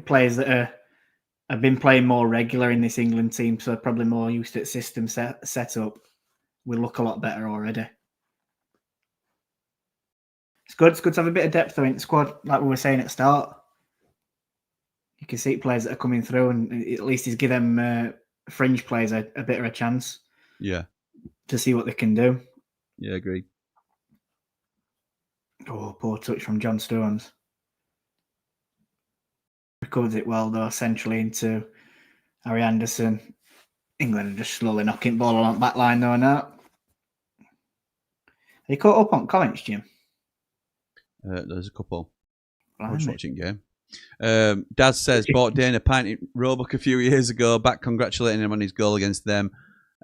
players that have been playing more regular in this England team, so probably more used to the system set up, we look a lot better already. It's good. It's good to have a bit of depth though in the squad, like we were saying at the start. You can see players that are coming through, and at least he's give them fringe players a bit of a chance. Yeah. To see what they can do. Yeah, agreed. Oh, poor touch from John Stones. Recovers it well though, centrally into Harry Anderson. England are just slowly knocking ball along back line though now. Are you caught up on comments, Jim? There's a couple. Blimey. I was watching game. Daz says, bought Dane a pint in Roebuck a few years ago, back congratulating him on his goal against them.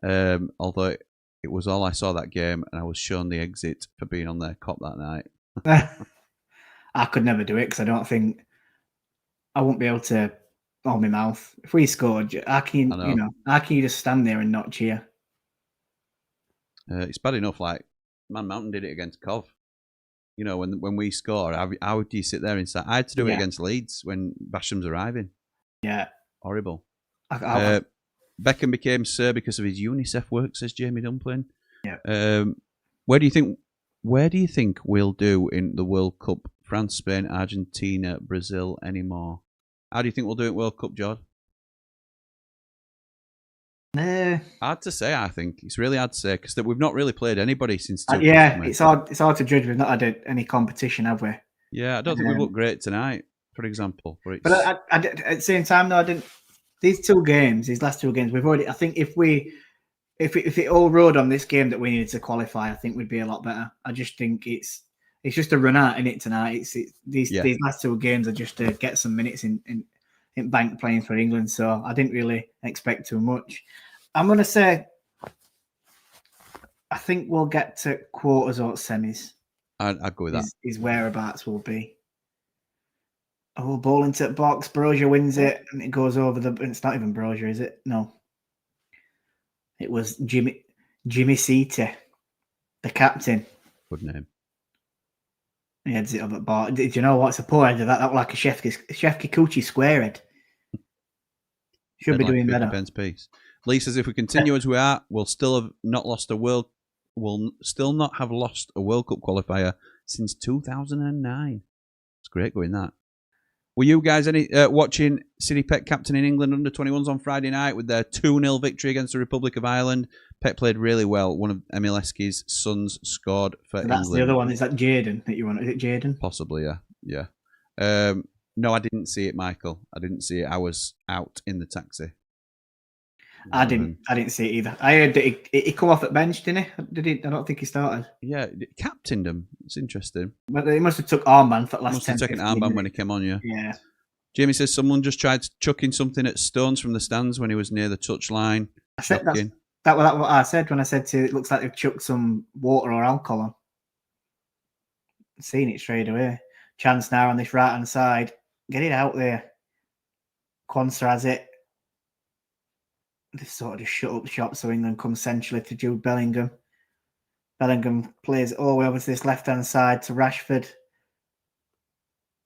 Although it was all I saw that game, and I was shown the exit for being on their cop that night. I could never do it because I don't think I won't be able to hold my mouth. If we scored, how can you just stand there and not cheer? It's bad enough. Like Man Mountain did it against Cov. You know, when we score, how do you sit there inside? I had to do it against Leeds when Basham's arriving. Yeah, horrible. Beckham became Sir because of his UNICEF work, says Jamie Dumpling. Yeah. Where do you think we'll do in the World Cup? France, Spain, Argentina, Brazil, anymore? How do you think we'll do it World Cup, Jord? Hard to say. I think it's really hard to say because we've not really played anybody since. It's hard. It's hard to judge. We've not had any competition, have we? Yeah, I don't think we've looked great tonight, for example. But at the same time, though, I didn't. These last two games, we've already. I think if it all rode on this game that we needed to qualify, I think we'd be a lot better. I just think it's just a run out in it tonight. These last two games are just to get some minutes in bank playing for England. So I didn't really expect too much. I'm going to say I think we'll get to quarters or semis. I'd go with that. His whereabouts will be. Oh, ball into the box. Brozier wins it, and it goes over the. It's not even Brozier, is it? No. It was Jimmy Seaty, the captain. Good name. He heads it up at bar. Did you know what's a poor header? That looked like a Chef Kikuchi square head. Should be doing better. Pence piece. Lee says if we continue as we are, we'll still not have lost a World Cup qualifier since 2009. It's great going that. Were you guys watching City Pet captain in England under 21s on Friday night with their 2-0 victory against the Republic of Ireland? Pet played really well. One of Emil Eski's sons scored for England. That's the other one. Is that Jaden that you want? Is it Jaden? Possibly, yeah. No, I didn't see it, Michael. I didn't see it. I was out in the taxi. I didn't see it either. I heard that he come off at bench, didn't he? Did he? I don't think he started. Yeah, captained him. It's interesting. But he must have took armband for the last. Must have taken armband when he came on. Yeah. Jamie says someone just tried chucking something at Stones from the stands when he was near the touchline. I said that was what I said when I said it looks like they've chucked some water or alcohol on. Seen it straight away. Chance now on this right hand side. Get it out there. Quansah has it. They've sort of just shut up shop so England comes centrally to Jude Bellingham. Bellingham plays all the way over to this left-hand side to Rashford.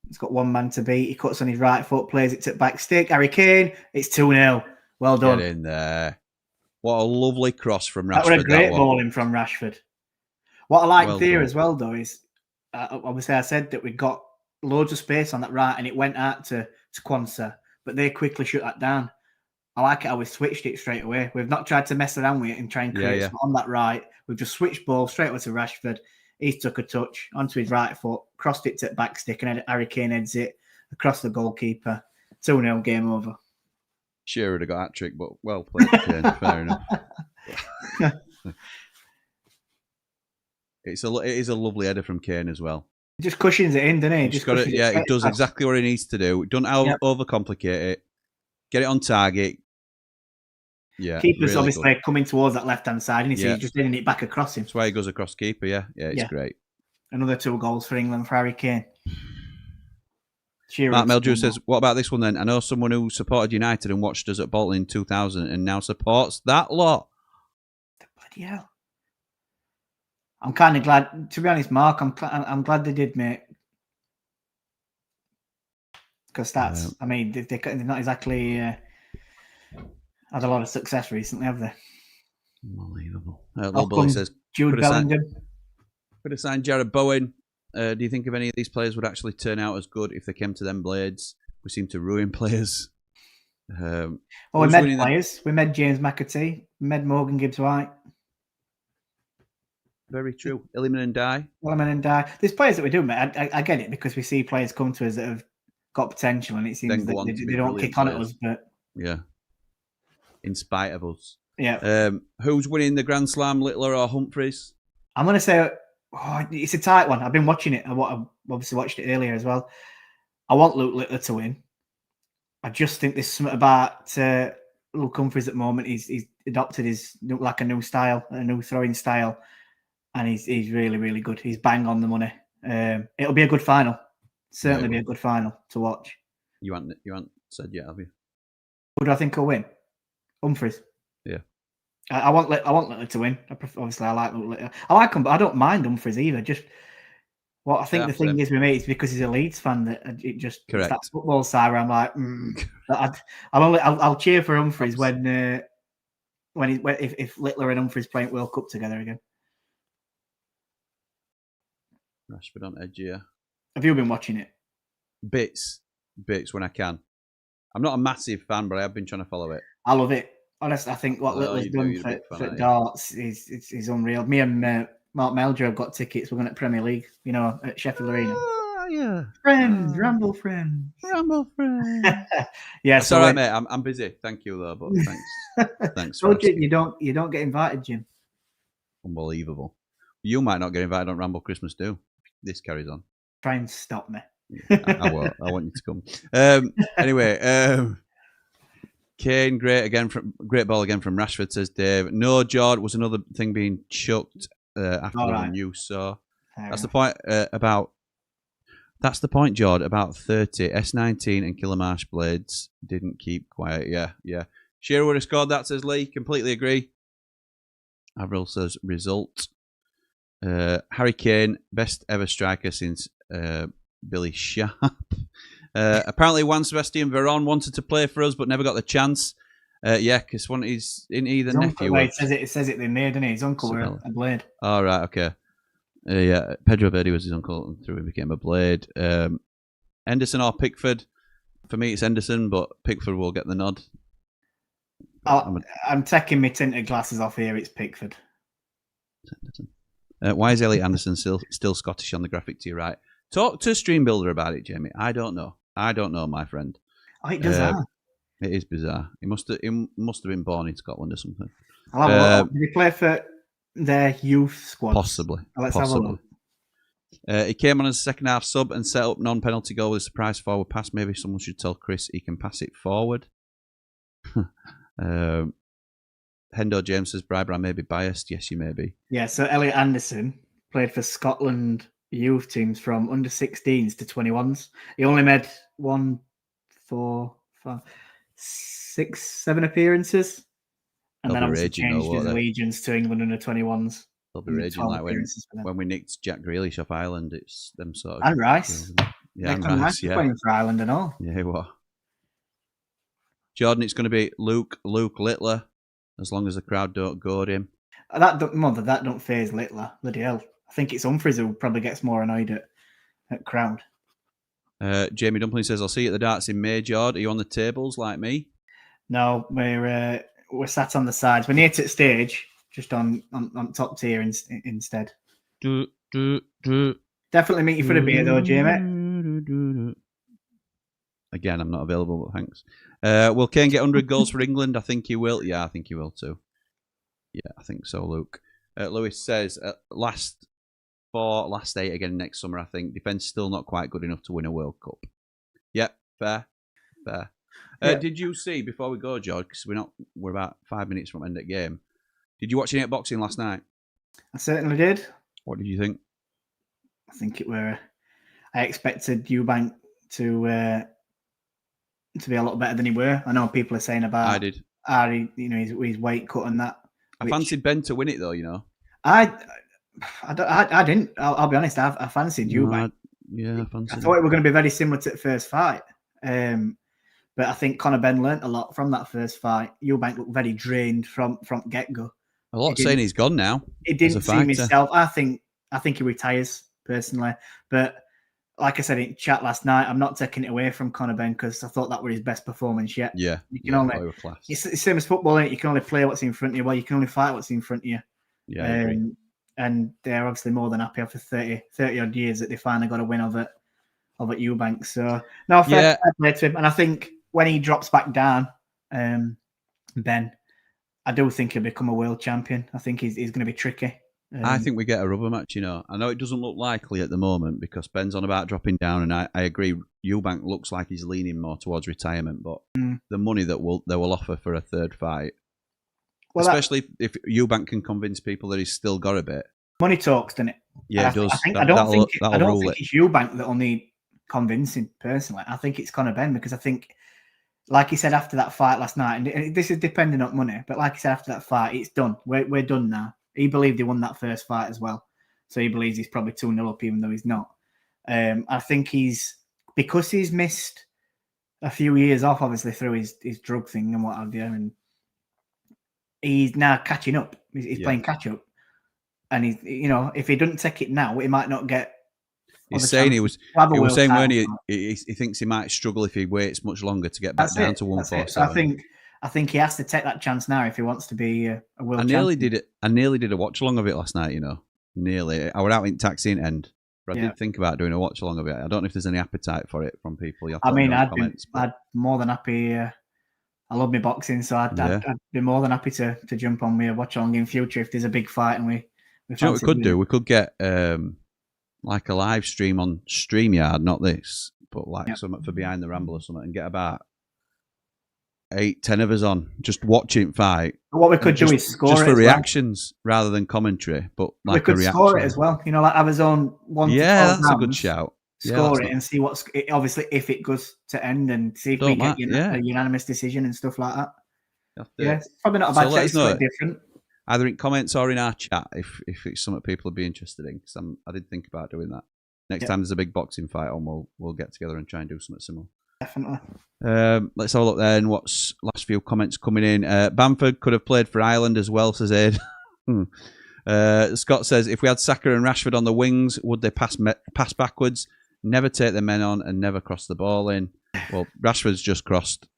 He's got one man to beat. He cuts on his right foot, plays it to back stick. Harry Kane, it's 2-0. Well done. Get in there. What a lovely cross from Rashford. That was a great ball in from Rashford. What I like there as well, though, is obviously I said that we got loads of space on that right and it went out to Quansah, but they quickly shut that down. I like it how we switched it straight away. We've not tried to mess around with it and try and create something on that right. We've just switched ball straight over to Rashford. He took a touch onto his right foot, crossed it to the back stick, and Harry Kane heads it across the goalkeeper. 2-0, game over. Sure would have got a hat-trick, but well played, Kane. Fair enough. It is a lovely header from Kane as well. He just cushions it in, doesn't he? He does exactly what he needs to do. Don't overcomplicate it. Get it on target. Yeah, keeper's really obviously good. Coming towards that left-hand side, and he's just hitting it back across him. That's why he goes across keeper, yeah. Yeah, it's great. Another 2 goals for England for Harry Kane. Mark Meldrew says, what about this one then? I know someone who supported United and watched us at Bolton in 2000 and now supports that lot. Bloody hell. I'm kind of glad, to be honest, Mark, I'm glad they did, mate. Because that's, I mean, they're not exactly had a lot of success recently, have they? Unbelievable. Little Bully says, Jude Bellingham. Could have signed Jared Bowen. Do you think if any of these players would actually turn out as good if they came to them blades? We seem to ruin players. Well, we made players. We made James McAtee. We made Morgan Gibbs-White. Very true. Illiman and Die. There's players that we do, mate. I get it because we see players come to us that have got potential and it seems that they don't kick on at us. But yeah, in spite of us. Yeah. Who's winning the Grand Slam, Littler or Humphreys? I'm going to say it's a tight one. I've been watching it. I obviously watched it earlier as well. I want Luke Littler to win. I just think there's something about Luke Humphreys at the moment. He's adopted a new style, a new throwing style, and he's really, really good. He's bang on the money. It'll be a good final. Certainly be a good final to watch. You haven't said yet, have you? Who do I think will win? Humphreys. Yeah. I want Littler to win. Obviously, I like Littler. I like him, but I don't mind Humphreys either. Just what I think the thing is with me is because he's a Leeds fan that it just correct. That football side where I'm like, I'll cheer for Humphreys if Littler and Humphreys play World Cup together again. Rashford on edge here. Have you been watching it? Bits when I can. I'm not a massive fan, but I have been trying to follow it. I love it. Honestly, I think what Littler's done for darts is unreal. Me and Mark Meldrew have got tickets. We're going to Premier League, at Sheffield Arena. Yeah. Friends, Ramble friends. Yeah, it's all right, mate. I'm busy. Thank you, though, but thanks. Thanks. You don't get invited, Jim. Unbelievable. You might not get invited on Ramble Christmas, do? This carries on. Try and stop me. I won't. I want you to come. Anyway, Kane, great ball again from Rashford, says Dave. No, Jord was another thing being chucked after the news. So that's the point That's the point, Jord. About 30 S19 and Kilmarsh blades didn't keep quiet. Yeah. Shearer would have scored that, says Lee. Completely agree. Avril says result. Harry Kane, best ever striker since Billy Sharp. Apparently, Juan Sebastian Veron wanted to play for us, but never got the chance. Because one is in either nephew. It says it in there, doesn't it? His uncle were a blade. All right, okay. Yeah, Pedro Verdi was his uncle, and through he became a blade. Henderson or Pickford? For me, it's Henderson, but Pickford will get the nod. I'm taking my tinted glasses off here. It's Pickford. Why is Elliot Anderson still Scottish on the graphic to your right? Talk to Stream Builder about it, Jamie. I don't know, my friend. Oh, it does that. It is bizarre. He must have been born in Scotland or something. Did he play for their youth squad? Possibly. Let's have a look. He came on as a second half sub and set up non-penalty goal with a surprise forward pass. Maybe someone should tell Chris he can pass it forward. Hendo James says, Bribra may be biased. Yes, you may be. Yeah, so Elliot Anderson played for Scotland youth teams from under 16s to 21s. He only made 1, 4, 5, 6, 7 appearances. And then obviously changed his allegiance to England under 21s. They'll be raging like when we nicked Jack Grealish off Ireland. It's them sort of... And Rice. Yeah, and Rice, playing for Ireland and all. Yeah, what? Jordan, it's going to be Luke Littler, as long as the crowd don't goad him. That don't faze Littler. Bloody hell. I think it's Humphreys who probably gets more annoyed at crowd. Jamie Dumpling says, I'll see you at the darts in May, Jord. Are you on the tables like me? No, we're sat on the sides. We're near to the stage, just on top tier instead. Definitely meet you for a beer though, Jamie. Again, I'm not available, but thanks. Will Kane get 100 goals for England? I think he will. Yeah, I think he will too. Yeah, I think so, Luke. Lewis says, last 8 again next summer, I think. Defence still not quite good enough to win a World Cup. Yep, fair. Yeah. Did you see, before we go, George, because we're about 5 minutes from end of game, did you watch any boxing last night? I certainly did. What did you think? I I think it were. I expected Eubank to be a lot better than he were. I know people are saying about. I did. Ari, his weight cut and that. I fancied Ben to win it though. I didn't. I'll be honest. I fancied Eubank. I fancied. I thought it were going to be very similar to the first fight. But I think Conor Benn learnt a lot from that first fight. Eubank looked very drained from get-go. A lot saying he's gone now. It didn't seem himself. I think he retires personally. But like I said in chat last night, I'm not taking it away from Conor Benn because I thought that was his best performance yet. Yeah. You can only. It's the same as football, isn't it? You can only play what's in front of you. Well, you can only fight what's in front of you. Yeah. And they're obviously more than happy after 30 odd years that they finally got a win of it Eubank. So no, fair play to him. And I think when he drops back down, Ben, I do think he'll become a world champion. I think he's going to be tricky. I think we get a rubber match, I know it doesn't look likely at the moment because Ben's on about dropping down, and I agree. Eubank looks like he's leaning more towards retirement, but the money that they will offer for a third fight, especially if Eubank can convince people that he's still got a bit. Money talks, doesn't it? Yeah, it does. I don't think it's Eubank that will need convincing, personally. I think it's Conor Benn because I think, like he said after that fight last night, and this is depending on money, but like he said after that fight, it's done. We're done now. He believed he won that first fight as well. So he believes he's probably 2-0 up, even though he's not. I think because he's missed a few years off, obviously, through his drug thing and what have you, and he's now catching up. He's playing catch up. And if he doesn't take it now, he might not get. He's saying he was saying when he thinks he might struggle if he waits much longer to get back down to 147. I think he has to take that chance now if he wants to be a world champion. I nearly did a watch along of it last night. Nearly. I was out in taxi in end. But I did think about doing a watch along of it. I don't know if there's any appetite for it from people. I'd more than happy. I love my boxing, so I'd be more than happy to jump on me a watch along in future if there's a big fight and we. Do you know what we could do? We could get like a live stream on StreamYard, not this, but like something for Behind the Ramble or something, and get about 8-10 of us on, just watching fight. What we could do is score just it for reactions rather than commentary, but like we could score it as well. Like have his own 1 to 12 that's rounds, a good shout. Score it and see obviously if it goes to end and see if we get a unanimous decision and stuff like that. It's probably not a bad chat. It's slightly different. Either in comments or in our chat if it's something people would be interested in. Because I did think about doing that. Next time there's a big boxing fight on, we'll get together and try and do something similar. Definitely. Let's have a look then. What's last few comments coming in? Bamford could have played for Ireland as well, says Ed. Scott says, if we had Saka and Rashford on the wings, would they pass backwards, never take the men on and never cross the ball in? Well, Rashford's just crossed.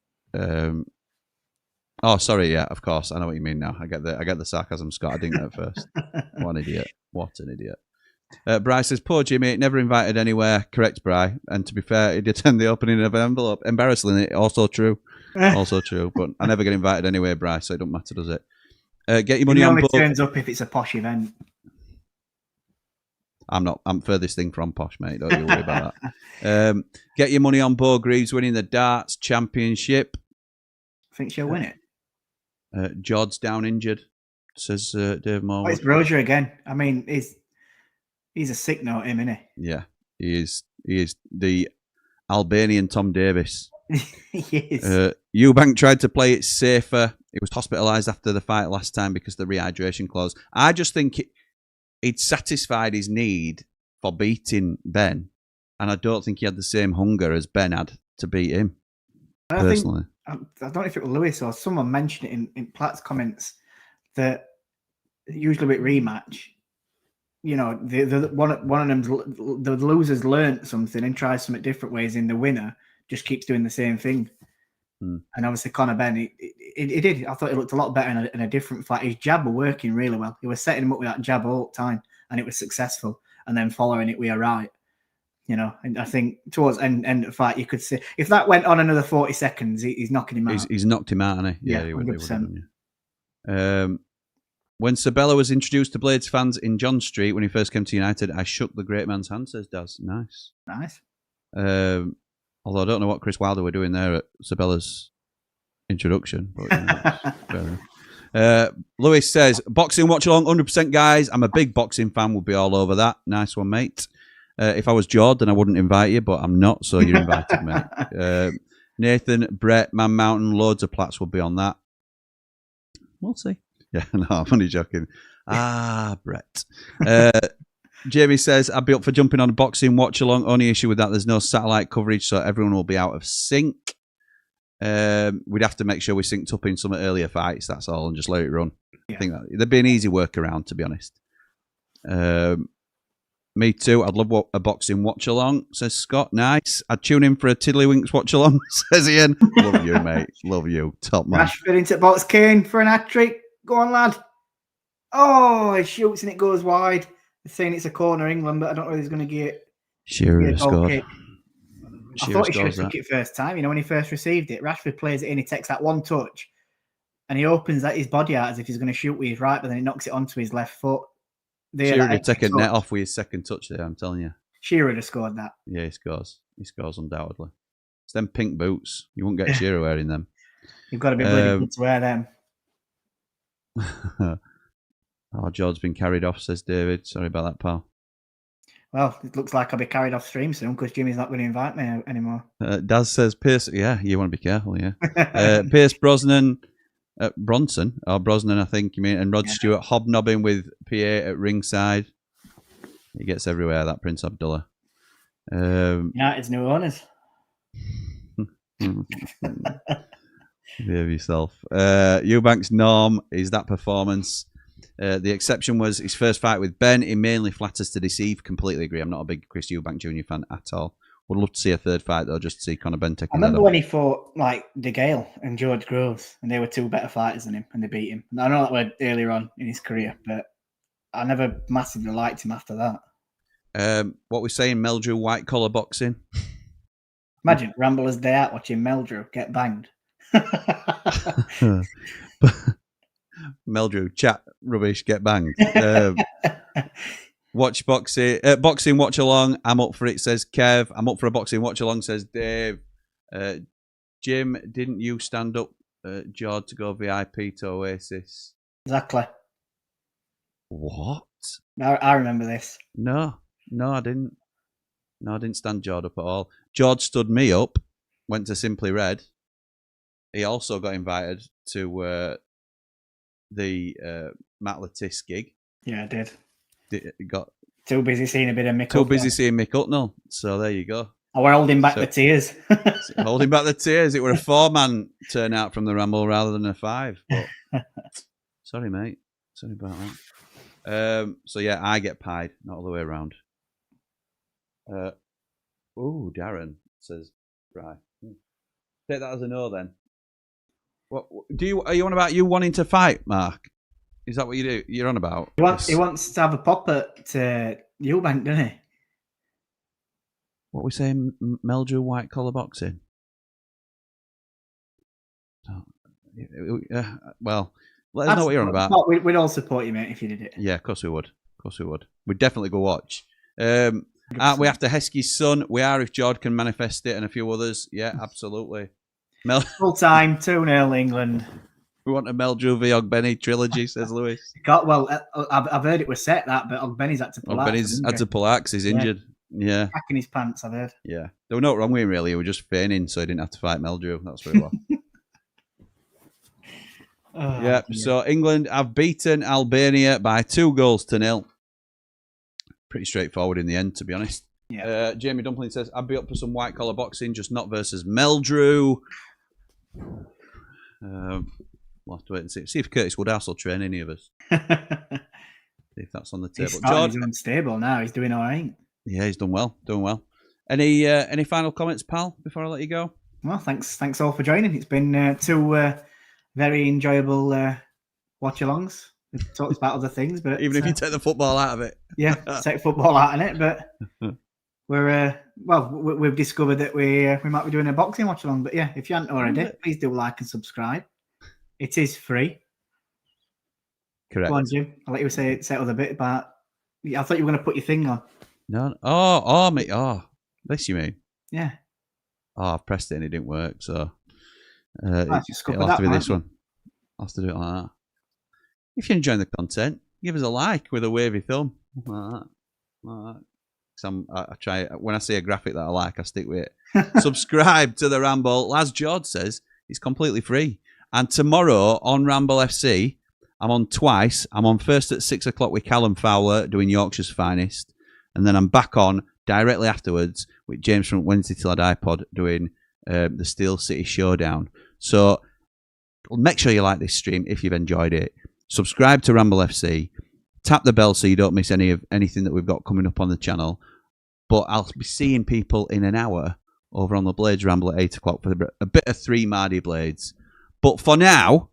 Oh, sorry. Yeah, of course. I know what you mean now. I get the sarcasm, Scott. I didn't get it first. What an idiot. What an idiot. Bry says, poor Jimmy, never invited anywhere. Correct, Bry. And to be fair, he did attend the opening of an envelope. Embarrassingly, also true. Also true. But I never get invited anywhere, Bry, so it don't matter, does it? Get your money on board. It only turns up if it's a posh event. I'm furthest thing from posh, mate. Don't you worry about that. Get your money on Bo Greaves winning the darts championship. I think she'll win it. Jord's down injured, says Dave Moore. It's Roger again. I mean, he's a sick note, him, isn't he? Yeah, he is. He is the Albanian Tom Davis. He is. Eubank tried to play it safer. He was hospitalised after the fight last time because of the rehydration clause. I just think he'd satisfied his need for beating Ben, and I don't think he had the same hunger as Ben had to beat him. Personally. I don't know if it was Lewis or someone mentioned it in Platt's comments that usually with rematch, one of them, the losers learnt something and tries something different ways, and the winner just keeps doing the same thing. And obviously Conor Benn, he did. I thought he looked a lot better in a different fight. His jab were working really well. He was setting him up with that jab all the time, and it was successful. And then following it, we are right. And I think towards end of the fight, you could see if that went on another 40 seconds, he's knocking him out. He's knocked him out, hasn't he? Yeah, he 100%. Would. When Sabella was introduced to Blades fans in John Street when he first came to United, I shook the great man's hand, says Daz. Nice. Although I don't know what Chris Wilder were doing there at Sabella's introduction. But, fair enough. Lewis says, boxing watch along, 100% guys. I'm a big boxing fan. We'll be all over that. Nice one, mate. If I was Jord, then I wouldn't invite you, but I'm not, so you're invited, mate. Nathan, Brett, Man Mountain, loads of plats will be on that. We'll see. Yeah, no, I'm only joking. Brett. Jamie says, I'd be up for jumping on a boxing watch along. Only issue with that, there's no satellite coverage, so everyone will be out of sync. We'd have to make sure we synced up in some earlier fights, that's all, and just let it run. Yeah. I think there'd be an easy workaround, to be honest. Me too. I'd love a boxing watch along, says Scott. Nice. I'd tune in for a Tiddlywinks watch along, says Ian. Love you, mate. Love you. Top man. Rashford into box, Kane for an hat trick. Go on, lad. Oh, he shoots and it goes wide. They're saying it's a corner, England, but I don't know whether he's going to get Shearer a goal scored. kick. I thought he should have took it first time. You know, when he first received it, Rashford plays it in, he takes that one touch, and he opens his body out as if he's going to shoot with his right, but then he knocks it onto his left foot. Shearer would take a net off with his second touch there, I'm telling you. Shearer would have scored that. Yeah, he scores. He scores undoubtedly. It's them pink boots. You won't get Shearer wearing them. You've got to be bloody good to wear them. George's been carried off, says David. Sorry about that, pal. Well, it looks like I'll be carried off stream soon because Jimmy's not going to invite me anymore. Daz says, Pierce, yeah, you want to be careful, yeah. Pierce Brosnan, Bronson, or Brosnan, I think you mean, and Rod Stewart hobnobbing with PA at ringside. He gets everywhere, that Prince Abdullah. United's new owners. Behave yourself. Eubanks Norm is that performance. The exception was his first fight with Ben. He mainly flatters to deceive. Completely agree. I'm not a big Chris Eubank Jr. fan at all. Would love to see a third fight though, just to see Conor Ben taking. I remember when he fought like De Gale and George Groves, and they were two better fighters than him, and they beat him. I know that was earlier on in his career, but I never massively liked him after that. What we're saying, Meldrew white collar boxing. Imagine Rambler's day out watching Meldrew get banged. Meldrew, chat rubbish, get banged. Watch boxing, boxing watch along. I'm up for it, says Kev. I'm up for a boxing watch along, says Dave. Jim, didn't you stand up, Jord, to go VIP to Oasis? Exactly. What? I remember this. No, I didn't. No, I didn't stand Jord up at all. Jord stood me up, went to Simply Red. He also got invited to the Matt Lattis gig. Yeah, I did. Got too busy seeing a bit of Mick. Too busy seeing Mick Hucknall. So there you go. I were holding back the tears. Holding back the tears. It were a 4-man turnout from the Ramble rather than a 5. But sorry, mate. Sorry about that. So yeah, I get pied, not all the way around. Darren says, right. Take that as a no then. What are you on about? You wanting to fight, Mark? Is that what you do? You're on about? He wants to have a pop at Eubank, doesn't he? What we saying? Meldrew white collar boxing. Well, let us know what you're on about. We'd all support you, mate, if you did it. Yeah, of course we would. Of course we would. We'd definitely go watch. Aren't we after Heskey's son? We are if Jord can manifest it and a few others. Yeah, absolutely. Full time, 2-0 England. We want a Meldrew v Ogbenny trilogy, says Lewis. I've heard it was set that, but Ogbenny's had to pull out. Ogbenny's had to pull out because he's injured. Yeah. Cracking his pants, I've heard. Yeah. There was no wrong with him, really. He was just feigning so he didn't have to fight Meldrew. That's what it was. Yeah. So England have beaten Albania by 2-0. Pretty straightforward in the end, to be honest. Yeah. Jamie Dumpling says, I'd be up for some white collar boxing, just not versus Meldrew. We'll have to wait and see if Curtis Woodhouse will train any of us. See if that's on the table. He's unstable now. He's doing all right. Yeah, he's done well. Doing well. Any final comments, pal, before I let you go? Well, thanks all for joining. It's been two very enjoyable watch-alongs. We've talked about other things, but even if you take the football out of it, yeah, take football out of it. But we've discovered that we might be doing a boxing watch-along. But yeah, if you haven't already, please do like and subscribe. It is free. Correct. Go on, Jim. I'll let you say other bit about. I thought you were going to put your thing on. No. Oh, mate. Oh, this you mean? Yeah. Oh, I've pressed it and it didn't work. So it'll have to be this one. I'll have to do it like that. If you're enjoying the content, give us a like with a wavy thumb. Like that. I try, when I see a graphic that I like, I stick with it. Subscribe to the Ramble. As Jord says, it's completely free. And tomorrow on Ramble FC, I'm on twice. I'm on first at 6 o'clock with Callum Fowler doing Yorkshire's Finest. And then I'm back on directly afterwards with James from Wednesday Till I Die Pod doing the Steel City Showdown. So make sure you like this stream if you've enjoyed it. Subscribe to Ramble FC. Tap the bell so you don't miss anything that we've got coming up on the channel. But I'll be seeing people in an hour over on the Blades Ramble at 8 o'clock for a bit of 3 Mardy Blades. But for now,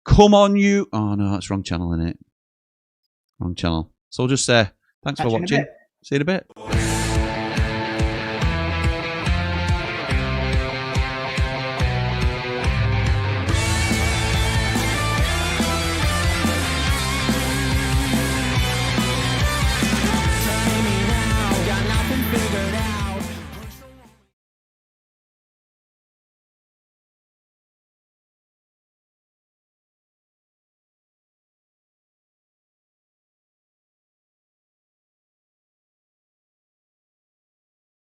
come on you... Oh no, that's wrong channel, isn't it? Wrong channel. So I'll just say thanks for watching. See you in a bit.